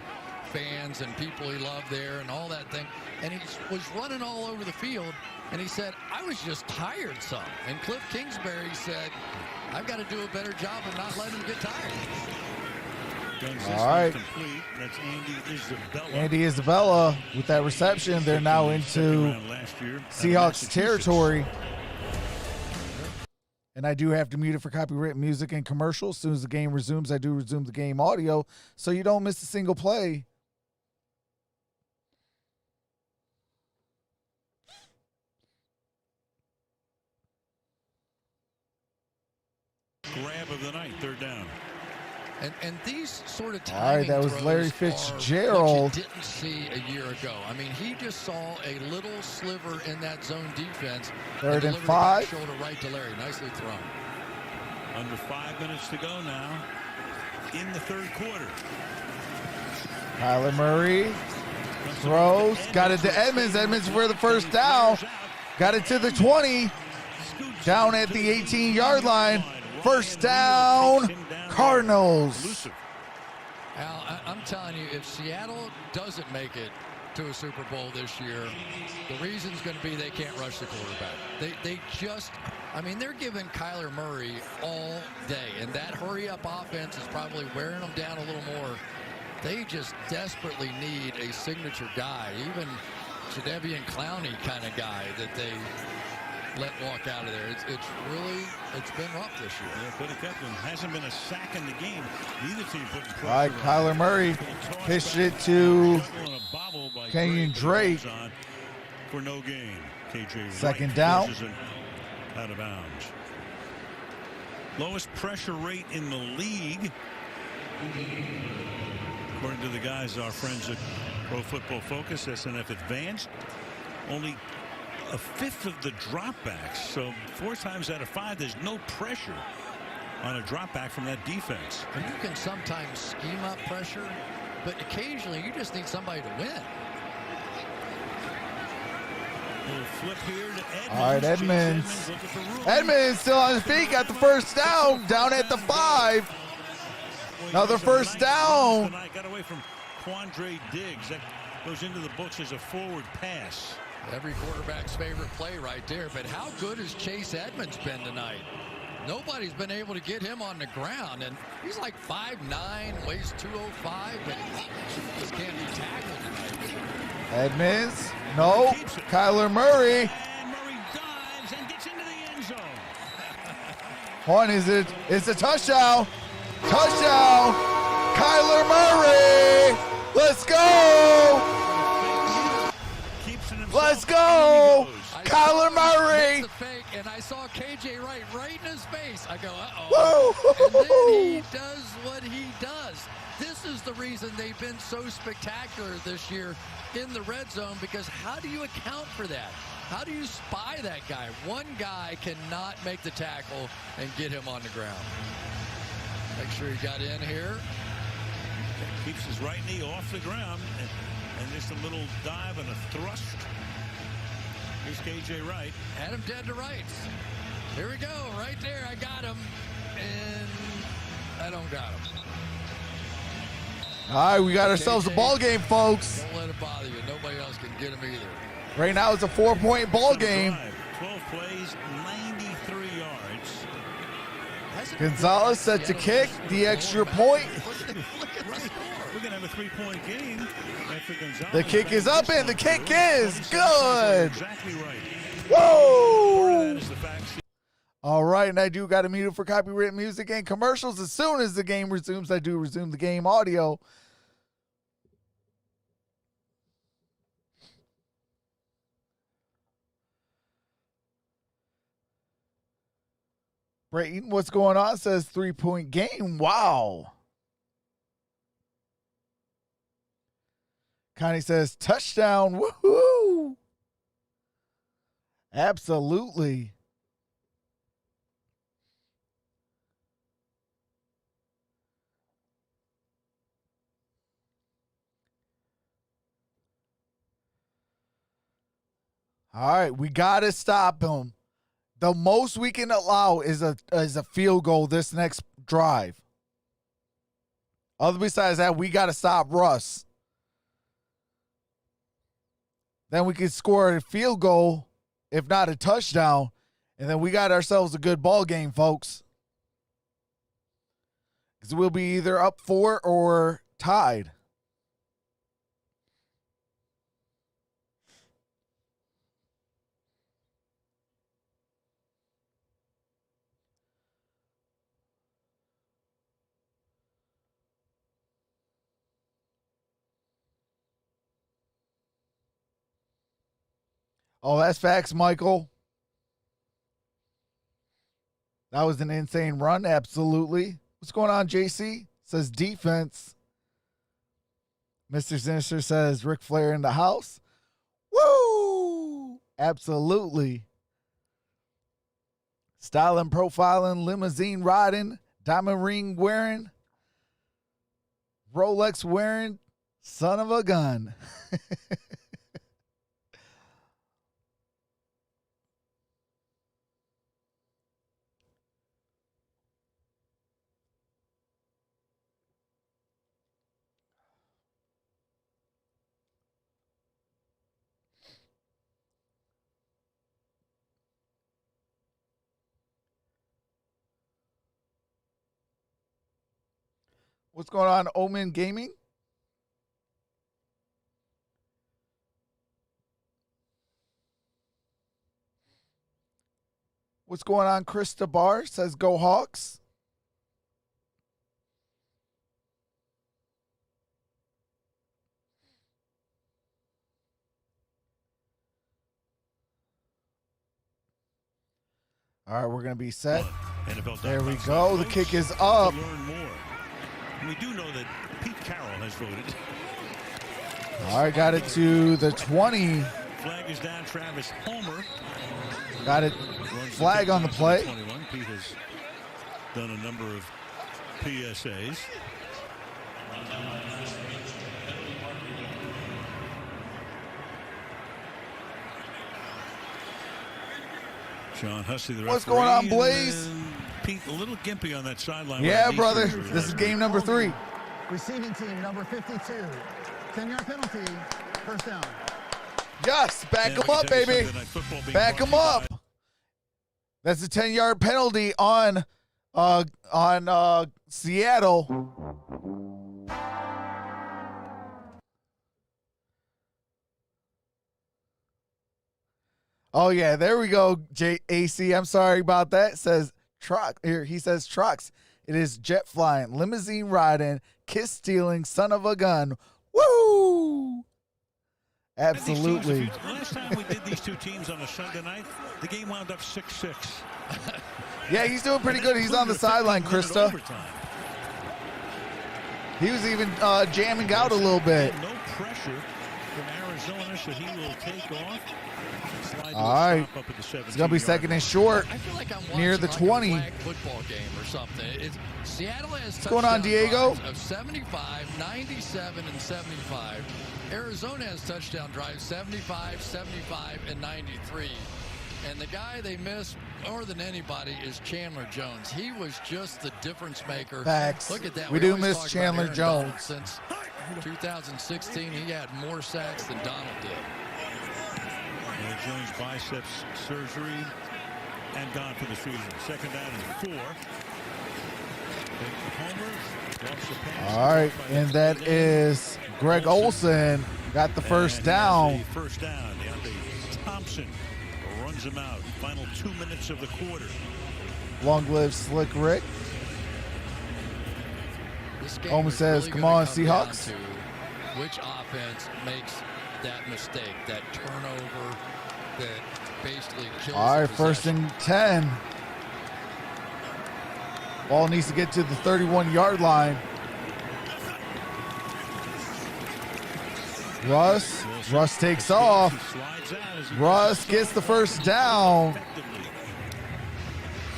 Fans and people he loved there and all that thing. And he was running all over the field. And he said, I was just tired some. And Cliff Kingsbury said, I've got to do a better job of not letting him get tired. All right. Complete. That's Andy Isabella. Andy Isabella with that reception. They're now into Seahawks territory. And I do have to mute it for copyright music and commercials. As soon as the game resumes, I do resume the game audio so you don't miss a single play. Grab of the night, 3rd down. And these sort of timing all right, that was Larry Fitzgerald. What you didn't see a year ago. I mean, he just saw a little sliver in that zone defense. 3rd and 5. Shoulder right to Larry. Nicely thrown. Under 5 minutes to go now in the 3rd quarter. Kyler Murray throws. Got it to Edmonds. Edmonds for the first down. Got it to the 20. down at the 18-yard line. First down, Cardinals. Al, I'm telling you, if Seattle doesn't make it to a Super Bowl this year, the reason's going to be they can't rush the quarterback. They just, I mean, they're giving Kyler Murray all day, and that hurry-up offense is probably wearing them down a little more. They just desperately need a signature guy, even Jadeveon Clowney kind of guy that they let walk out of there. It's been rough this year. Yeah, could have kept him. Hasn't been a sack in the game. Neither team putting pressure. All right, Kyler Murray pitched it to Kenyon Drake for no gain. KJ second down. Out of bounds. Lowest pressure rate in the league, according to the guys, our friends at Pro Football Focus, SNF Advanced. Only a fifth of the dropbacks. So 4 times out of 5, there's no pressure on a dropback from that defense. And you can sometimes scheme up pressure, but occasionally you just need somebody to win. Little flip here to Edmonds. All right, Edmonds. Edmonds still on his feet, got the first down at the 5. Another first down. Got away from Quandre Diggs. That goes into the books as a forward pass. Every quarterback's favorite play right there. But how good has Chase Edmonds been tonight? Nobody's been able to get him on the ground. And he's like 5'9", weighs 205, but just can't be tackled tonight. Edmonds, no. Kyler Murray. And Murray dives and gets into the end zone. One is it? It's a touchdown. Touchdown. Kyler Murray. Let's go. Let's go. Kyler Murray. Fake, and I saw KJ right in his face. I go, uh-oh. And then he does what he does. This is the reason they've been so spectacular this year in the red zone, because how do you account for that? How do you spy that guy? One guy cannot make the tackle and get him on the ground. Make sure he got in here. Keeps his right knee off the ground, and just a little dive and a thrust. Here's KJ Wright. Had him dead to rights. Here we go, right there. I got him, and I don't got him. All right, we got ourselves a ball game, folks. Don't let it bother you. Nobody else can get him either. Right now, it's a 4-point ball game. 12 plays, 93 yards. Gonzalez set to kick the extra point. We're going to have a 3-point game after Gonzalez. The kick is up, and the kick is good. Exactly right. Woo! All right, and I do got to mute it for copyright music and commercials. As soon as the game resumes, I do resume the game audio. Brayton, what's going on? Says 3-point game. Wow. Connie says touchdown. Woohoo! Absolutely. All right, we got to stop him. The most we can allow is a field goal this next drive. Other besides that, we got to stop Russ. Then we can score a field goal, if not a touchdown, and then we got ourselves a good ball game, folks. Because we'll be either up 4 or tied. Oh, that's facts, Michael. That was an insane run, absolutely. What's going on, JC? Says defense. Mr. Sinister says Ric Flair in the house. Woo! Absolutely. Styling, profiling, limousine riding, diamond ring wearing, Rolex wearing, son of a gun. What's going on, Omen Gaming? What's going on, Chris DeBar? Says go Hawks. All right, we're going to be set. There we go. The kick is up. We do know that Pete Carroll has voted. All right, got it to the 20. Flag is down. Travis Homer. Got it. Flag on the play. 21. Pete has done a number of PSAs. John Hussey, the referee. What's going on, Blaze? Pete, a little gimpy on that sideline. Yeah, brother. This is game number 3. Receiving team number 52. 10-yard penalty. First down. Yes, back him up, baby. Back him up. That's a 10-yard penalty on Seattle. Oh yeah, there we go. JAC, I'm sorry about that. It says Trox here. He says Trox. It is jet flying, limousine riding, kiss stealing, son of a gun. Woo! Absolutely. Last time we did these two teams on a Sunday night, the game wound up 6-6. Yeah, he's doing pretty good. He's on the sideline, Krista. He was even jamming out a little bit. No pressure from Arizona, so he will take off. All right, it's going to be second and short. I feel like I'm near the 20. Like a football game or something. Seattle has what's going on, Diego? Of 75, 97, and 75. Arizona has touchdown drives 75, 75, and 93. And the guy they miss more than anybody is Chandler Jones. He was just the difference maker. Facts. Look at that. We do miss Chandler Jones. Since 2016, he had more sacks than Donald did. Jones biceps surgery and gone for the season. Second down and 4. Homer. All right, and that is Greg Olson got the first down. First down. Deontay Thompson runs him out. Final 2 minutes of the quarter. Long live Slick Rick. Holman says, come on, Seahawks. Which offense makes that mistake, that turnover that basically kills. All right, first and 10. Ball needs to get to the 31-yard line. Russ takes off. Russ gets the first down.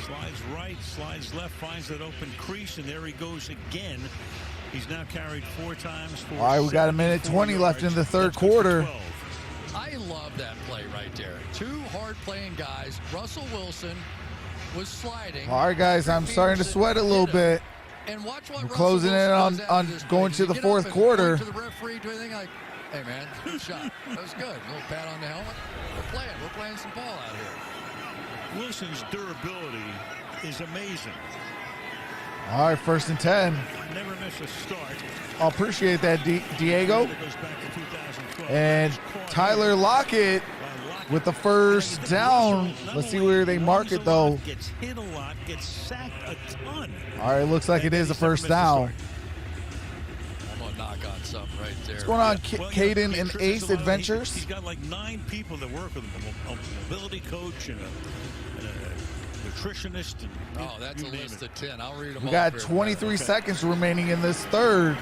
Slides right, slides left, finds that open crease, and there he goes again. He's now carried 4 times. All right, we got a minute 20 left in the third quarter. I love that play right there. 2 hard-playing guys. Russell Wilson was sliding. All right, guys, I'm starting to sweat a little bit. And watch what we're closing in on going to the fourth quarter. To the referee, do anything like, hey, man, good shot. That was good. A little pat on the helmet. We're playing some ball out here. Wilson's durability is amazing. All right, first and 10. Never miss a start. I appreciate that, Diego. And Tyler Lockett with the first down. Let's see where they mark it, though. Gets hit a lot, gets sacked a ton. All right, looks like it is a first down. I'm going to knock on something right there. What's going on, Caden and Ace Adventures? He's got like 9 people that work with him, a mobility coach and a nutritionist. And that's a list of 10. I'll read them all. We got 23 seconds remaining in this third.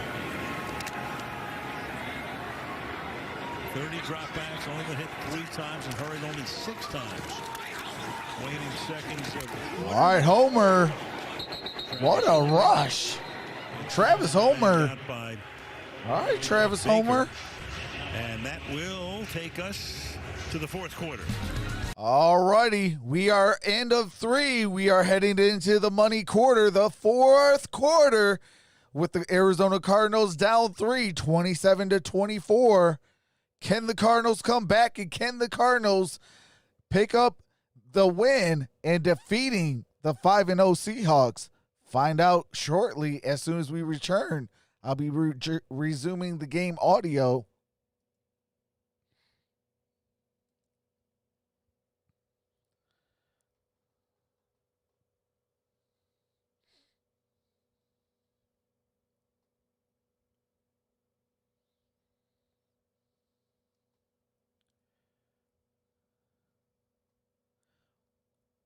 30 dropbacks, only been hit 3 times and hurried only 6 times. Waiting seconds. All right, Homer. What a rush. Travis Homer. All right, Travis Homer. And that will take us to the fourth quarter. All righty, we are end of 3. We are heading into the money quarter, the fourth quarter, with the Arizona Cardinals down 3, 27-24. Can the Cardinals come back, and can the Cardinals pick up the win and defeating the 5-0 Seahawks find out shortly as soon as we return. I'll be resuming the game audio.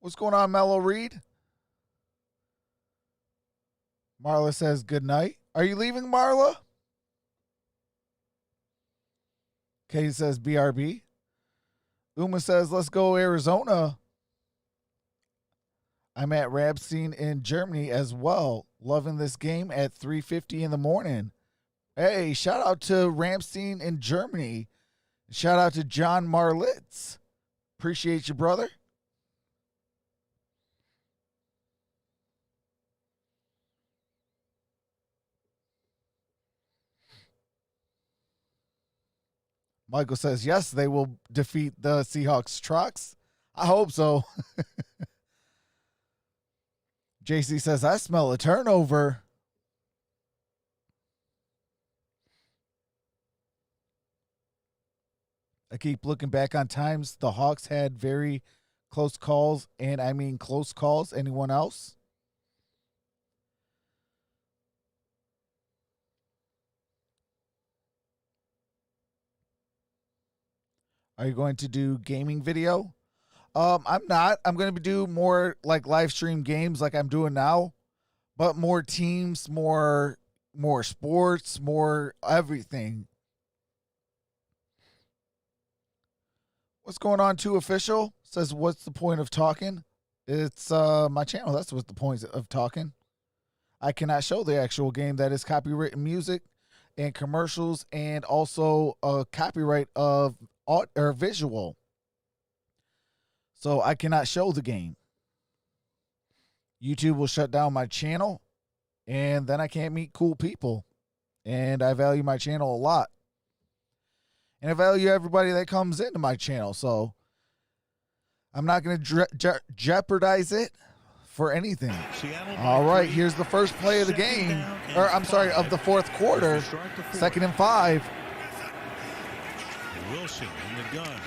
What's going on, Mellow Reed? Marla says good night. Are you leaving, Marla? Kay says BRB. Uma says, let's go Arizona. I'm at Ramstein in Germany as well. Loving this game at 3:50 in the morning. Hey, shout out to Ramstein in Germany. Shout out to John Marlitz. Appreciate you, brother. Michael says, yes, they will defeat the Seahawks. Trox. I hope so. JC says, I smell a turnover. I keep looking back on times the Hawks had very close calls, and I mean close calls. Anyone else? Are you going to do gaming video? I'm not. I'm going to do more like live stream games like I'm doing now, but more teams, more sports, more everything. What's going on, 2 Official? Says, what's the point of talking? It's my channel. That's what's the point of talking. I cannot show the actual game. That is copyrighted music and commercials, and also a copyright of or visual. So I cannot show the game. YouTube will shut down my channel, and then I can't meet cool people. And I value my channel a lot. And I value everybody that comes into my channel. So I'm not going to jeopardize it for anything. All right, here's the first play of the game. Or I'm sorry, of the fourth quarter. 2nd and 5. Wilson in the gun.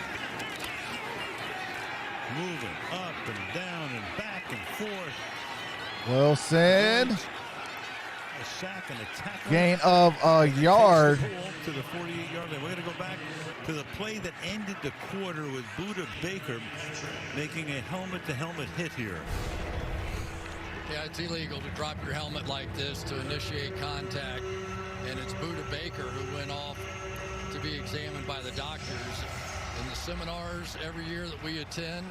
Moving up and down and back and forth. Wilson. A sack and a tackle. Gain of a yard. To the 48-yard line. We're going to go back to the play that ended the quarter with Buda Baker making a helmet-to-helmet hit here. Yeah, it's illegal to drop your helmet like this to initiate contact. And it's Buda Baker who went off to be examined by the doctors. In the seminars every year that we attend,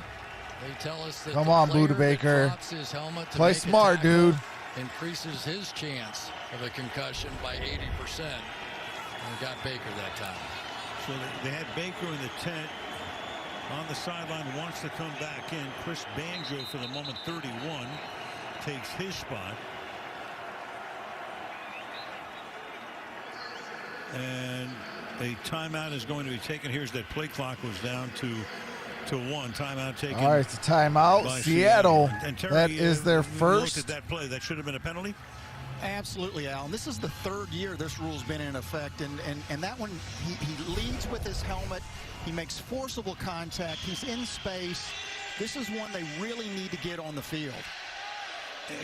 they tell us that come on, Buda Baker. His helmet to play smart, dude. Increases his chance of a concussion by 80%. And got Baker that time. So they had Baker in the tent on the sideline, wants to come back in. Chris Banjo, for the moment, 31, takes his spot. And a timeout is going to be taken. Here's that play clock was down to 1. Timeout taken. All right, it's a timeout. Seattle. And Terry, that is their first. Looked at that play. That should have been a penalty. Absolutely, Alan. This is the 3rd year this rule's been in effect, and that one, he leads with his helmet. He makes forcible contact. He's in space. This is one they really need to get on the field.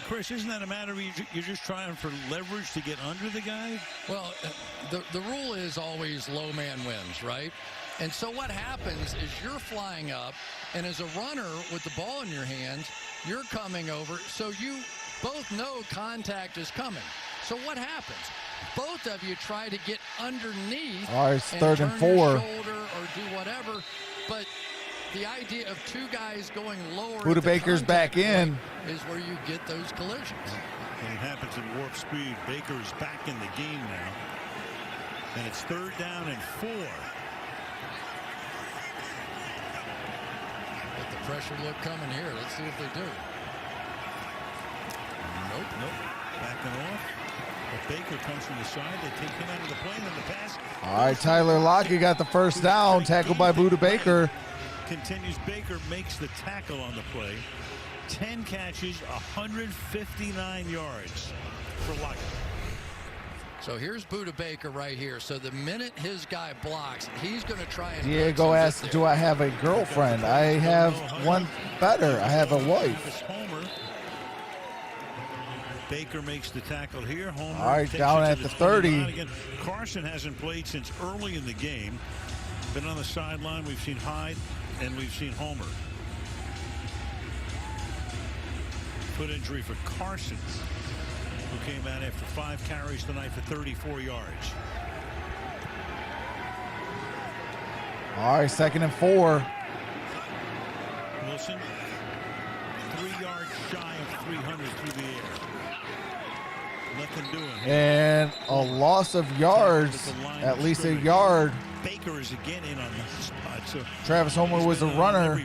Chris, isn't that a matter of you're just trying for leverage to get under the guy? Well, the rule is always low man wins, right? And so what happens is you're flying up, and as a runner with the ball in your hands, you're coming over, so you both know contact is coming. So what happens? Both of you try to get underneath. All right, it's and 3rd and 4. Turn your shoulder or do whatever, but the idea of 2 guys going lower. Buda Baker's back in. Is where you get those collisions. And it happens at warp speed. Baker is back in the game now. And it's 3rd down and 4. Get the pressure look coming here. Let's see if they do. Nope. Backing off. But Baker comes from the side. They take him out of the play, and then the pass. All right, Tyler Lockett got the first down. Tackled by Buda Baker. Continues. Baker makes the tackle on the play. 10 catches, 159 yards for Luck. So here's Buda Baker right here. So the minute his guy blocks, he's going to try and... Diego asks, do I have a girlfriend? I have one better. I have a wife. Homer. Baker makes the tackle here. Homer all right, down at the 30. Again, Carson hasn't played since early in the game. Been on the sideline. We've seen Hyde and we've seen Homer. Foot injury for Carson, who came out after 5 carries tonight for 34 yards. All right, 2nd and 4. Wilson, 3 yards shy of 300 through the air. Nothing doing. And a loss of yards, at least a yard. Baker is again in on the spot. So Travis Homer was a runner.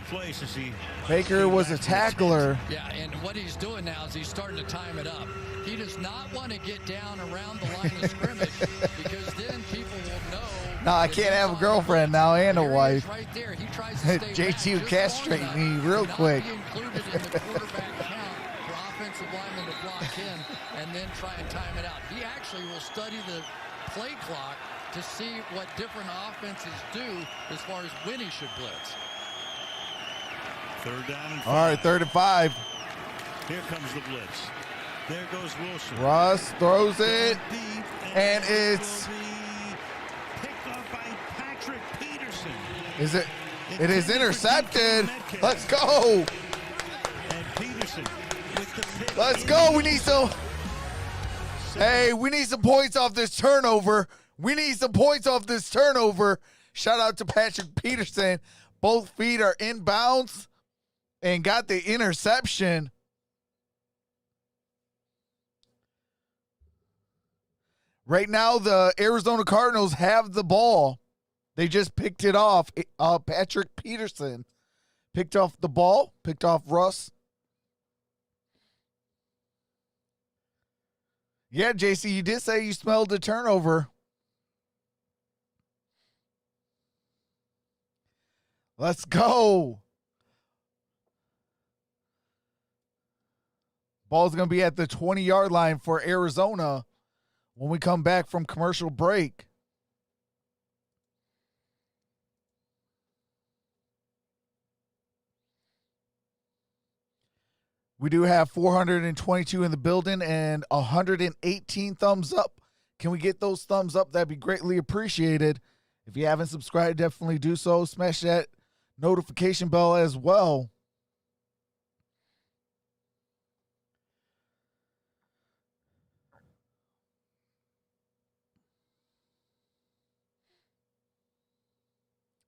Baker was a tackler. Yeah, and what he's doing now is he's starting to time it up. He does not want to get down around the line of scrimmage because then people will know. No, I can't have a girlfriend now and a wife. Right there. He tries to stay JT castrate me real quick. Included in the quarterback count for offensive linemen to block in and then try and time it out. He actually will study the play clock to see what different offenses do as far as when he should blitz. 3rd down and 5. All right, 3rd and 5. Here comes the blitz. There goes Wilson. Russ throws it, and it's picked up by Patrick Peterson. Is it? It is intercepted. Let's go. And Peterson with the pick. Let's go. We need some. Hey, we need some points off this turnover. We need some points off this turnover. Shout out to Patrick Peterson. Both feet are inbounds and got the interception. Right now, the Arizona Cardinals have the ball. They just picked it off. Patrick Peterson picked off the ball, picked off Russ. Yeah, JC, you did say you smelled the turnover. Let's go. Ball's going to be at the 20-yard line for Arizona when we come back from commercial break. We do have 422 in the building and 118 thumbs up. Can we get those thumbs up? That'd be greatly appreciated. If you haven't subscribed, definitely do so. Smash that notification bell as well.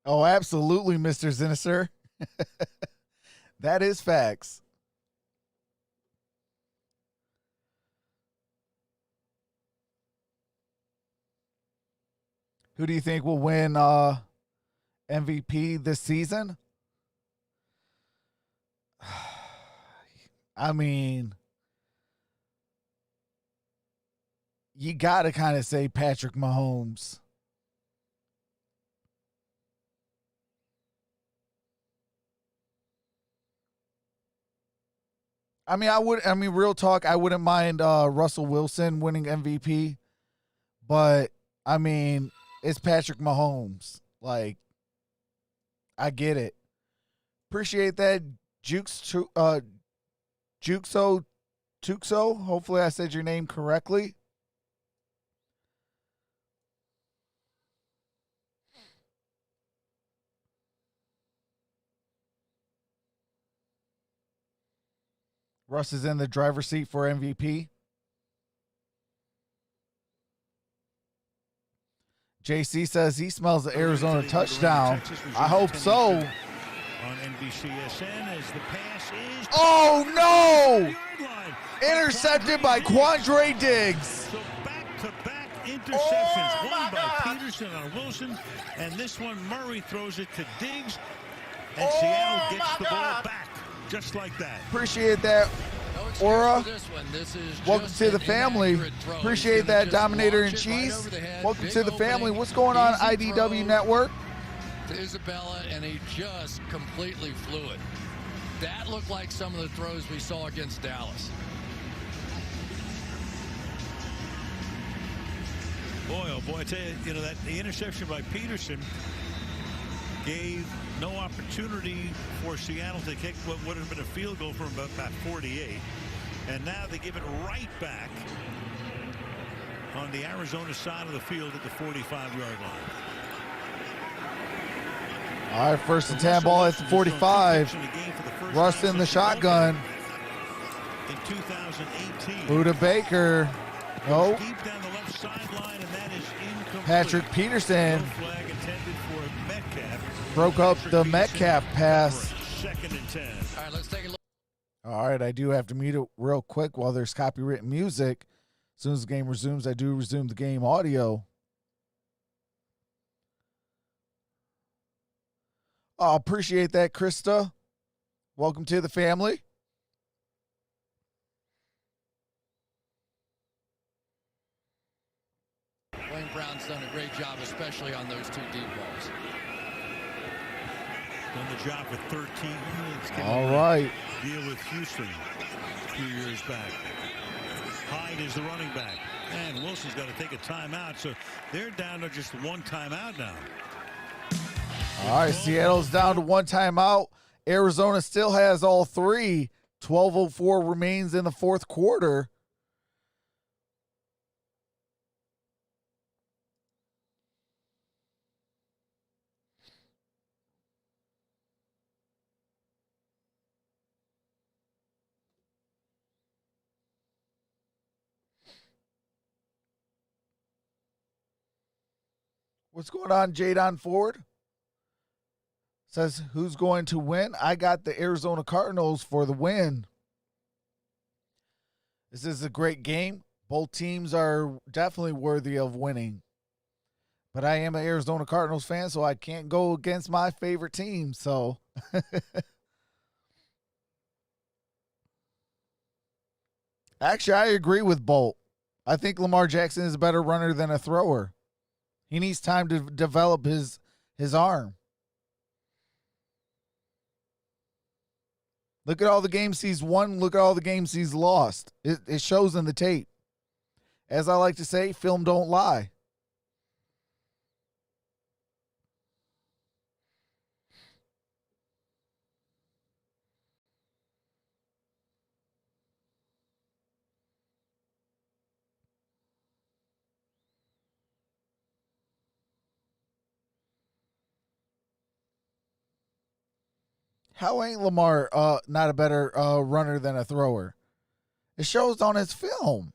Oh, absolutely, Mr. Ziniser. That is facts. Who do you think will win MVP this season? I mean, you got to kind of say Patrick Mahomes. I mean, real talk, I wouldn't mind Russell Wilson winning MVP, but I mean, it's Patrick Mahomes. Like, I get it. Appreciate that, Juxo. Hopefully I said your name correctly. Russ is in the driver's seat for MVP. JC says he smells the Arizona touchdown. I hope so. On NBCSN as the pass is. Oh, no! Intercepted by Quandre Diggs. So back-to-back interceptions. One by Peterson on Wilson, and this one Murray throws it to Diggs, and Seattle gets the ball back just like that. Appreciate that, Aura. Welcome to the family. Appreciate that, Dominator and Cheese. Welcome to the family. What's going on, IDW Network? To Isabella, and he just completely flew it. That looked like some of the throws we saw against Dallas. Boy, oh boy, I tell you, that the interception by Peterson gave no opportunity for Seattle to kick what would have been a field goal from about 48. And now they give it right back on the Arizona side of the field at the 45-yard line. All right, 1st and 10 ball at the 45. Russ in the shotgun. In 2018. Buda Baker. Nope. Deep down the left sideline, and that is incomplete. Patrick Peterson. No flag intended for Metcalf. Broke up the Metcalf pass. 2nd and 10. All right, let's take a look. All right, I do have to mute it real quick while there's copywritten music. As soon as the game resumes, I do resume the game audio. Oh, appreciate that, Krista. Welcome to the family. Wayne Brown's done a great job, especially on those 2 deep balls. Done the job with 13. All right. Deal with Houston a few years back. Hyde is the running back. And Wilson's got to take a timeout, so they're down to just 1 timeout now. All right, Seattle's down to 1 timeout. Arizona still has all 3. 12:04 remains in the 4th quarter. What's going on, Jadon Ford? Says, who's going to win? I got the Arizona Cardinals for the win. This is a great game. Both teams are definitely worthy of winning. But I am an Arizona Cardinals fan, so I can't go against my favorite team. So, actually, I agree with Bolt. I think Lamar Jackson is a better runner than a thrower. He needs time to develop his arm. Look at all the games he's won. Look at all the games he's lost. It shows in the tape. As I like to say, film don't lie. How ain't Lamar not a better runner than a thrower? It shows on his film.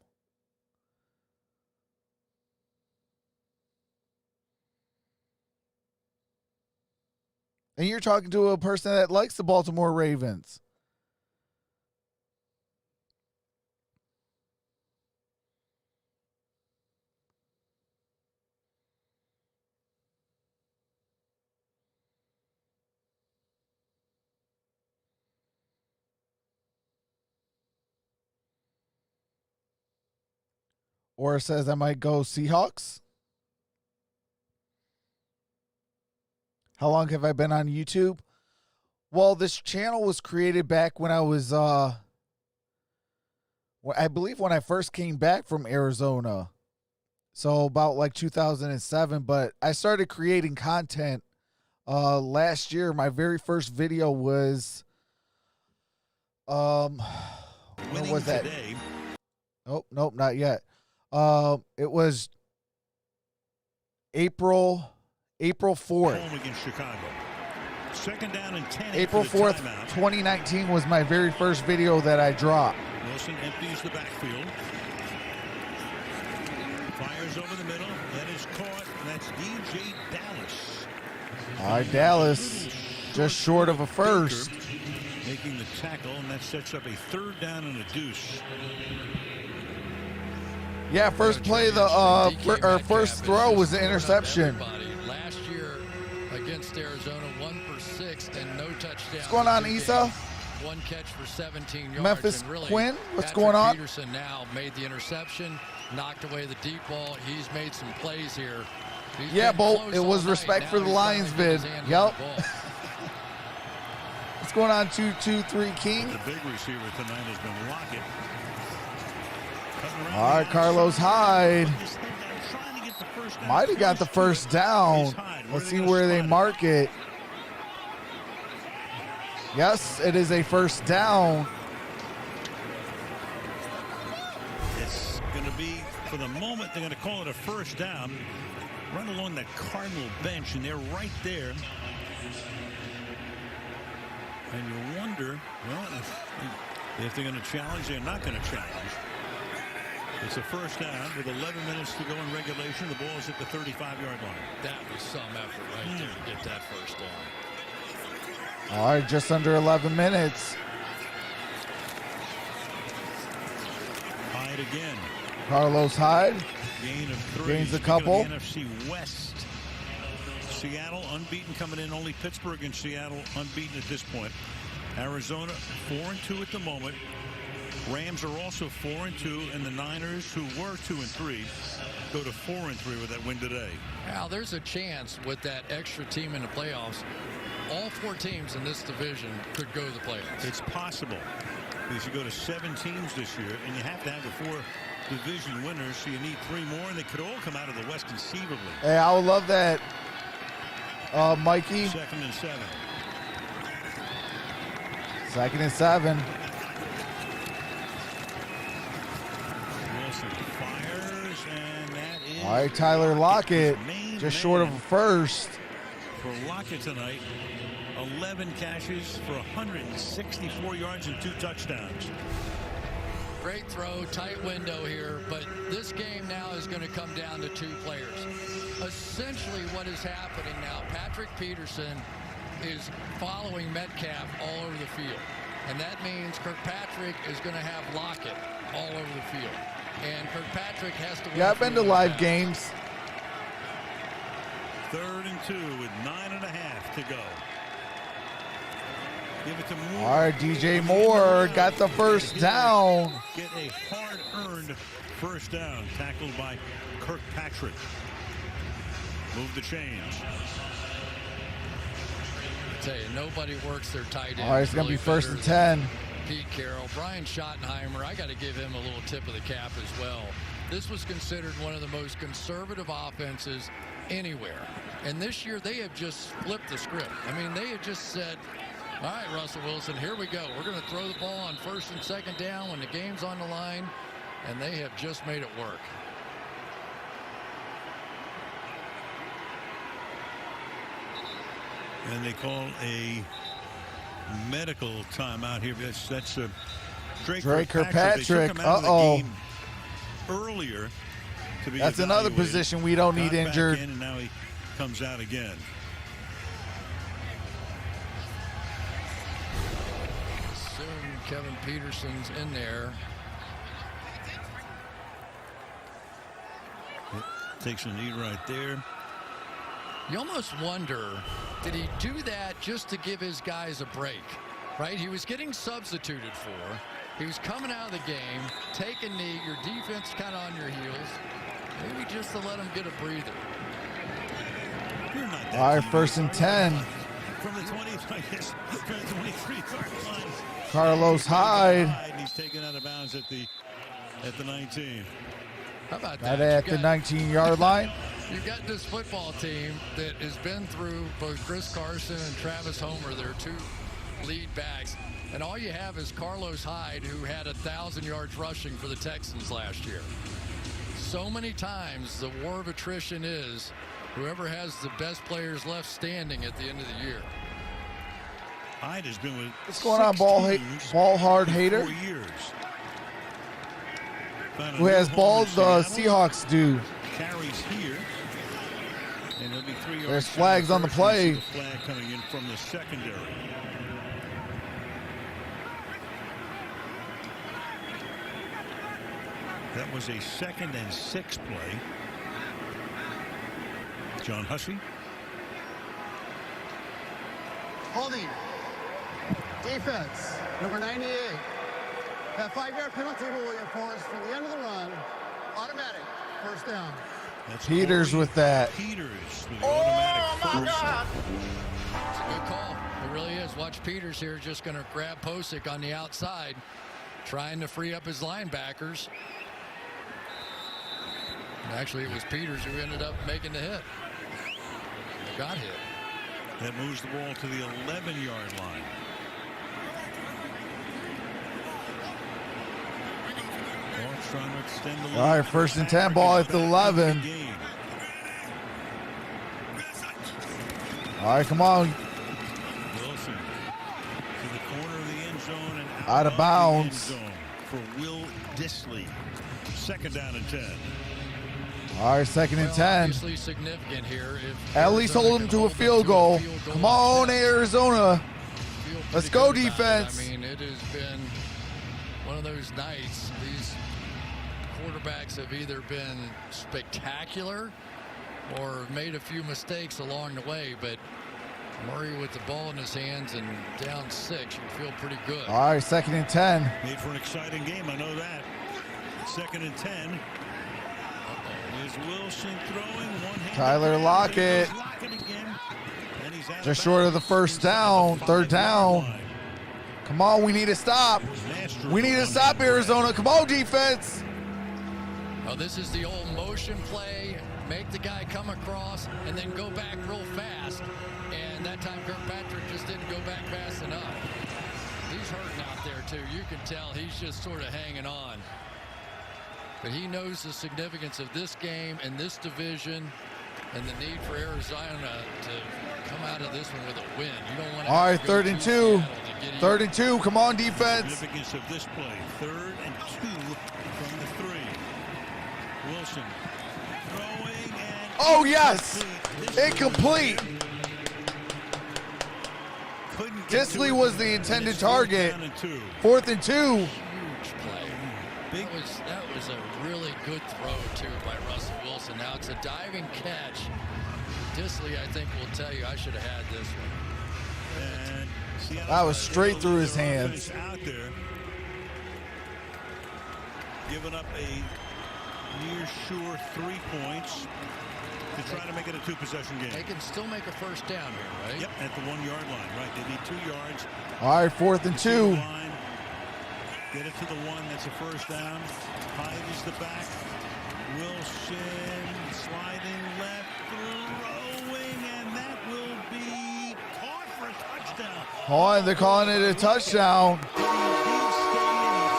And you're talking to a person that likes the Baltimore Ravens. Or says I might go Seahawks. How long have I been on YouTube? Well, this channel was created back when I was, I believe when I first came back from Arizona. So about like 2007, but I started creating content last year. My very first video was, when was that? Today. Nope, not yet. It was April 4th. Home against Chicago. 2nd down and 10. April 4th, 2019 was my very first video that I dropped. Wilson empties the backfield. Fires over the middle. That is caught. That's DJ Dallas. All right, Dallas, just short of a first. Making the tackle, and that sets up a 3rd down and a deuce. Yeah, first play, first throw was the interception. Last year against Arizona, 1 for 6 and no touchdowns. What's going on, Issa? 1 catch for 17 yards. Memphis and really, Quinn, what's Patrick going on? Peterson now made the interception, knocked away the deep ball. He's made some plays here. Yeah, Bolt, it was respect for the Lions vid. Yep. What's going on, 223 King? The big receiver tonight has been Lockett. All right, Carlos Hyde. Might have got the first down. Let's see where they mark it. Yes, it is a first down. It's going to be, for the moment, they're going to call it a first down. Run along the Cardinal bench, and they're right there. And you wonder, well, if they're going to challenge, they're not going to challenge. It's a first down with 11 minutes to go in regulation. The ball is at the 35-yard line. That was some effort right there to get that first down. All right, just under 11 minutes. Hyde again. Carlos Hyde. Gain of 3. Gains a couple. The NFC West. Seattle unbeaten coming in. Only Pittsburgh and Seattle unbeaten at this point. Arizona 4-2 at the moment. Rams are also 4-2, and the Niners, who were 2-3, go to 4-3 with that win today. Now, there's a chance with that extra team in the playoffs, all 4 teams in this division could go to the playoffs. It's possible. Because you go to 7 teams this year, and you have to have the 4 division winners, so you need 3 more, and they could all come out of the West conceivably. Hey, I would love that, Mikey. 2nd and 7. 2nd and 7. Wilson fires, and that is... All right, Tyler Lockett, just short of a first. For Lockett tonight, 11 catches for 164 yards and 2 touchdowns. Great throw, tight window here, but this game now is going to come down to 2 players. Essentially what is happening now, Patrick Peterson is following Metcalf all over the field. And that means Kirkpatrick is going to have Lockett all over the field. And Kirkpatrick has to... Yeah, I've been to live games. 3rd and 2 with 9.5 to go. Give it to Moore. All right, DJ Moore got the first down. Get a hard-earned first down, tackled by Kirkpatrick. Move the chains. I tell you, nobody works their tight end. All right, it's going to be 1st and 10. Pete Carroll, Brian Schottenheimer, I got to give him a little tip of the cap as well. This was considered one of the most conservative offenses anywhere. And this year they have just flipped the script. I mean, they have just said, all right, Russell Wilson, here we go. We're going to throw the ball on 1st and 2nd down when the game's on the line. And they have just made it work. And they call a medical timeout here. That's Drake Kirkpatrick. Uh-oh. Earlier to be That's another position we don't need injured. And now he comes out again. Soon Kevin Peterson's in there. Takes a knee right there. You almost wonder, did he do that just to give his guys a break? Right? He was getting substituted for. He was coming out of the game, take a knee, your defense kind of on your heels. Maybe just to let him get a breather. All right, 1st and 10. From the 20, I guess, from the 23-yard line. Carlos Hyde. He's taken out of bounds at the 19. How about that? At the 19-yard line. You've got this football team that has been through both Chris Carson and Travis Homer, their 2 lead backs. And all you have is Carlos Hyde, who had 1,000 yards rushing for the Texans last year. So many times the war of attrition is whoever has the best players left standing at the end of the year. Hyde has been with What's going on, ball hard hater? 4 years. Who has ball the Seahawks do? Carries here. And there'll be 3 yards. There's flags on the play. Flag coming in from the secondary. That was a 2nd and 6 play. John Hussey. Holding. Defense, number 98. That 5-yard penalty will be enforced from the end of the run. Automatic. First down. That's Peters with that. Peters with the automatic first. It's a good call. It really is. Watch Peters here, just going to grab Posick on the outside, trying to free up his linebackers. Actually, it was Peters who ended up making the hit. Got hit. That moves the ball to the 11-yard line. Trying to extend the lead. All right, 1st and 10, ball at the 11. All right, come on. Wilson to the corner of the end zone and out of bounds for Will Dissly. 2nd down and 10. All right, 2nd and 10. Obviously significant here. At least hold them to a field goal. Come on, Arizona. Let's go, defense. I mean, it has been one of those nights. These quarterbacks have either been spectacular or made a few mistakes along the way, but Murray with the ball in his hands and down 6, you feel pretty good. All right, 2nd and 10. Made for an exciting game, I know that. 2nd and 10. Is Wilson throwing one hand? Tyler Lockett. Just short of the 1st down. 3rd down. Come on, we need to stop. We need to stop, Arizona. Come on, defense. Oh, this is the old motion play. Make the guy come across and then go back real fast. And that time Kirkpatrick just didn't go back fast enough. He's hurting out there too. You can tell he's just sort of hanging on. But he knows the significance of this game and this division and the need for Arizona to come out of this one with a win. You don't want to. All right, 3rd and 2. 3rd and 2. Come on, defense. Significance of this play. 3rd and 2 from the 3. Wilson throwing and oh yes, incomplete. Dissly was the intended target. 4th and 2. Huge play. That was a really good throw too by Russell Wilson. Now it's a diving catch. Dissly, I think, will tell you I should have had this one. And that was straight through his hands. Out there, giving up a near sure 3 points to try to make it a 2-possession game. They can still make a 1st down here, right? Yep, at the 1-yard line. Right, they need 2 yards. All right, 4th and 2. Get it to the 1. That's a 1st down. Hyde is the back. Wilson sliding left, throwing, and that will be caught for a touchdown. Oh, they're calling it a touchdown.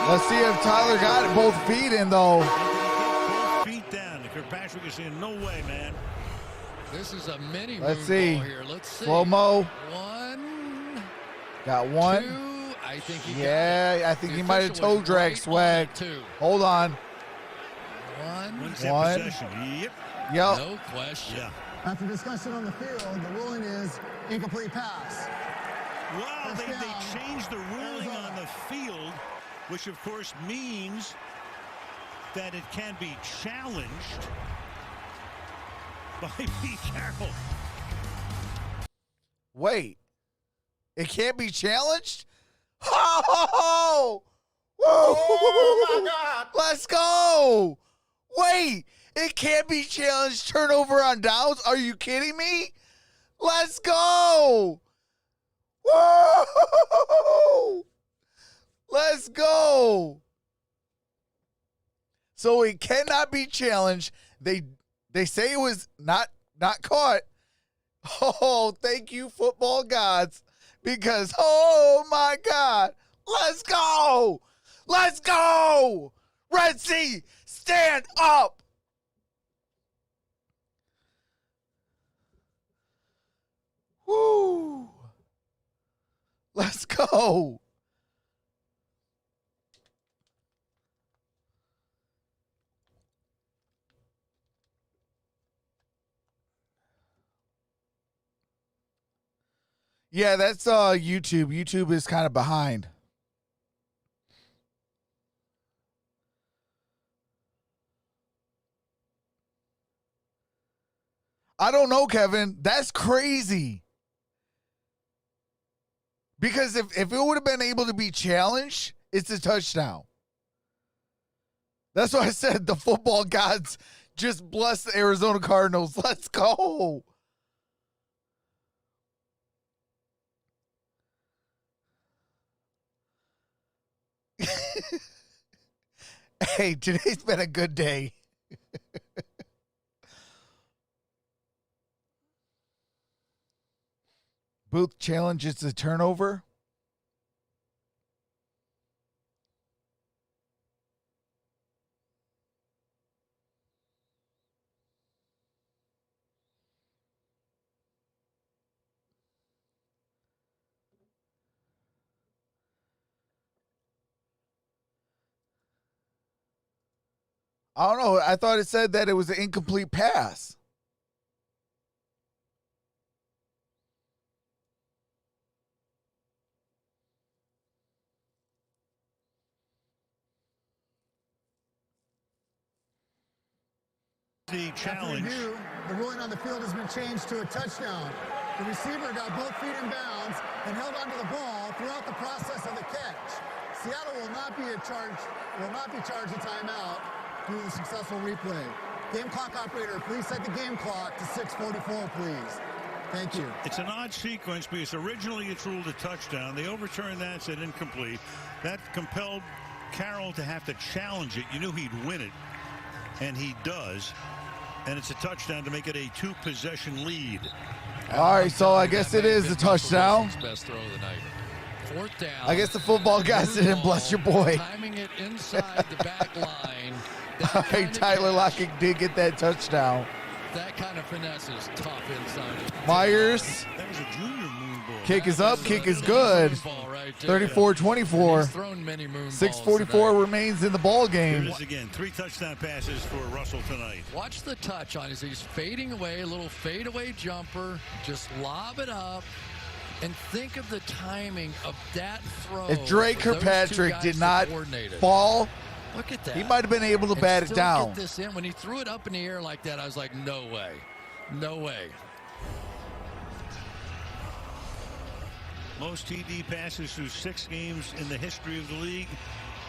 Let's see if Tyler got both feet in, though. Both feet down. Kirkpatrick is saying, no way, man. This is a mini Let's see. Here. Let's see. Slow-mo. 1. Got 1. 2. I think he got I think he might have toe drag swag. Hold on. 1. Yep. No question. Yeah. After discussion on the field, the ruling is incomplete pass. Wow, they changed the ruling on the field, which of course means that it can be challenged by Pete Carroll. Wait, it can't be challenged? Oh, oh my God. Let's go. Wait, it can't be challenged. Turnover on downs? Are you kidding me? Let's go. Whoa. Let's go. So it cannot be challenged. They say it was not caught. Oh, thank you, football gods. Because, oh, my God. Let's go. Let's go. Red Sea, stand up. Woo. Let's go. Yeah, that's YouTube. YouTube is kind of behind. I don't know, Kevin. That's crazy. Because if it would have been able to be challenged, it's a touchdown. That's why I said the football gods just bless the Arizona Cardinals. Let's go. Hey, today's been a good day. Booth challenges the turnover. I don't know. I thought it said that it was an incomplete pass. The challenge. Review, the ruling on the field has been changed to a touchdown. The receiver got both feet in bounds and held onto the ball throughout the process of the catch. Seattle will not be charged a timeout due to the successful replay. Game clock operator, please set the game clock to 6:44, please. Thank you. It's an odd sequence because originally it's ruled a touchdown. They overturned that, said incomplete. That compelled Carroll to have to challenge it. You knew he'd win it, and he does. And it's a touchdown to make it a 2-possession lead. All right, so I guess it is a touchdown. Best throw of the night. 4th down. I guess the football guys didn't bless your boy. Timing it inside the back line. All right, Tyler Lockett did get that touchdown. That kind of finesse is tough inside. Myers. That was a junior moon ball. Kick is up. Kick is good. 34-24. 6:44 remains in the ball game. Here it is again. 3 touchdown passes for Russell tonight. Watch the touch on as he's fading away, a little fadeaway jumper. Just lob it up. And think of the timing of that throw. If Dre Kirkpatrick did not fall, look at that. He might have been able to bat it down. Get this in. When he threw it up in the air like that, I was like, no way. No way. Most TD passes through 6 games in the history of the league.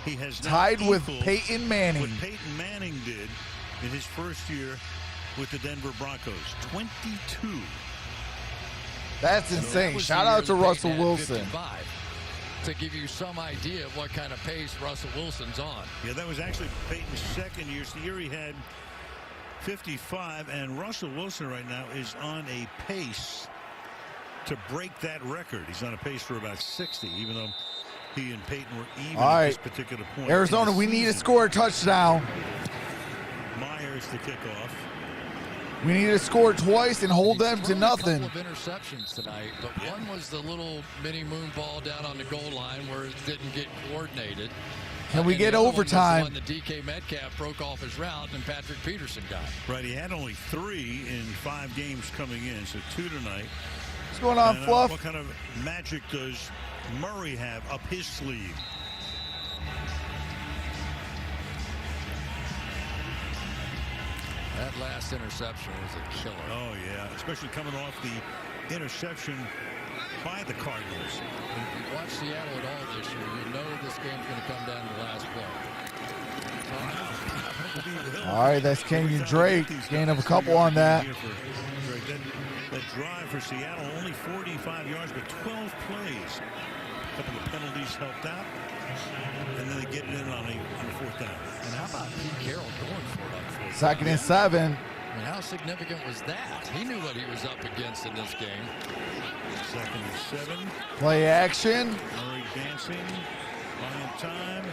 He has tied with equaled Peyton Manning. what Peyton Manning did in his first year with the Denver Broncos. 22. That's insane. Shout out to Russell Wilson. To give you some idea of what kind of pace Russell Wilson's on. Yeah, that was actually Peyton's second year. It's the year he had 55, and Russell Wilson right now is on a pace to break that record. He's on a pace for about 60, even though he and Peyton were even at this particular point. Arizona, we need to score a touchdown. Myers to kick off. We need to score twice and hold them to nothing. A couple of interceptions tonight, but one was the little mini moon ball down on the goal line where it didn't get coordinated. Can we get overtime? One, the DK Metcalf broke off his route and Patrick Peterson got. Right, he had only 3 in 5 games coming in, so 2 tonight. What's going on, Fluff? What kind of magic does Murray have up his sleeve? That last interception was a killer. Oh, yeah, especially coming off the interception by the Cardinals. If you watch Seattle at all this year, you know this game's going to come down to the last play. All right, that's Kenyon Drake. Gain of a couple on that. That drive for Seattle, only 45 yards, but 12 plays. A couple of penalties helped out. And then they get it in on a 4th down. And how about Pete Carroll going for it on 4th? 2nd and 7. I mean, how significant was that? He knew what he was up against in this game. 2nd and 7. Play action. Murray dancing. Buying time.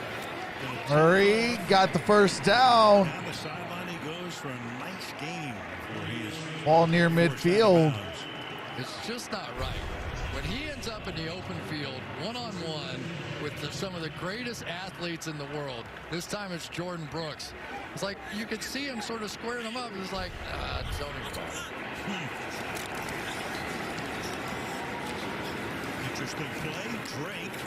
Murray got the first down. Down the sideline he goes for a nice game. Ball near midfield. It's just not right. When he ends up in the open field, one-on-one with some of the greatest athletes in the world, this time it's Jordan Brooks. It's like you could see him sort of squaring him up. He's like, don't even bother. Interesting play. Drake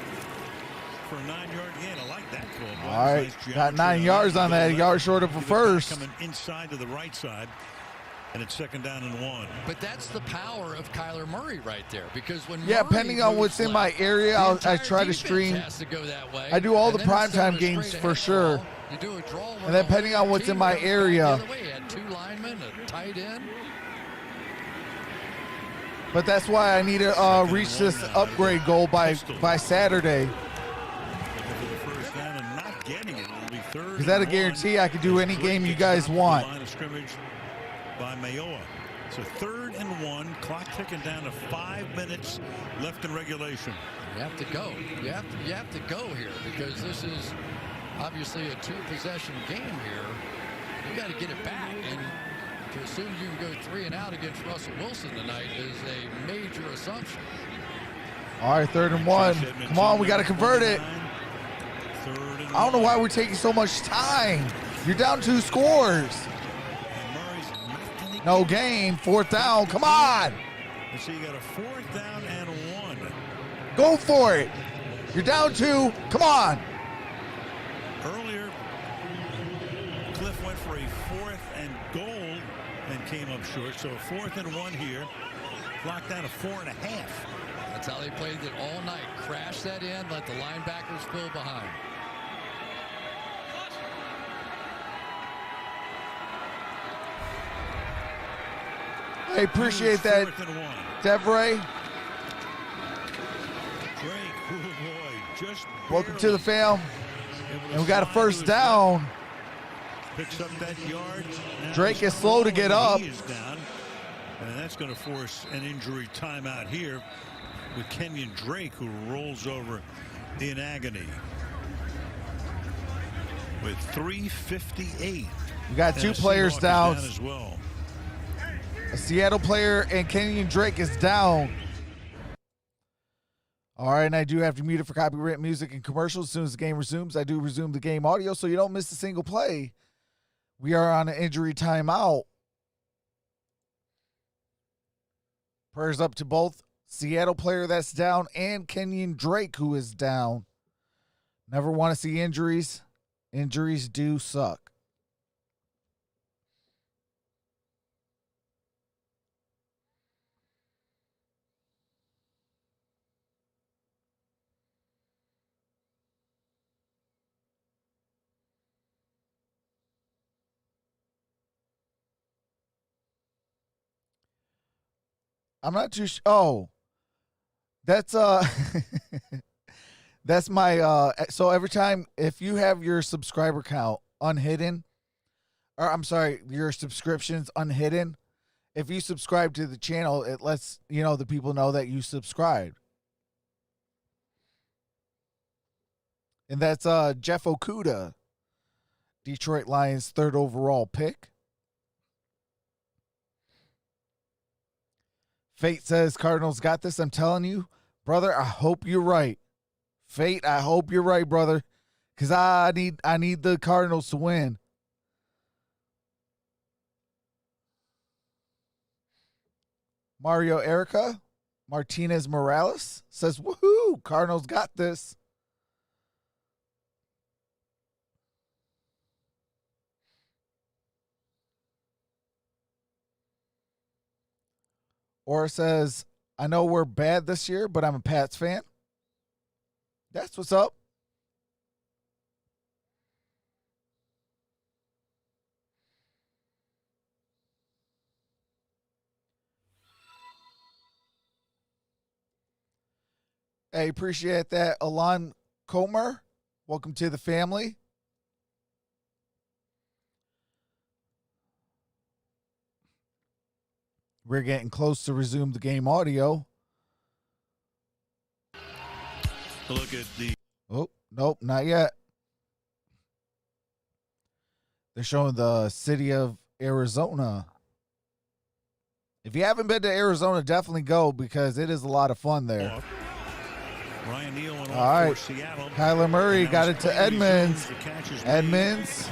for a 9-yard gain. I like that call. All right, nice got 9 yards on that, a yard short of a first. Coming inside to the right side. And it's 2nd down and 1. But that's the power of Kyler Murray right there. Because when depending on what's in my area, I try to stream. Has to go that way. I do all the primetime games for sure. You do a draw and then depending on what's in my area. You had 2 linemen, a tight end. But that's why I need to reach this upgrade goal by Saturday. Because that'll guarantee I can do any game you guys want. Line of scrimmage by Mayoa. So 3rd and 1, clock ticking down to 5 minutes left in regulation. You have to go. You have to go here because this is obviously a 2-possession game here. You got to get it back, and to assume you can go 3 and out against Russell Wilson tonight is a major assumption. All right, 3rd and 1. Come on, we got to convert it. I don't know why we're taking so much time. You're down 2 scores. No gain. 4th down. Come on. So you got a 4th down and 1. Go for it. You're down 2. Come on. Earlier, Cliff went for a 4th and goal and came up short. So 4th and 1 here. Clock down to 4.5. That's how they played it all night. Crash that in, let the linebackers fill behind. I appreciate that, Devray. Welcome to the fam. And we got a 1st down. Picks up that yard. Drake is slow to get up. He is down. And that's going to force an injury timeout here with Kenyon Drake, who rolls over in agony. With 3:58. We got 2 players down. As well. A Seattle player and Kenyon Drake is down. All right, and I do have to mute it for copyright music and commercials. As soon as the game resumes, I do resume the game audio so you don't miss a single play. We are on an injury timeout. Prayers up to both Seattle player that's down and Kenyon Drake who is down. Never want to see injuries. Injuries do suck. I'm not too sure. Oh, that's that's my so every time if you have your subscriber count unhidden, or I'm sorry, your subscriptions unhidden, if you subscribe to the channel, it lets the people know that you subscribed. And that's Jeff Okuda, Detroit Lions 3rd overall pick. Fate says Cardinals got this. I'm telling you, brother, I hope you're right. Fate, I hope you're right, brother. Because I need the Cardinals to win. Mario Erica Martinez Morales says, woohoo, Cardinals got this. Or says, I know we're bad this year, but I'm a Pats fan. That's what's up. Hey, appreciate that. Alon Comer, welcome to the family. We're getting close to resume the game audio. Look at the... Oh, nope, not yet. They're showing the city of Arizona. If you haven't been to Arizona, definitely go because it is a lot of fun there. Ryan Neal all right. Kyler Murray got it to Edmonds. Edmonds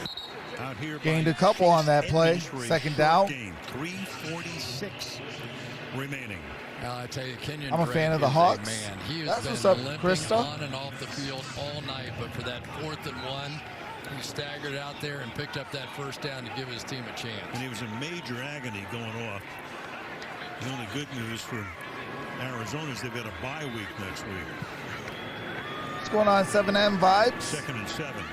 gained a couple on that play. 2nd down. 3:46 remaining. I tell you, Kenyon I'm a fan of the Hawks. Man, he That's has what's been up, Krista. on and off the field all night, but for that 4th and 1, he staggered out there and picked up that 1st down to give his team a chance. And he was in major agony going off. The only good news for Arizona is they've got a bye week next week. What's going on, 7M Vibes? 2nd and 7.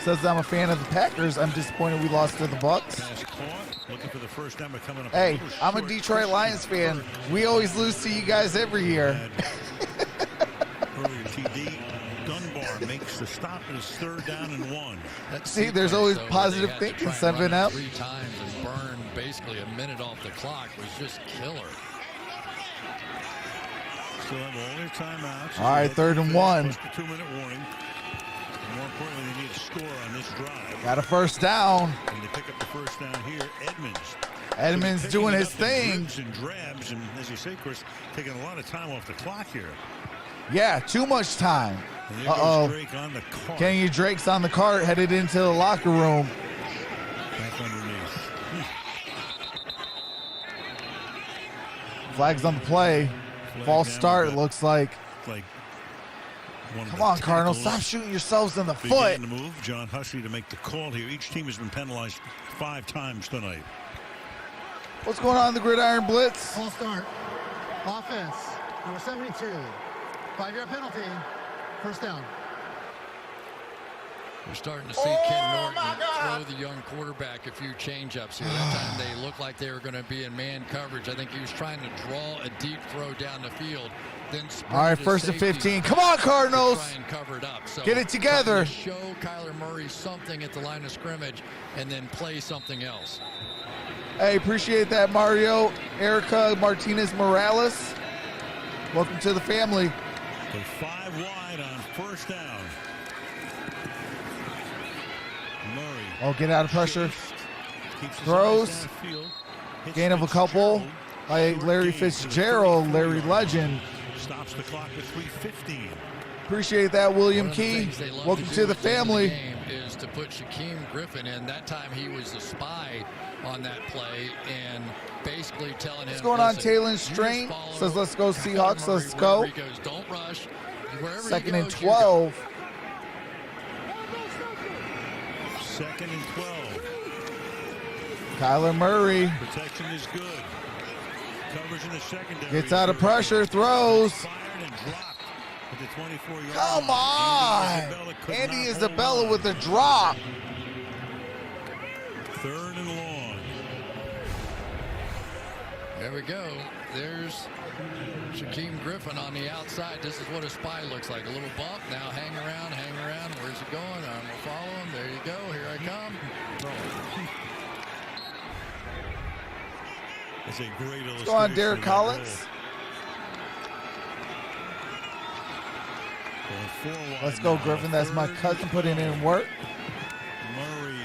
Says I'm a fan of the Packers. I'm disappointed we lost to the Bucks. Pass caught. Looking for the 1st down, but coming up. Hey, I'm a Detroit Lions fan. We always lose to you guys every year. Earlier TD Dunbar makes So stop it is 3rd down and 1. See, there's always positive thinking, 7F. 3 times and burn basically a minute off the clock was just killer. Still have all their timeouts. All right, 3rd and 1. Plus the 2-minute warning. And more importantly, they need a score on this drive. Got a first down. And they pick up the first down here. Edmonds doing his thing. And drabs, and as you say, Chris, taking a lot of time off the clock here. Yeah, too much time. Uh-oh. Drake on the cart. Kenny Drake's on the cart, headed into the locker room. Back underneath. Flags on the play. False start, it looks like. Come on, Cardinals, stop shooting yourselves in the foot. The move, John Hussey to make the call here. Each team has been penalized 5 times tonight. What's going on in the Gridiron Blitz? Full start. Offense, number 72. 5-yard penalty. First down. We're starting to see Ken Norton throw the young quarterback a few change-ups here. That time they looked like they were going to be in man coverage. I think he was trying to draw a deep throw down the field. Then all right, 1st and 15. Come on, Cardinals. Try and cover it up. So get it together. Show Kyler Murray something at the line of scrimmage and then play something else. Hey, appreciate that, Mario. Erica Martinez Morales. Welcome to the family. They're 5 wide on first down. Murray. Oh, get out of pressure. Throws. Gain of a couple by Larry Fitzgerald, Larry Legend. Stops the clock at 3:15. Appreciate that, William Key. Welcome to the family. Is to put Shaquem Griffin in. That time he was a spy on that play and basically telling him. What's going on, Taylor Strain? Says, let's go Seahawks, let's go. He goes, don't rush. 2nd and 12. 2nd and 12. Kyler Murray. Protection is good. Covers in the secondary. Gets out of pressure, throws. Fired and dropped at the 24-yard Come line. on. Andy Isabella with a drop. 3rd and long. There we go. There's Shaquem Griffin on the outside. This is what a spy looks like. A little bump. Now hang around, hang around. Where's it going? I'm going to follow him. There you go. Here I come. It's a great illustration. What's going on, Derek Collins? Let's go, Griffin. That's my cousin putting in work. Murray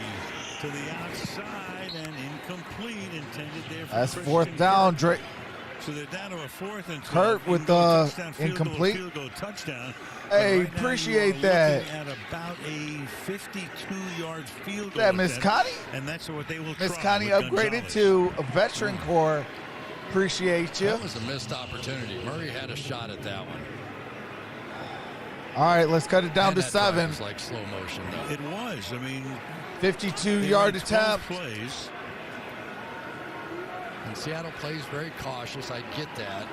to the outside and incomplete. Intended there for that's 4th down, Drake. So they're down to a 4th and 12. Kurt with the incomplete. Field goal touchdown. Hey, right appreciate that. At about a 52-yard field goal. That Miss Connie? And that's what they will try. Miss Connie upgraded to a veteran core. Appreciate you. That was a missed opportunity. Murray had a shot at that one. All right, let's cut it down to 7. It's like slow motion, though. It was. I mean, 52-yard attempt. Plays. And Seattle plays very cautious. I get that.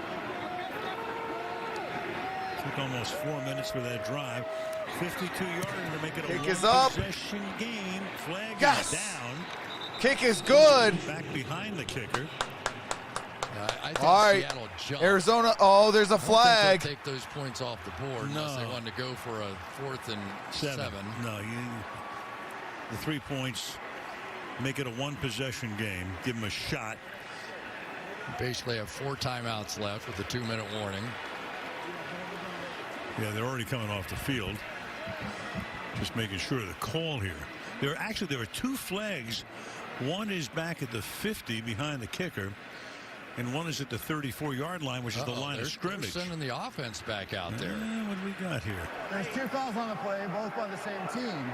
Took almost 4 minutes for that drive. 52-yarder to make it a kick is up. Possession game. Flag yes. is down. Kick is good. Back behind the kicker. I think all right, Seattle jumped. Arizona. Oh, there's a flag. I don't think they'll take those points off the board unless they wanted to go for a 4th and 7. No, the 3 points make it a 1-possession game. Give them a shot. Basically have 4 timeouts left with a 2-minute warning. Yeah, they're already coming off the field. Just making sure of the call here. There are 2 flags. One is back at the 50 behind the kicker, and one is at the 34-yard line, which is the line of scrimmage. They're sending the offense back out there. What do we got here? There's 2 fouls on the play, both by the same team.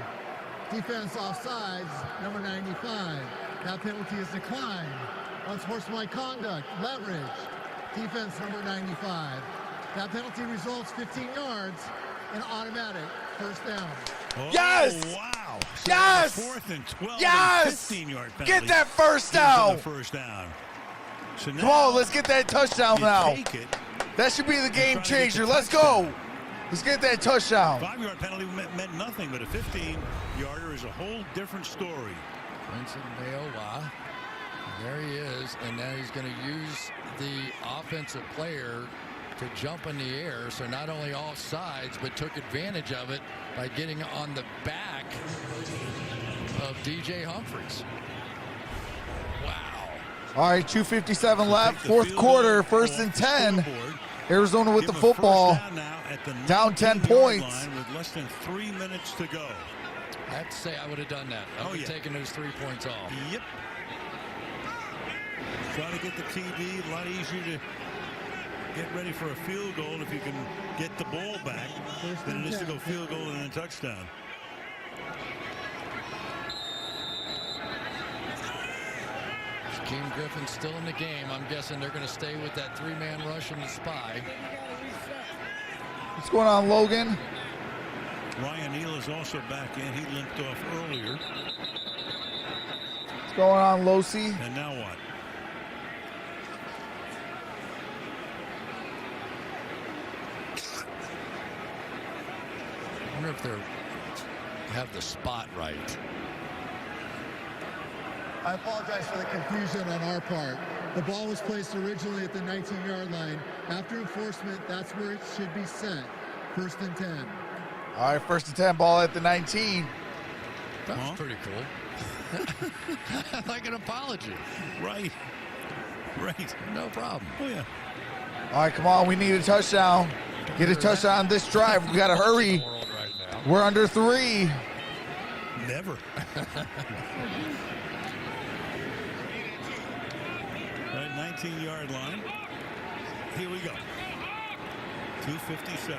Defense offsides, number 95. That penalty is declined. Unsportsmanlike conduct, leverage. Defense number 95. That penalty results 15 yards and automatic first down. Oh, yes! Wow. So yes! 4th and 12. Yes! 15-yard penalty. Get that first down. First down. So come on, let's get that touchdown now. Take it. That should be the game changer. Let's go. Let's get that touchdown. 5-yard penalty meant nothing, but a 15-yarder is a whole different story. Vincent Mayowa. There he is, and now he's going to use the offensive player to jump in the air, so not only off sides, but took advantage of it by getting on the back of DJ Humphries. Wow. All right, 2:57 left, fourth quarter, 1st and 10. Arizona with the football, down 10 points. With less than 3 minutes to go. I have to say I would have done that. I would have taken those 3 points off. Yep. Try to get the TD. A lot easier to get ready for a field goal if you can get the ball back than it is to go field goal and then a touchdown. King Griffin's still in the game. I'm guessing they're going to stay with that 3-man rush and the spy. What's going on, Logan? Ryan Neal is also back in. He limped off earlier. What's going on, Losi? And now what? I wonder if they have the spot right. I apologize for the confusion on our part. The ball was placed originally at the 19-yard line. After enforcement, that's where it should be sent. 1st and 10. All right, 1st and 10, ball at the 19. That was pretty cool. Like an apology. Right. Right. No problem. Oh, yeah. All right, come on, we need a touchdown. Get a touchdown on this drive. We got to hurry. We're under 3. Never. Right, 19-yard line. Here we go. 2:57.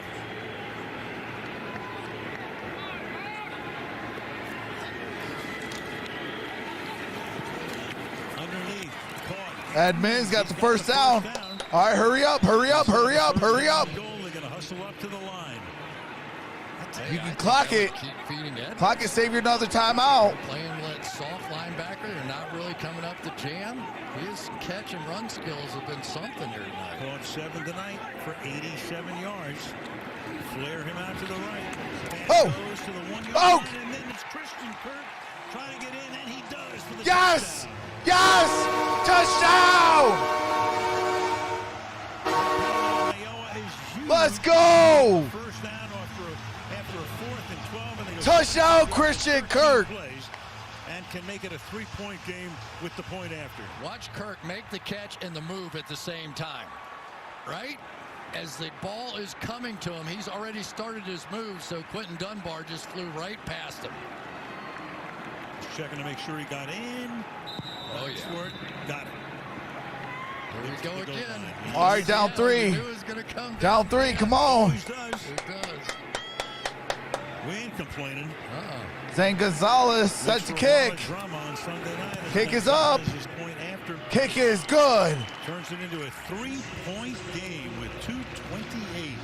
Underneath, caught. Admin's got the first down. All right, hurry up, hurry up, hurry up, hurry up. They're going to hustle up to the line. You can clock it. Keep feeding it. Clock it, save you another timeout. Playing that soft linebacker. They're not really coming up the jam. His catch and run skills have been something here tonight. Caught 7 tonight for 87 yards. Flare him out to the right. Oh! Goes to the 1 yard Oh! line, and then it's Christian Kirk trying to get in, and he does for the Yes! touchdown. Yes! Touchdown! Let's go! First down after a 4th and 12, and they go Touchdown, Christian Kirk! plays and can make it a 3-point game with the point after. Watch Kirk make the catch and the move at the same time, right? As the ball is coming to him, he's already started his move, so Quentin Dunbar just flew right past him. Checking to make sure he got in. Oh, yeah. For it. Got it. Here we go again. All right, down 3. Down 3, come on. Always does. It does. We ain't complaining. Zane Gonzalez set to kick. Kick is up. Kick is good. Turns it into a 3-point game with 2:28.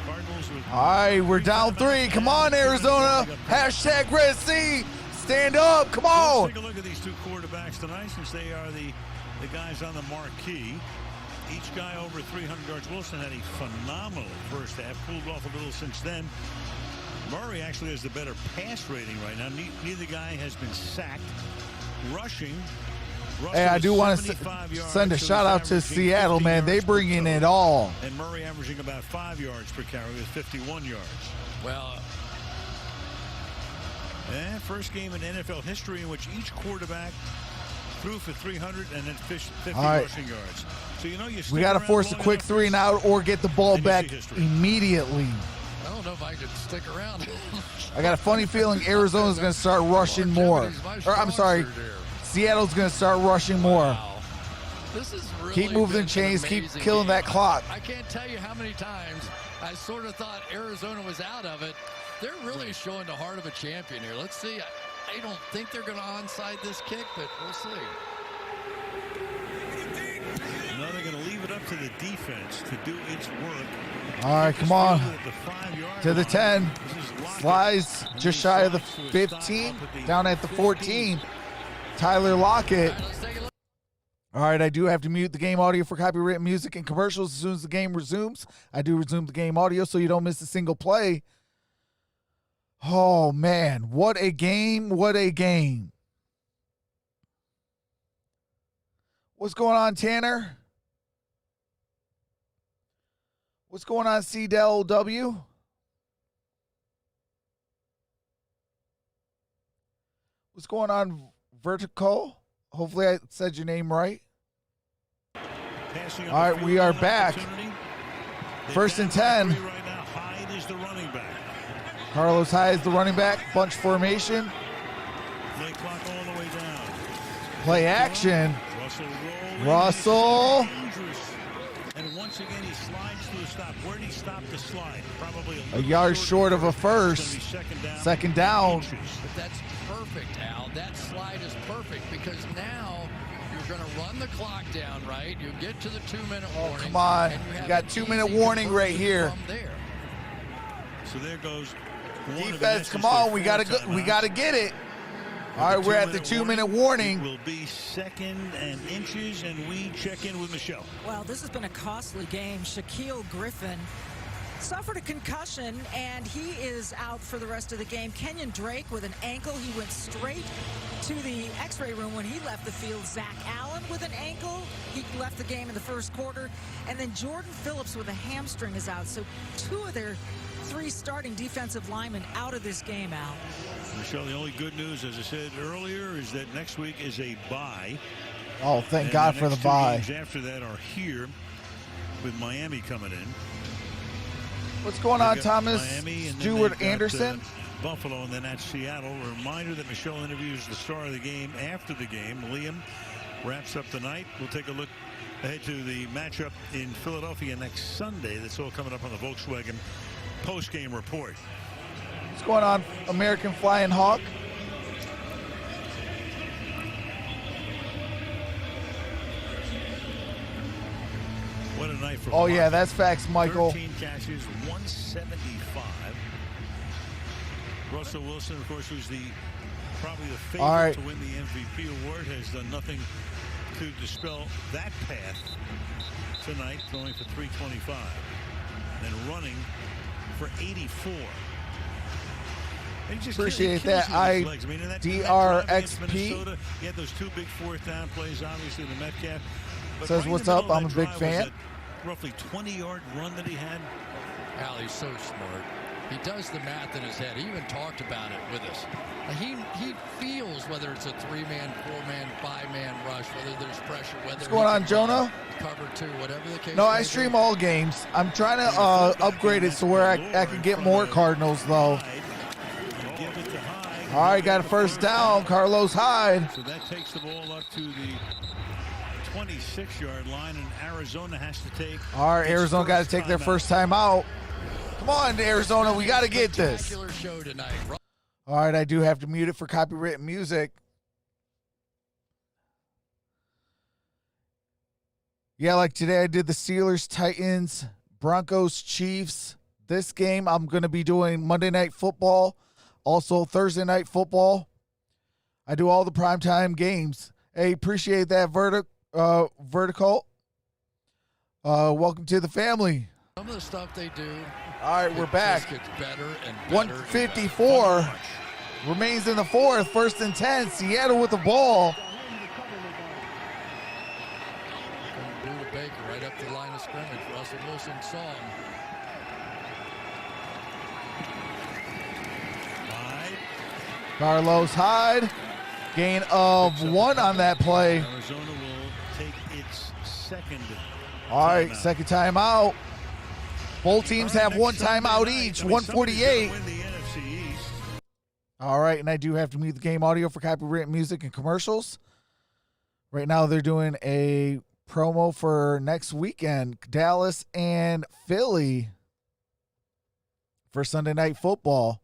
Cardinals with. All right, we're down 3. Come on, Arizona. Hashtag Red Sea. Stand up. Come on. Let's take a look at these two quarterbacks tonight, since they are the guys on the marquee. Each guy over 300 yards. Wilson had a phenomenal first half. Cooled off a little since then. Murray actually has the better pass rating right now. Neither guy has been sacked. Rushing. Hey, I do want to send a shout out to Seattle, man. They bring in it all. And Murray averaging about 5 yards per carry with 51 yards. Well, and first game in NFL history in which each quarterback threw for 300 and then 50 rushing yards. So we got to force a quick 3 and out or get the ball back immediately. I don't know if I could stick around. I got a funny feeling Arizona's going to start rushing more. Or I'm sorry, Seattle's going to start rushing more. Wow. This is really keep moving the chains, keep killing that clock. I can't tell you how many times I sort of thought Arizona was out of it. They're really showing the heart of a champion here. Let's see. I don't think they're going to onside this kick, but we'll see. No, they're going to leave it up to the defense to do its work. All right, come on. To the 10. Slides just shy of the 15. Down at the 14. Tyler Lockett. All right, I do have to mute the game audio for copyrighted music and commercials as soon as the game resumes. I do resume the game audio so you don't miss a single play. Oh, man. What a game. What a game. What's going on, Tanner? What's going on, CDLW? What's going on, Vertical? Hopefully I said your name right. All right, we are back. First and 10. Right now, Hyde is the running back. Carlos Hyde is the running back. Bunch formation. Play clock all the way down. Play action. Russell. Russell. And once again, he slides to a stop. Where did he stop the slide? Probably A yard short of a first. Second down. But that's perfect, Al. That slide is perfect because now you're going to run the clock down, right? You get to the 2-minute warning. Come on. And You got 2-minute warning right here. There. So there goes Defense, come on. We gotta get it. All right, we're at the 2-minute warning. It will be 2nd and inches, and we check in with Michelle. Well, this has been a costly game. Shaquille Griffin suffered a concussion, and he is out for the rest of the game. Kenyon Drake with an ankle. He went straight to the x-ray room when he left the field. Zach Allen with an ankle. He left the game in the first quarter. And then Jordan Phillips with a hamstring is out. So 2 of their 3 starting defensive linemen out of this game, Al. Michelle, the only good news, as I said earlier, is that next week is a bye. Oh, thank God for the bye. Games after that are here with Miami coming in. What's going on, Thomas? Miami, and Stuart Anderson? Buffalo, and then at Seattle. A reminder that Michelle interviews the star of the game after the game. Liam wraps up the night. We'll take a look ahead to the matchup in Philadelphia next Sunday. That's all coming up on the Volkswagen post-game report. What's going on, American Flying Hawk? What a night for Oh, yeah, that's facts, Michael. 13 catches, 175. Russell Wilson, of course, who's probably the favorite to win the MVP award, has done nothing to dispel that path tonight, throwing for 325 and running for 84. Appreciate that. DRXP. He had those 2 big 4th down plays, obviously, the Metcalf. But says, what's up? I'm a big fan. Roughly 20-yard run that he had. Al, he's so smart. He does the math in his head. He even talked about it with us. He feels whether it's a 3-man, 4-man, 5-man rush, whether there's pressure, whether what's going on, Jonah? Cover 2, whatever the case. No, I stream all games. I'm trying to upgrade it so where I can get more Cardinals, though. All right, got a first down, Carlos Hyde. So that takes the ball up to the 26-yard line, and Arizona has to take. All right, Arizona got to take their first time out. Come on, Arizona, we got to get this. Show tonight. All right, I do have to mute it for copyrighted music. Yeah, like today I did the Steelers, Titans, Broncos, Chiefs. This game I'm going to be doing Monday Night Football, also Thursday Night Football. I do all the primetime games. Hey, appreciate that, Vertical. Welcome to the family. Some of the stuff they do. All right, we're back. Gets better and better. 154 remains in the 4th. 1st and 10. Seattle with the ball. Buda Baker right up the line of scrimmage. Russell Wilson saw him. Carlos Hyde. Gain of 1 on that play. Arizona will take its 2nd. All right, second timeout. Both teams have 1 timeout each, 148. All right, and I do have to mute the game audio for copyright music and commercials. Right now they're doing a promo for next weekend, Dallas and Philly for Sunday Night Football.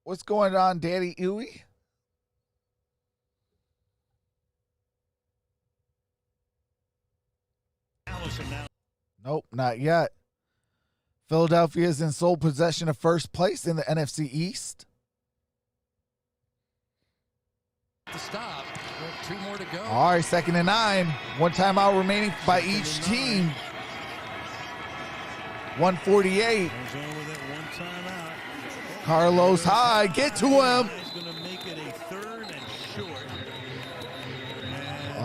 What's going on, Daddy Ewy? Nope, not yet. Philadelphia is in sole possession of first place in the NFC East. To stop. 2 more to go. All right, 2nd and 9. 1 timeout remaining by each team. 148. Carlos Hyde, get to him. He's going to make it a 3rd and short.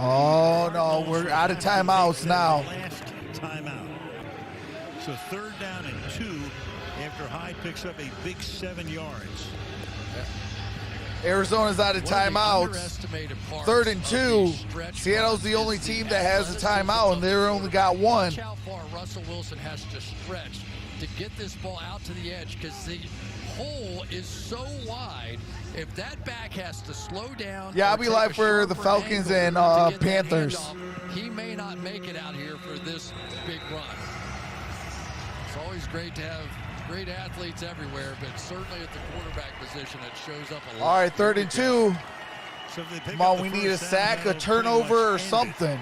Oh, no, we're out of timeouts now. Last timeout. So 3rd down and 2 after Hyde picks up a big 7 yards. Arizona's out of timeouts. 3rd and 2. Seattle's the only team that has a timeout, and they only got one. Watch how far Russell Wilson has to stretch to get this ball out to the edge, because the hole is so wide. If that back has to slow down, yeah, I'll be live for the Falcons and Panthers. He may not make it out here for this big run. It's always great to have great athletes everywhere, but certainly at the quarterback position, it shows up a lot. All right, 3rd and 2. So come on, we need a sack, a turnover, or something.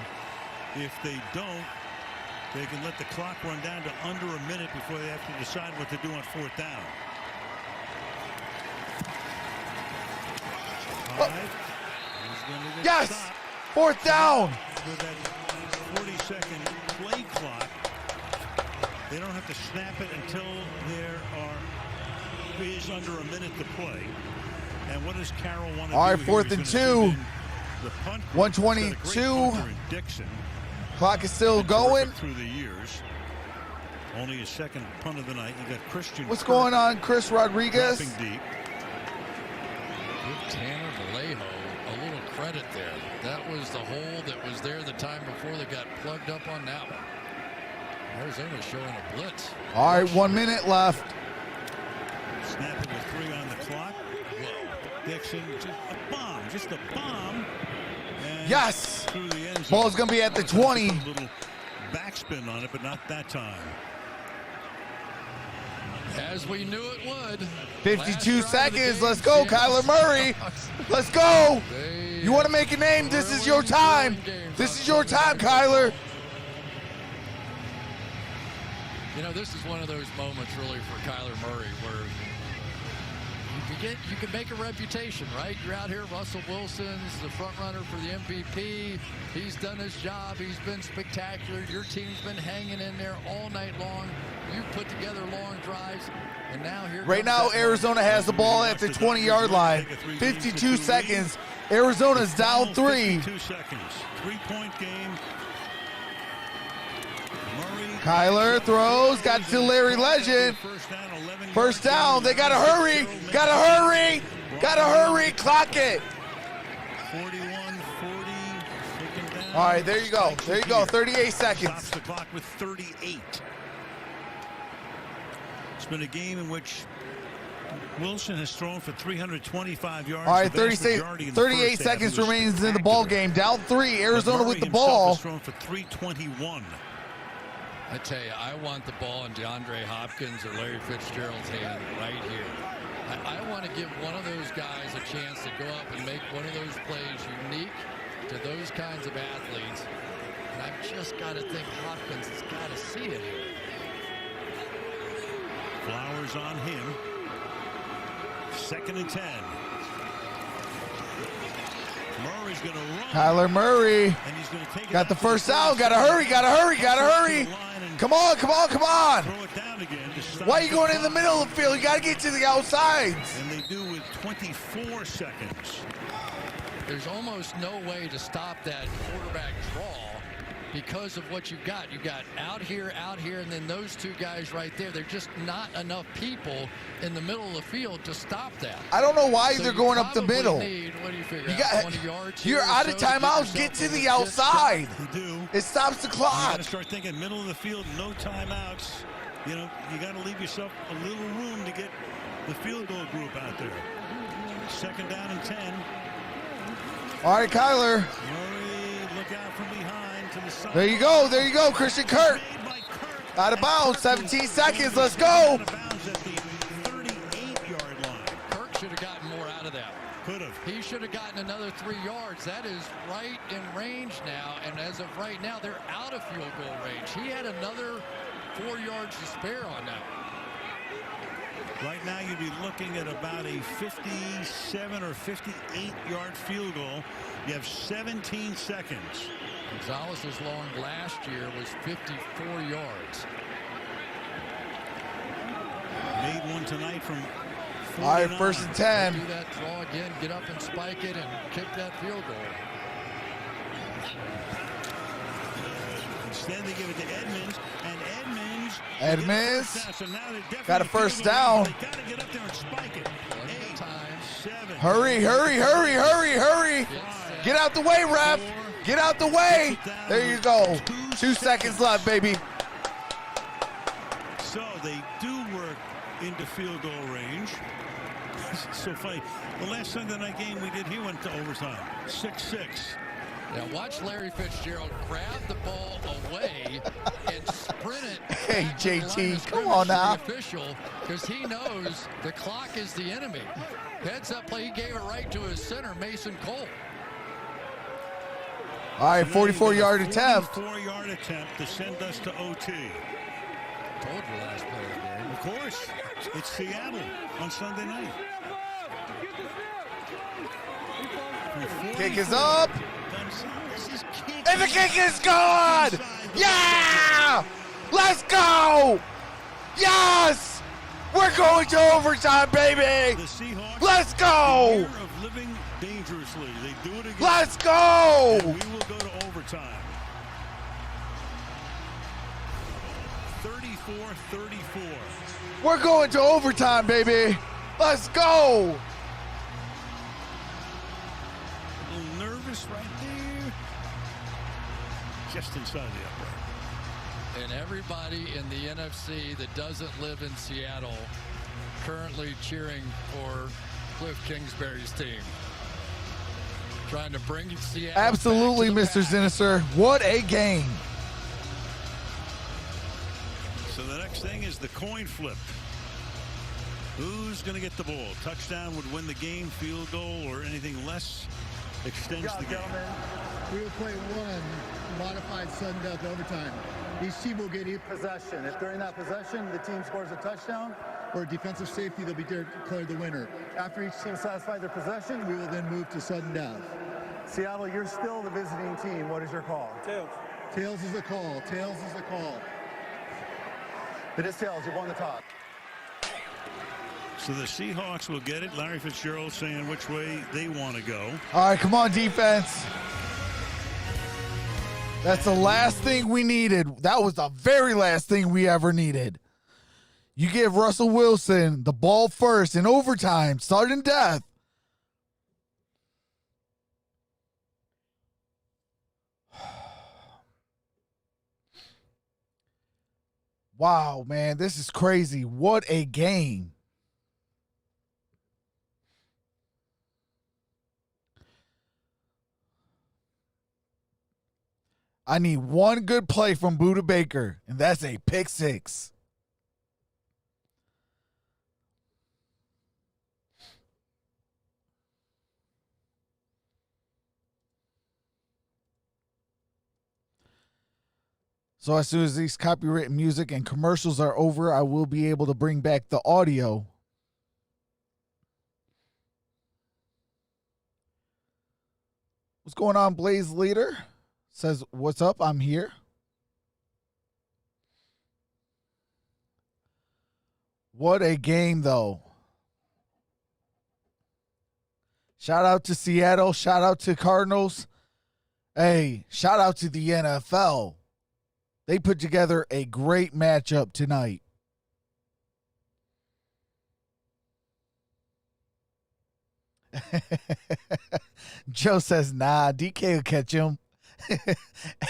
If they don't, they can let the clock run down to under a minute before they have to decide what to do on 4th down. Yes! 4th down! With that 40-second play clock, they don't have to snap it until there is under a minute to play. And what does Carroll want to do? All right, here? 4th and 2. 122. Clock is still going. Through the years. Only his 2nd punt of the night. You got Christian. What's going on, Chris Rodriguez? Deep. Give Tanner Vallejo a little credit there. That was the hole that was there the time before they got plugged up on that one. Arizona showing a blitz. All right, 1 minute left. Snap it with 3 on the clock. Whoa. Dixon, just a bomb. And yes. Through the end zone. Ball's going to be at the 20. A little backspin on it, but not that time. As we knew it would. 52 seconds. Let's go, Kyler Murray. Let's go. You want to make a name? This is your time. This is your time, Kyler. You know, this is one of those moments really for Kyler Murray where you can make a reputation, right? You're out here, Russell Wilson's the front runner for the MVP. He's done his job. He's been spectacular. Your team's been hanging in there all night long. You put together long drives, and now here. Right now, Arizona has the ball at the 20-yard line. 52 seconds. Arizona's down 3. 52 seconds. 3-point game. Kyler throws, got to Larry Legend. First down, they gotta hurry, gotta hurry, gotta hurry, clock it. 41-40. All right, there you go, 38 seconds. Stops the clock with 38. It's been a game in which Wilson has thrown for 325 yards. All right, 38 seconds remains in the ball game. Down 3, Arizona with the ball. Thrown for 321. I tell you, I want the ball in DeAndre Hopkins or Larry Fitzgerald's hand right here. I want to give one of those guys a chance to go up and make one of those plays unique to those kinds of athletes. And I've just got to think Hopkins has got to see it here. Flowers on him. 2nd and 10. Murray's going to run. Kyler Murray And he's going to take got the first down. Gotta hurry, gotta hurry, gotta hurry. Come on, come on, come on. Throw it down again. Why are you going in the middle of the field? You gotta get to the outsides. And they do with 24 seconds. There's almost no way to stop that quarterback draw because of what you've got. You've got out here, and then those two guys right there. There's just not enough people in the middle of the field to stop that. I don't know why So they're you going up the probably middle. Need, what do you figure You out, got, 20 yards you're here or out so of to get timeouts. Get yourself to a the legit outside. You do. It stops the You got clock. to start thinking middle of the field, no timeouts. You know, you got to leave yourself a little room to get the field goal group out there. 2nd down and 10. All right, Kyler. Murray, look out from behind to the side. There you go, Christian Kirk. Out of bounds, 17 seconds, let's go. Out of bounds at the 38-yard line. Kirk should have gotten more out of that. Could have. He should have gotten another 3 yards. That is right in range now, and as of right now, they're out of field goal range. He had another 4 yards to spare on that. Right now, you'd be looking at about a 57 or 58-yard field goal. You have 17 seconds. Gonzalez's long last year was 54 yards. Made one tonight from 49. All right, 1st and 10. Do that draw again, get up and spike it, and kick that field goal. Instead, they give it to Edmonds, and Edmonds so got a first down. They got to get up there and spike it. 8, 7. Hurry. Get out the way, ref. Get out the way. There you go. 2 seconds left, baby. So they do work into field goal range. It's so funny. The last Sunday night game we did, he went to overtime. 6-6. Now watch Larry Fitzgerald grab the ball away and sprint it. Hey, JT, come on now. Official, because he knows the clock is the enemy. Heads up play, he gave it right to his center, Mason Cole. All right, 44-yard attempt. 44-yard attempt to send us to OT. Told you last play of the game. Of course, it's Seattle on Sunday night. Kick is up. And the kick is good! Yeah! Let's go! Yes! We're going to overtime, baby! The Seahawks, let's go! The year of living dangerously. They do it again. Let's go! And we will go to overtime. 34-34. We're going to overtime, baby! Let's go! A little nervous right there. Just inside the upright. And everybody in the NFC that doesn't live in Seattle currently cheering for Cliff Kingsbury's team. Trying to bring Seattle Absolutely, back to the Mr. Sinister. What a game. So the next thing is the coin flip. Who's going to get the ball? Touchdown would win the game, field goal, or anything less extends the game. Gentlemen. We will play one modified sudden death overtime. Each team will get each possession. If during that possession the team scores a touchdown or a defensive safety, they'll be declared the winner. After each team satisfies their possession, we will then move to sudden death. Seattle, you're still the visiting team. What is your call? Tails. Tails is the call. Tails is the call. It is tails. You've won the toss. So the Seahawks will get it. Larry Fitzgerald saying which way they want to go. All right, come on, defense. That's the last thing we needed. That was the very last thing we ever needed. You give Russell Wilson the ball first in overtime, sudden death. Wow, man, this is crazy. What a game. I need one good play from Budda Baker, and that's a pick six. So as soon as these copyrighted music and commercials are over, I will be able to bring back the audio. What's going on, Blaze Leader? Says, what's up? I'm here. What a game, though. Shout out to Seattle. Shout out to Cardinals. Hey, shout out to the NFL. They put together a great matchup tonight. Joe says, nah, DK will catch him.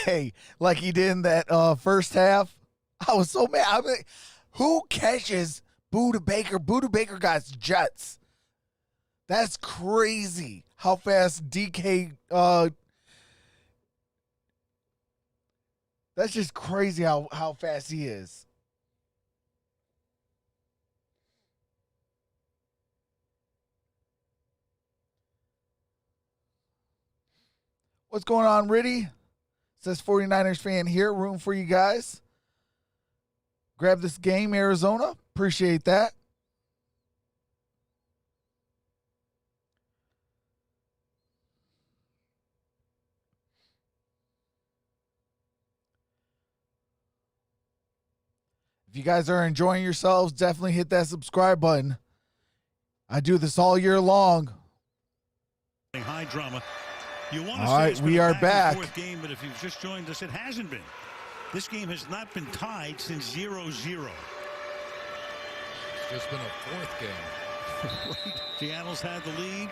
Hey, like he did in that first half. I was so mad. I mean, who catches Budda Baker? Budda Baker got jets. That's crazy how fast DK that's just crazy how fast he is. What's going on, Riddy? Says 49ers fan here. Room for you guys. Grab this game, Arizona. Appreciate that. If you guys are enjoying yourselves, definitely hit that subscribe button. I do this all year long. High drama. You want to All say right, it's we been a are back and back. forth game, but if you've just joined us, it hasn't been. This game has not been tied since 0-0. It's just been a fourth game. Seattle's had the lead.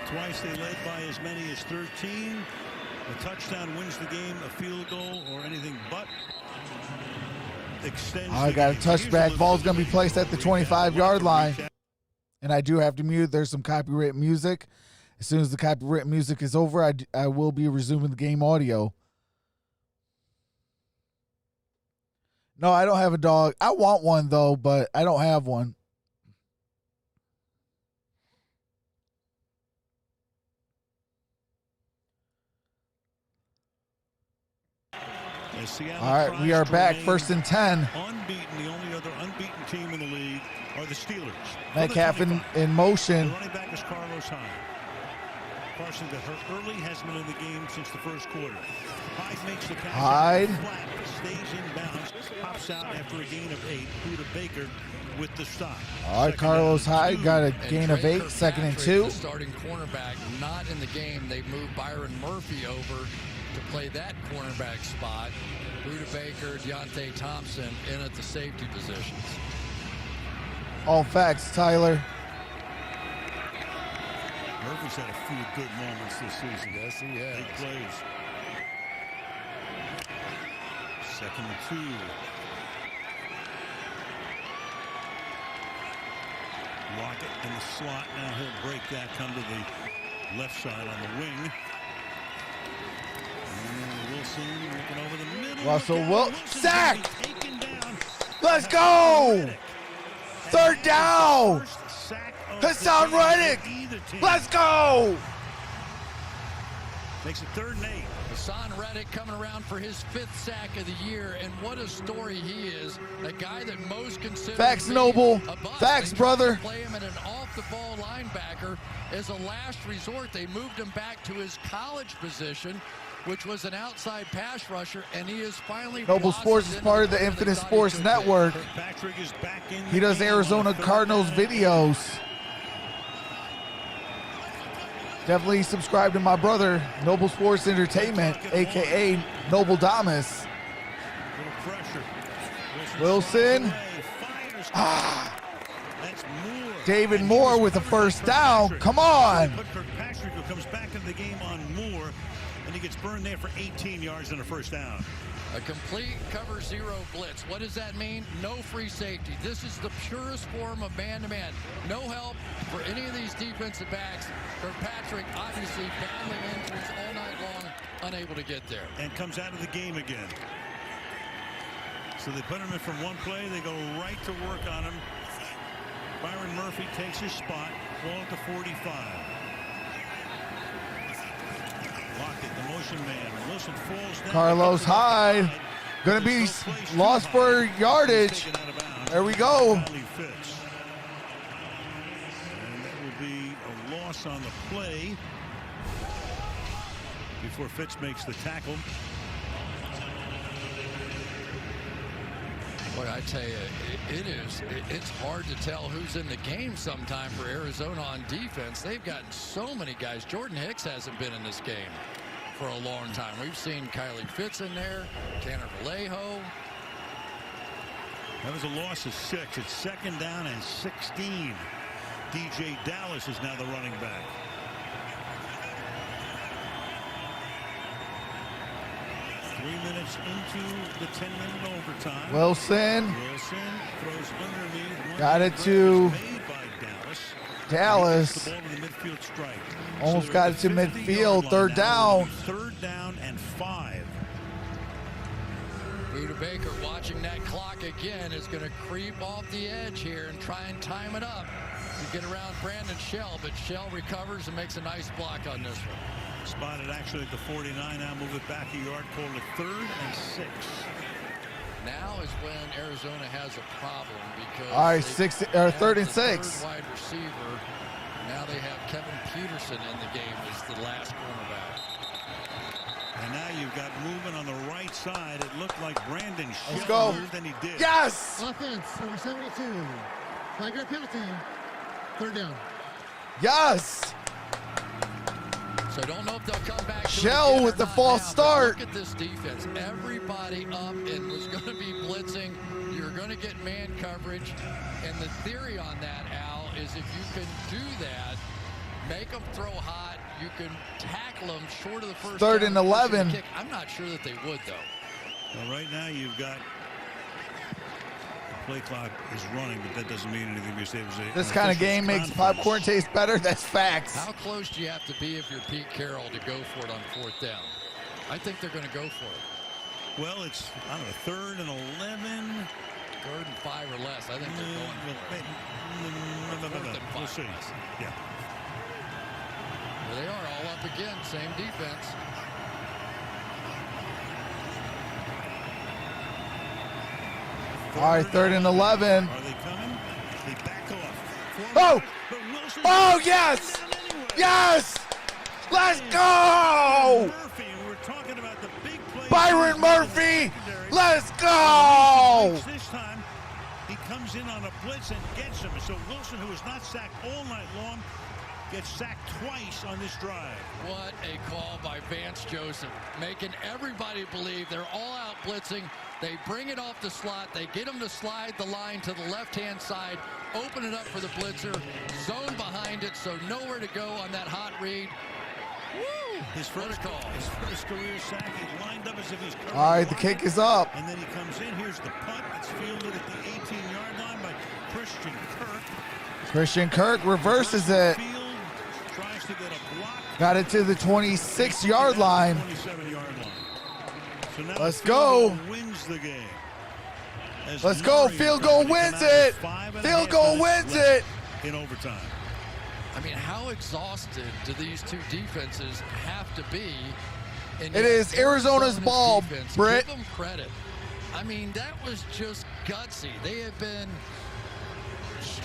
Twice they led by as many as 13. A touchdown wins the game, a field goal, or anything but extends. I got a touchback. Ball's going to be placed at the 25-yard line. And I do have to mute. There's some copyright music. As soon as the copyright music is over, I will be resuming the game audio. No, I don't have a dog. I want one, though, but I don't have one. All right, we are back. 1st and 10. Unbeaten. The only other unbeaten team in the league are the Steelers. Metcalf in motion. The running back is Carlos Hyde. Carson got hurt early, hasn't been in the game since the first quarter. Hyde makes the catch. Hyde. Flat, stays in bounds, pops out after a gain of 8. Buda Baker with the stop. All right, Carlos Hyde got a gain of 8, 2nd and 2. The starting cornerback not in the game. They moved Byron Murphy over to play that cornerback spot. Buda Baker, Deontay Thompson in at the safety positions. All facts, Tyler. Murphy's had a few good moments this season. Yes, he has. Big plays. 2nd and 2. Lockett in the slot. Now he'll break that, come to the left side on the wing. And Wilson looking over the middle. Russell Wilson. Sack! Taken down. Let's go! 3rd down! Sack of Hassan the Reddick! game for either team. Let's go! Makes it 3rd and 8. Hassan Reddick coming around for his 5th sack of the year, and what a story he is. A guy that most consider Facts, Noble. Facts, brother. Play him at an off-the-ball linebacker as a last resort. They moved him back to his college position, which was an outside pass rusher, and he is finally. Noble Sports is part of the Infinite Sports Network. Patrick is back in. He does Arizona Cardinals videos. Definitely subscribe to my brother, Noble Sports Entertainment, a.k.a. Noble Damas. Wilson. David Moore with a 1st down. Come on. Patrick comes back into the game on Moore, and he gets burned there for 18 yards and a 1st down. A complete cover 0 blitz. What does that mean? No free safety. This is the purest form of man-to-man. No help for any of these defensive backs. Kirkpatrick obviously battling injuries all night long, unable to get there. And comes out of the game again. So they put him in from one play. They go right to work on him. Byron Murphy takes his spot. Ball at the 45. Lockett, the motion man. Wilson falls down. Carlos Hyde. Going to be lost for yardage. There we go. And that will be a loss on the play before Fitz makes the tackle. Boy, I tell you, it's hard to tell who's in the game sometime for Arizona on defense. They've gotten so many guys. Jordan Hicks hasn't been in this game for a long time. We've seen Kylie Fitz in there, Tanner Vallejo. That was a loss of 6. It's 2nd down and 16. DJ Dallas is now the running back. Minutes into the 10-minute overtime. Wilson throws underneath. got it to Dallas. Almost got it to midfield. 3rd down. 3rd down and 5. Buda Baker watching that clock again is going to creep off the edge here and try and time it up to get around Brandon Shell, but Shell recovers and makes a nice block on this one. Spotted actually at the 49. Now move it back a yard. Called it 3rd and 6. Now is when Arizona has a problem because. All right, 3rd and 6. Wide receiver. Now they have Kevin Peterson in the game as the last cornerback. And now you've got movement on the right side. It looked like Brandon Let's go. moved, and he did. Yes. Offense, number 72. Flag penalty. 3rd down. Yes. So So don't know if they'll come back. Shell with the false start. Look at this defense. Everybody up and was going to be blitzing. You're going to get man coverage. And the theory on that, Al, is if you can do that, make them throw hot, you can tackle them short of the first. 3rd and 11. Kick. I'm not sure that they would, though. Well, right now you've got the play clock is running, but that doesn't mean anything. This kind of game makes popcorn taste better. That's facts. How close do you have to be if you're Pete Carroll to go for it on 4th down? I think they're going to go for it. Well, it's, I don't know, 3rd and 11. 3rd and 5 or less. I think they're going for it. We'll see. Yeah. Well, they are all up again. Same defense. All right, 3rd and 11. Are they coming? They back off. Oh! Oh, yes! Yes! Let's go! Byron Murphy! Let's go! This time, he comes in on a blitz and gets him. So Wilson, who was not sacked all night long, gets sacked twice on this drive. What a call by Vance Joseph, making everybody believe they're all out blitzing. They bring it off the slot. They get him to slide the line to the left-hand side, open it up for the blitzer, zone behind it, so nowhere to go on that hot read. Woo! His first career sack. He lined up as if he's covered. All right, the kick is up. And then he comes in. Here's the punt. It's fielded at the 18-yard line by Christian Kirk. Christian Kirk reverses it. Tries to get a block. Got it to the 26-yard line. 27-yard line. So now let's go. Wins the game. Let's go. Field goal wins it. Field goal wins it. In overtime. I mean, how exhausted do these two defenses have to be? It is Arizona's ball, Britt. Give them credit. I mean, that was just gutsy. They have been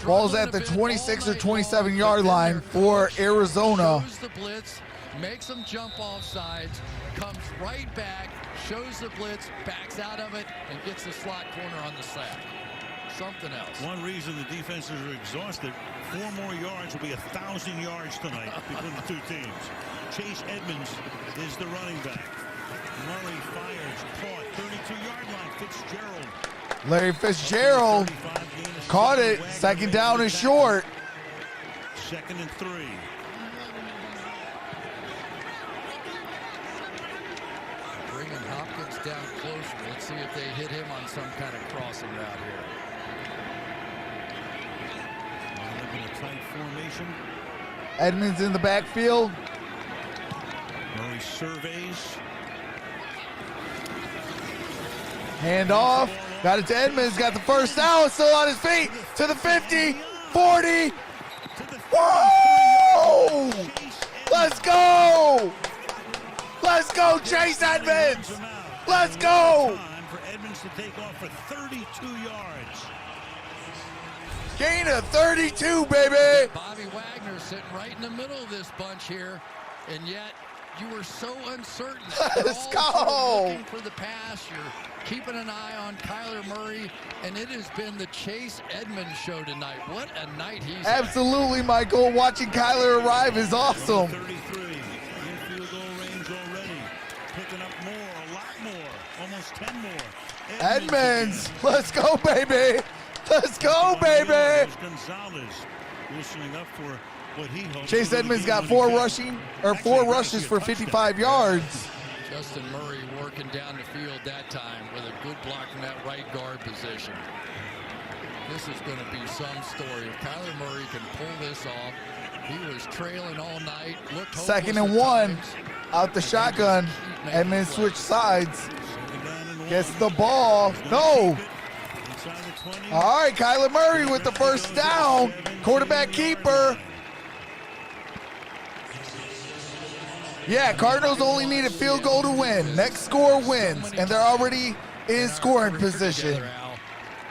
ball's at the 26 or 27-yard line for Arizona. Shows the blitz, makes them jump off sides, comes right back, shows the blitz, backs out of it, and gets the slot corner on the sack. Something else. One reason the defenses are exhausted, 4 more yards will be 1,000 yards tonight between the two teams. Chase Edmonds is the running back. Murray fires, caught, 32-yard line, Fitzgerald. Larry Fitzgerald caught it. 2nd down and short. 2nd and 3. Bringing Hopkins down closer. Let's see if they hit him on some kind of crossing route here. In a tight formation. Edmonds in the backfield. Murray surveys. Hand off. Got it to Edmonds. Got the first down. Still on his feet. To the 50. 40. Whoa! Let's go! Let's go, Chase Edmonds! Let's go! For Edmonds to take off for 32 yards. Gain of 32, baby! Bobby Wagner sitting right in the middle of this bunch here, and yet you were so uncertain. Let's go! Looking for the pass. You're keeping an eye on Kyler Murray, and it has been the Chase Edmonds show tonight. What a night he's Absolutely, had. Michael. Watching Kyler arrive is awesome. 33 in field goal range already. Picking up more, a lot more, almost 10 more. Edmonds, let's go, baby! Let's go, baby! Gonzalez loosening up for what he hopes. Chase Edmonds got 4 rushes for 55 yards. Justin Murray working down the field that time with a good block from that right guard position. This is going to be some story. If Kyler Murray can pull this off, he was trailing all night. 2nd and 1, out the shotgun. Edmonds switched sides. Gets the ball. No. All right, Kyler Murray with the first down. Quarterback keeper. Yeah, Cardinals only need a field goal to win. Next score wins, and they're already in scoring position.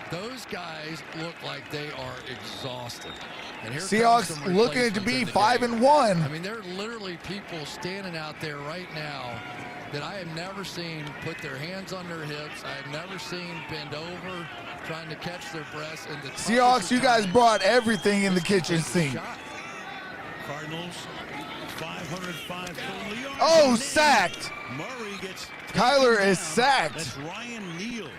Those guys look like they are exhausted. And Seahawks looking to be 5-1. I mean, there are literally people standing out there right now that I have never seen put their hands on their hips. I have never seen bend over trying to catch their breaths. And the Seahawks, you guys brought everything in the kitchen sink. Cardinals 505 total yards. Oh, sacked. Murray gets Kyler is down. sacked. That's Ryan Neal.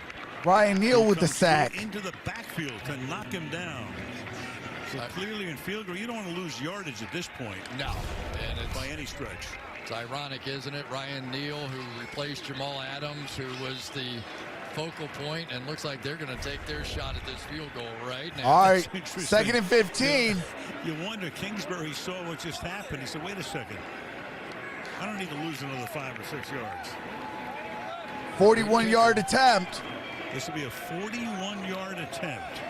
Ryan Neal with the Comes sack. into the backfield to knock him down. So clearly in field goal, you don't want to lose yardage at this point. No, and it's by any stretch. It's ironic, isn't it? Ryan Neal, who replaced Jamal Adams, who was the focal point, and looks like they're going to take their shot at this field goal right now. All right, 2nd and 15. You wonder, Kingsbury saw what just happened. He said, wait a second. I don't need to lose another 5 or 6 yards. 41-yard attempt. This will be a 41-yard attempt.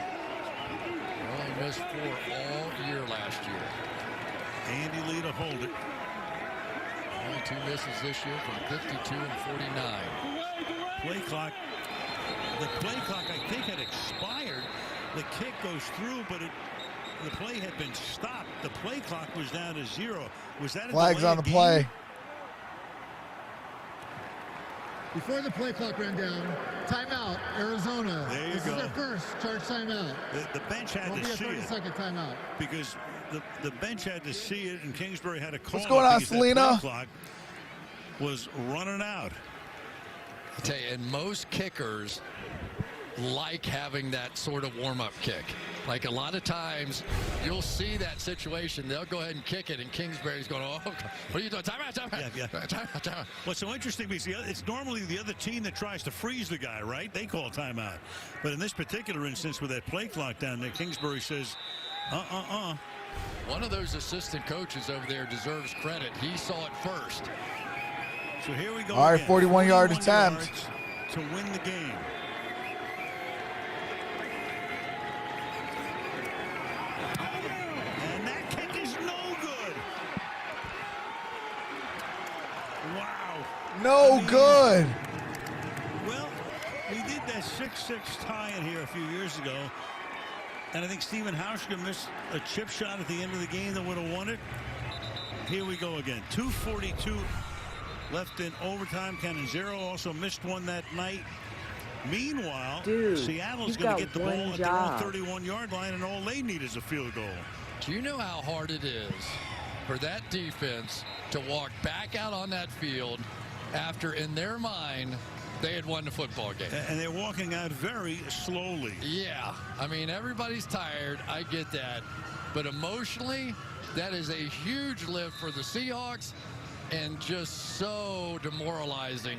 Only missed 4 all year last year. Andy Lee to hold it. Only 2 misses this year from 52 and 49. Play clock. The play clock, I think, had expired. The kick goes through, but the play had been stopped. The play clock was down to 0. Was that a flags delay on the game? play? Before the play clock ran down, timeout, Arizona. There you this go. is their first charge timeout. The bench had Won't to be a see it 30-second timeout. because the bench had to see it, and Kingsbury had a call. What's going on, because that Selena? play clock was running out. I tell you, and most kickers like having that sort of warm-up kick. Like a lot of times, you'll see that situation. They'll go ahead and kick it, and Kingsbury's going, oh, what are you doing? Timeout, timeout. Yeah. Timeout. What's so interesting because it's normally the other team that tries to freeze the guy, right? They call timeout. But in this particular instance, with that play clock down there, Kingsbury says, One of those assistant coaches over there deserves credit. He saw it first. So here we go. All right, again. 41-yard 41 attempt. yards to win the game. And that kick is no good. Wow. No good. Well, we did that 6-6 tie-in here a few years ago. And I think Stephen Hauschka missed a chip shot at the end of the game that would have won it. Here we go again. 2:42 left in overtime. Cannon-Zero also missed one that night. Meanwhile, Seattle's going to get the ball at their own 31-yard line, and all they need is a field goal. Do you know how hard it is for that defense to walk back out on that field after, in their mind, they had won the football game? And they're walking out very slowly. Yeah. I mean, everybody's tired. I get that. But emotionally, that is a huge lift for the Seahawks and just so demoralizing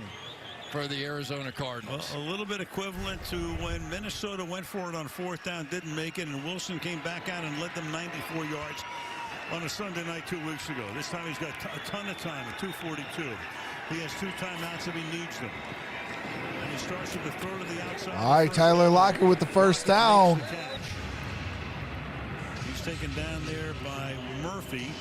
for the Arizona Cardinals. A little bit equivalent to when Minnesota went for it on 4th down, didn't make it, and Wilson came back out and led them 94 yards on a Sunday night 2 weeks ago. This time he's got a ton of time at 2:42. He has 2 timeouts if he needs them. And he starts with the throw to the outside. All right, Tyler Lockett with the first down. He's taken down there by Murphy,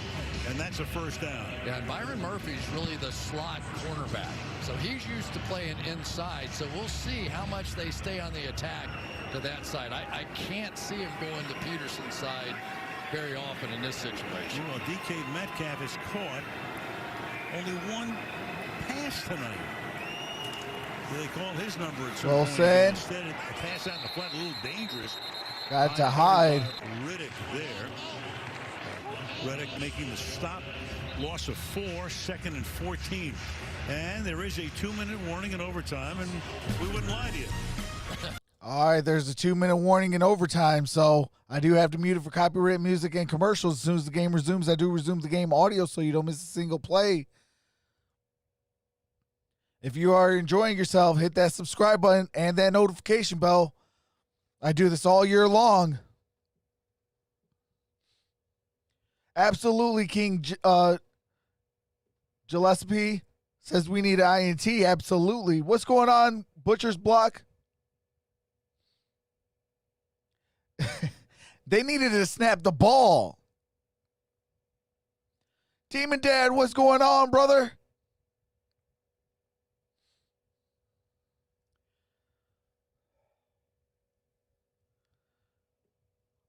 and that's a first down. Yeah, and Byron Murphy's really the slot cornerback. So he's used to playing inside. So we'll see how much they stay on the attack to that side. I can't see him going to Peterson's side very often in this situation. Well, DK Metcalf has caught only 1 pass tonight. They call his number at some Well point. said. Instead, a pass out in the front, a little dangerous. Got to hide. Riddick there. Riddick making the stop. Loss of 4, 2nd and 14. And there is a 2-minute warning in overtime, and we wouldn't lie to you. All right, there's a 2-minute warning in overtime, so I do have to mute it for copyright music and commercials. As soon as the game resumes, I do resume the game audio so you don't miss a single play. If you are enjoying yourself, hit that subscribe button and that notification bell. I do this all year long. Absolutely, King Gillespie says we need an INT. Absolutely. What's going on, Butcher's Block? They needed to snap the ball. Demon Dad, what's going on, brother?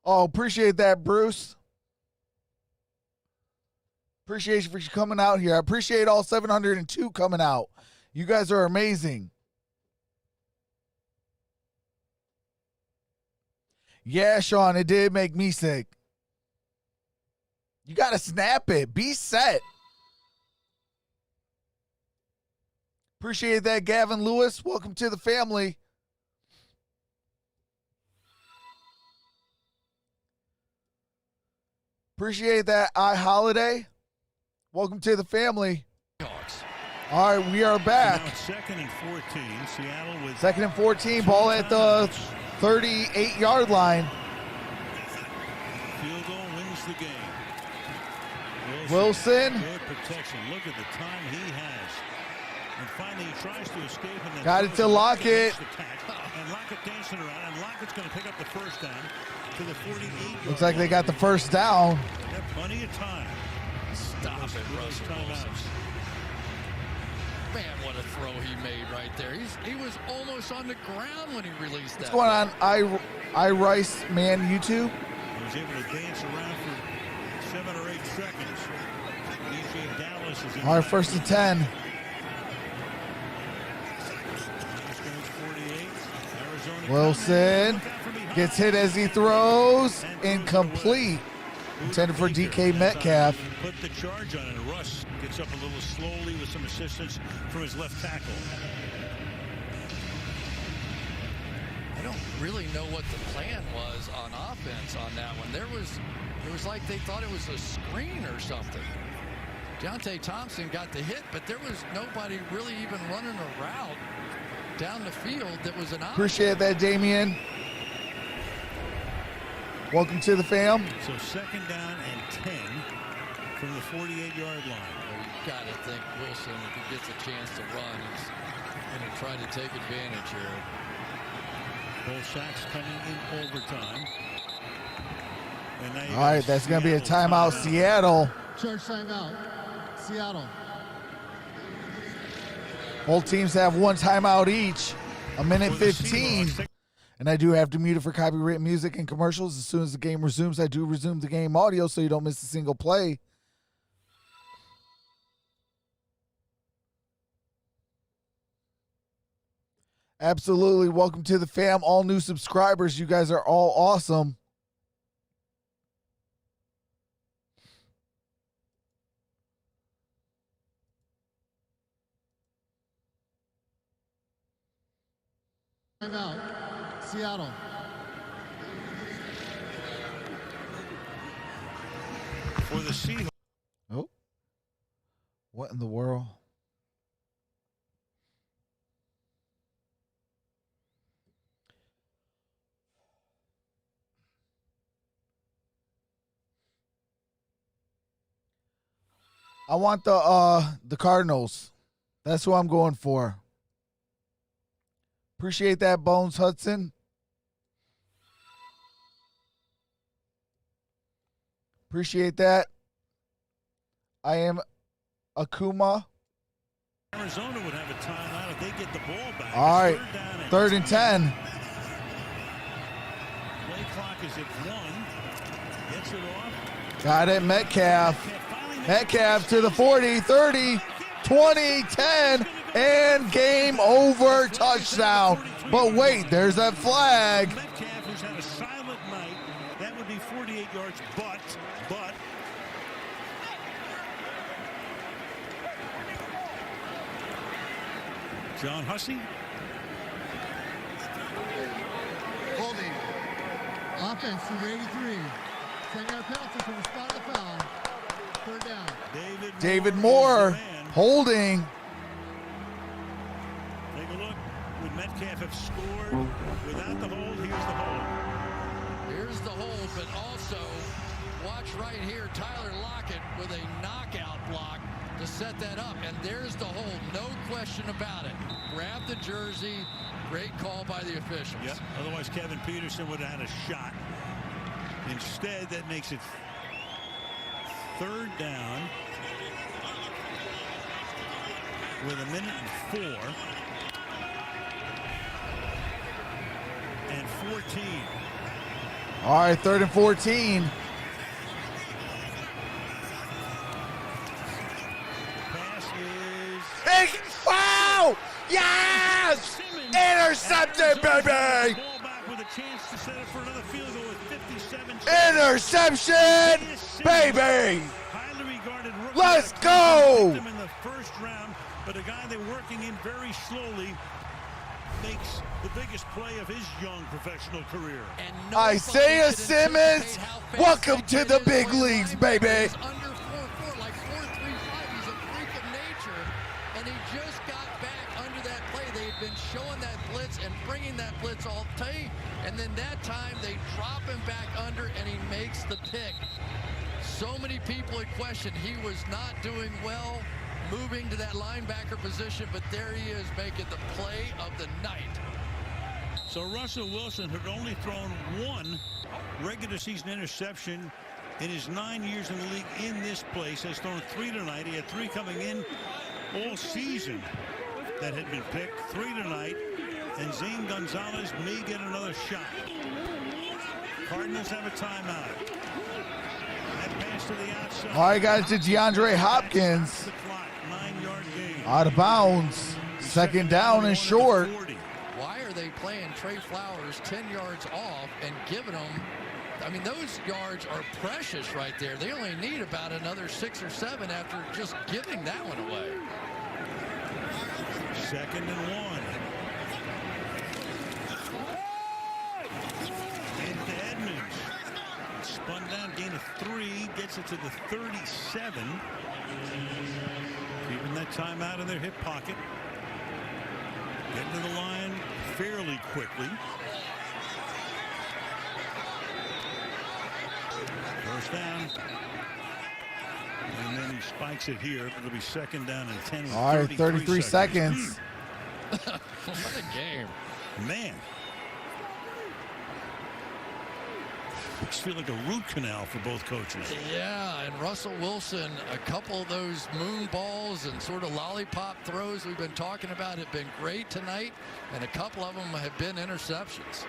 Oh, appreciate that, Bruce. Appreciate you for coming out here. I appreciate all 702 coming out. You guys are amazing. Yeah, Sean, it did make me sick. You got to snap it. Be set. Appreciate that, Gavin Lewis. Welcome to the family. Appreciate that, iHoliday. Welcome to the family. All right, we are back. So now 2nd and 14. Seattle with 2nd and 14. Ball at the 38-yard line. Field goal wins the game. Wilson. Good protection. Look at the time he has. And finally he tries to escape. And Got it to Lockett. And Lockett dancing around. And Lockett's going to pick up the first down to the 48. Looks like they got the first down. They have plenty of time. Stop it, Russell Wilson. Man, what a throw he made right there. He was almost on the ground when he released that. What's going on, I Rice Man YouTube? He was able to dance around for 7 or 8 seconds. DJ Dallas is in. All right, 1st and 10. Wilson gets hit as he throws. Incomplete. Intended for DK Metcalf. Put the charge on it. Russ gets up a little slowly with some assistance from his left tackle. I don't really know what the plan was on offense on that one. It was like they thought it was a screen or something. Deontay Thompson got the hit, but there was nobody really even running a route down the field that was an option. Appreciate that, Damien. Welcome to the fam. So 2nd down and 10 from the 48-yard line. Well, you got to think Wilson, if he gets a chance to run, is going to try to take advantage here. Both sacks coming in overtime. All right, that's going to be a timeout, Seattle. Church timeout, Seattle. Both teams have one timeout each. 1:15. And I do have to mute it for copyright music and commercials. As soon as the game resumes, I do resume the game audio so you don't miss a single play. Absolutely. Welcome to the fam. All new subscribers. You guys are all awesome. Timeout, Seattle. For the Seahawks. Oh. What in the world? I want the Cardinals. That's who I'm going for. Appreciate that, Bones Hudson. Appreciate that. I am Akuma. Arizona would have a timeout if they get the ball back. All right, 3rd and 10. Play clock is at 1. Gets it off. Got it, Metcalf. Metcalf to the 40, 30, 20, 10, and game over, touchdown. But wait, there's that flag. Metcalf, who's had a silent night, that would be 48 yards, but. John Hussey. Holding. Offense, number 83. 10-yard penalty from the spot of the foul. 3rd down. David Moore holding. Take a look. Would Metcalf have scored without the hold? Here's the hold. Here's the hold, but also watch right here, Tyler Lockett with a knockout block to set that up, and there's the hold, no question about it. Grab the jersey, great call by the officials. Yep. Otherwise, Kevin Peterson would have had a shot. Instead, that makes it 3rd down with 1:04 and 14. All right, 3rd and 14. Wow! Yes! Intercepted, baby! Interception, baby! Let's go! In the 1st round But a guy they're working in very slowly makes the biggest play of his young professional career. And Isaiah Simmons, welcome to the big leagues, baby. He's under 4'4", like 4'3", 5. He's a freak of nature, and he just got back under that play. They've been showing that blitz and bringing that blitz all day, and then that time they drop him back under, and he makes the pick. So many people had questioned he was not doing well moving to that linebacker position, but there he is making the play of the night. So Russell Wilson had only thrown one regular season interception in his 9 years in the league in this place. Has thrown 3 tonight. He had 3 coming in all season that had been picked. 3 tonight. And Zane Gonzalez may get another shot. Cardinals have a timeout. That pass to the outside. All right, guys, to DeAndre Hopkins. 9-yard gain. Out of bounds. Second down and short. Why are they playing Trey Flowers 10 yards off and giving them, I mean, those yards are precious right there. They only need about another 6 or 7 after just giving that one away. 2nd and 1. Into Edmonds. Spun down, gain of 3, gets it to the 37. Keeping that timeout in their hip pocket. Getting to the line fairly quickly. First down. And then he spikes it here. It'll be 2nd down and 10. All right, 33 seconds. What a game. Man. Looks feel like a root canal for both coaches. Yeah, and Russell Wilson, a couple of those moon balls and sort of lollipop throws we've been talking about have been great tonight, and a couple of them have been interceptions.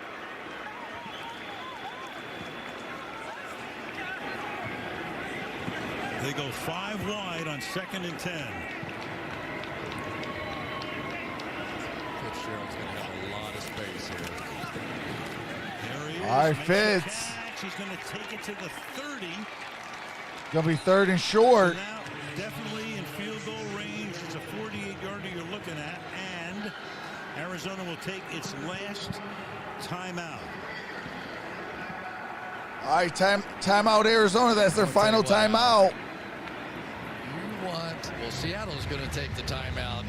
They go 5 wide on 2nd and 10. Fitzgerald's going to have a lot of space here. There he is. All right, Makes Fitz. the catch. He's going to take it to the 30. Gonna be 3rd and short. Now, definitely in field goal range. It's a 48-yarder you're looking at, and Arizona will take its last timeout. All right, timeout Arizona. That's their final timeout. You want, well, Seattle's going to take the timeout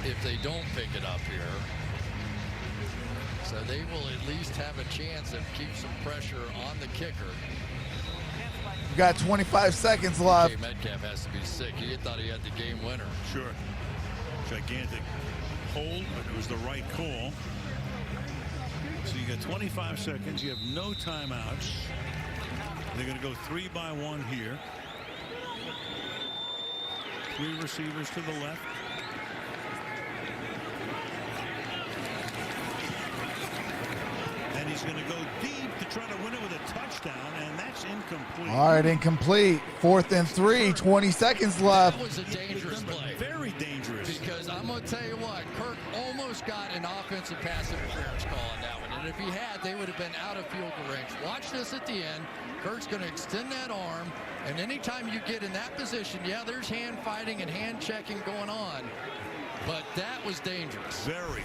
if they don't pick it up here. So they will at least have a chance to keep some pressure on the kicker. We got 25 seconds left. Metcalf has to be sick. He thought he had the game winner. Sure. Gigantic hold, but it was the right call. So you got 25 seconds. You have no timeouts. They're going to go 3 by 1 here. 3 receivers to the left. And he's going to go deep to try to win it with a touchdown, and that's incomplete. All right, incomplete. 4th and 3, 20 seconds left. That was a dangerous play. Very dangerous. Because I'm going to tell you what, Kirk almost got an offensive pass interference call on that one. And if he had, they would have been out of field goal range. Watch this at the end. Kirk's going to extend that arm. And anytime you get in that position, yeah, there's hand fighting and hand checking going on. But that was dangerous. Very.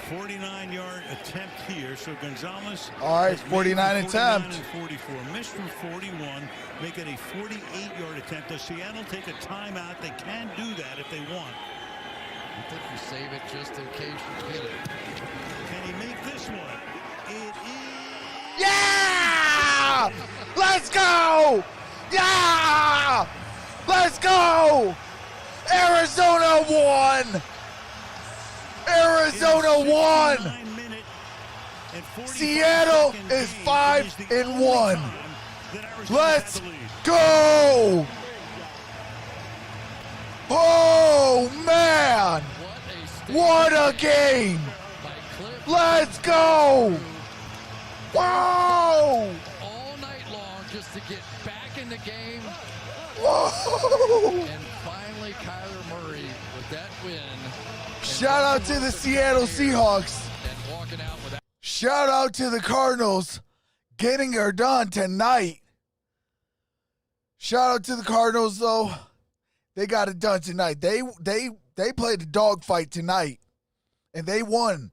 49-yard attempt here. So Gonzalez. All right, 49 attempt. 44. Missed from 41. Make it a 48-yard attempt. Does Seattle take a timeout? They can do that if they want. I think you save it just in case you get it. Can he make this one? It is. Yeah! Let's go! Yeah! Let's go! Arizona won! Arizona won! Seattle is 5-1. Let's go! Oh man! What a game! Let's go! Whoa! All night long just to get back in the game. Whoa! And finally Kyler Murray with that win. Shout out to the Seattle Seahawks. And walking out with that. Shout out to the Cardinals getting her done tonight. Shout out to the Cardinals, though. They got it done tonight. They played a dogfight tonight, and they won.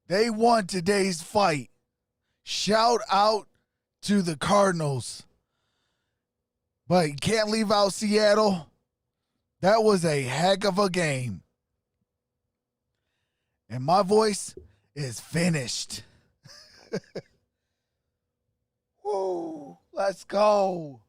They won today's fight. Shout out to the Cardinals. But you can't leave out Seattle. That was a heck of a game. And my voice is finished. Woo, let's go.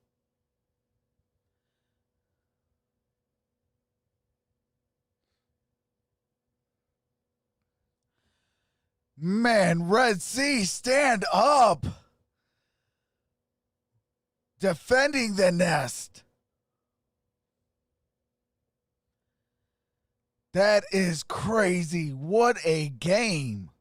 Man, Red Sea, stand up. Defending the nest. That is crazy. What a game.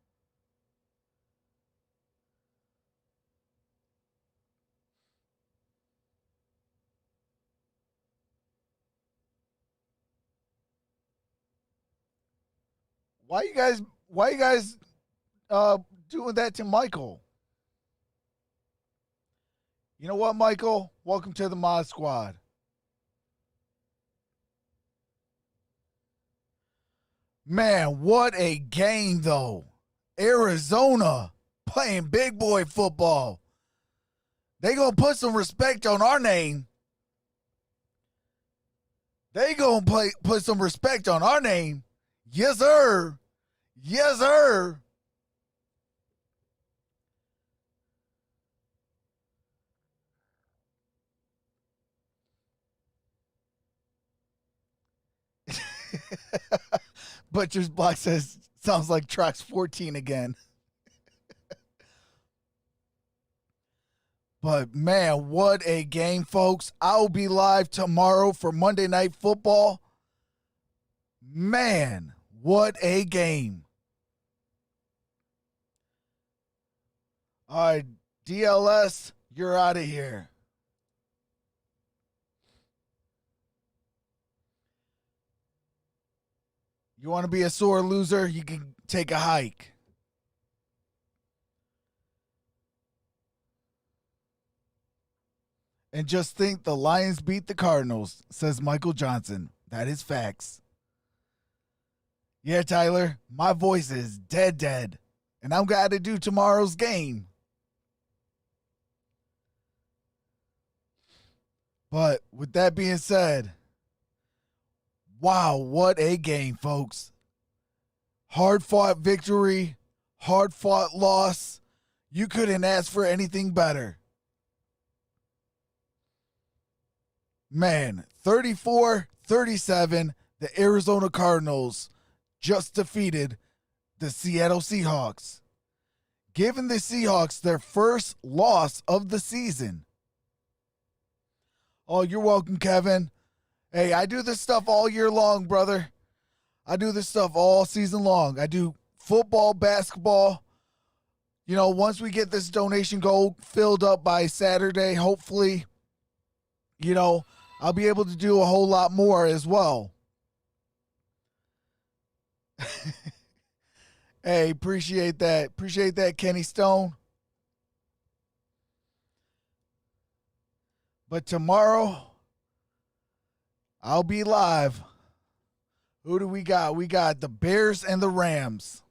Why you guys doing that to Michael? You know what, Michael? Welcome to the Mod Squad. Man, what a game, though. Arizona playing big boy football. They gonna put some respect on our name. They gonna put some respect on our name. Yes, sir. Yes, sir. Butcher's Block says, sounds like Trox 14 again. But, man, what a game, folks. I'll be live tomorrow for Monday Night Football. Man, what a game. All right, DLS, you're out of here. You want to be a sore loser? You can take a hike. And just think the Lions beat the Cardinals, says Michael Johnson. That is facts. Yeah, Tyler, my voice is dead. And I'm got to do tomorrow's game. But with that being said, wow, what a game, folks. Hard-fought victory, hard-fought loss. You couldn't ask for anything better. Man, 34-37, the Arizona Cardinals just defeated the Seattle Seahawks, giving the Seahawks their first loss of the season. Oh, you're welcome, Kevin. Hey, I do this stuff all year long, brother. I do this stuff all season long. I do football, basketball. You know, once we get this donation goal filled up by Saturday, hopefully, you know, I'll be able to do a whole lot more as well. Hey, appreciate that. Appreciate that, Kenny Stone. But tomorrow, I'll be live. Who do we got? We got the Bears and the Rams.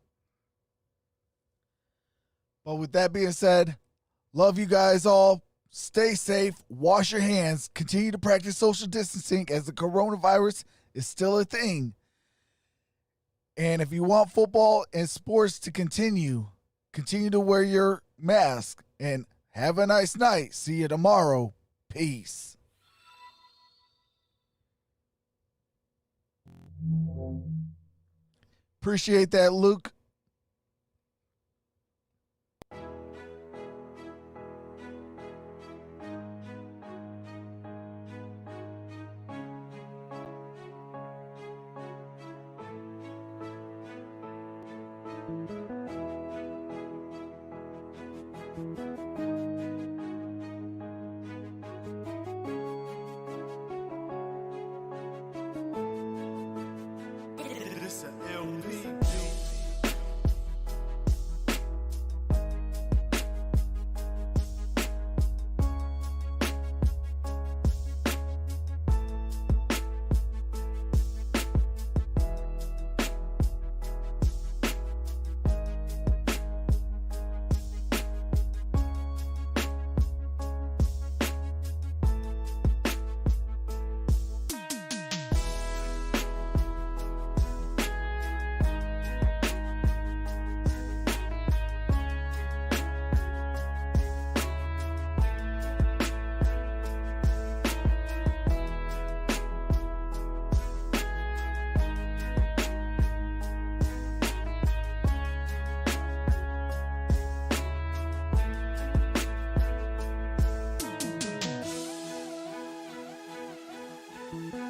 But with that being said, love you guys all. Stay safe. Wash your hands. Continue to practice social distancing as the coronavirus is still a thing. And if you want football and sports to continue to wear your mask. And have a nice night. See you tomorrow. Peace. Appreciate that, Luke. It's a LP. Bye.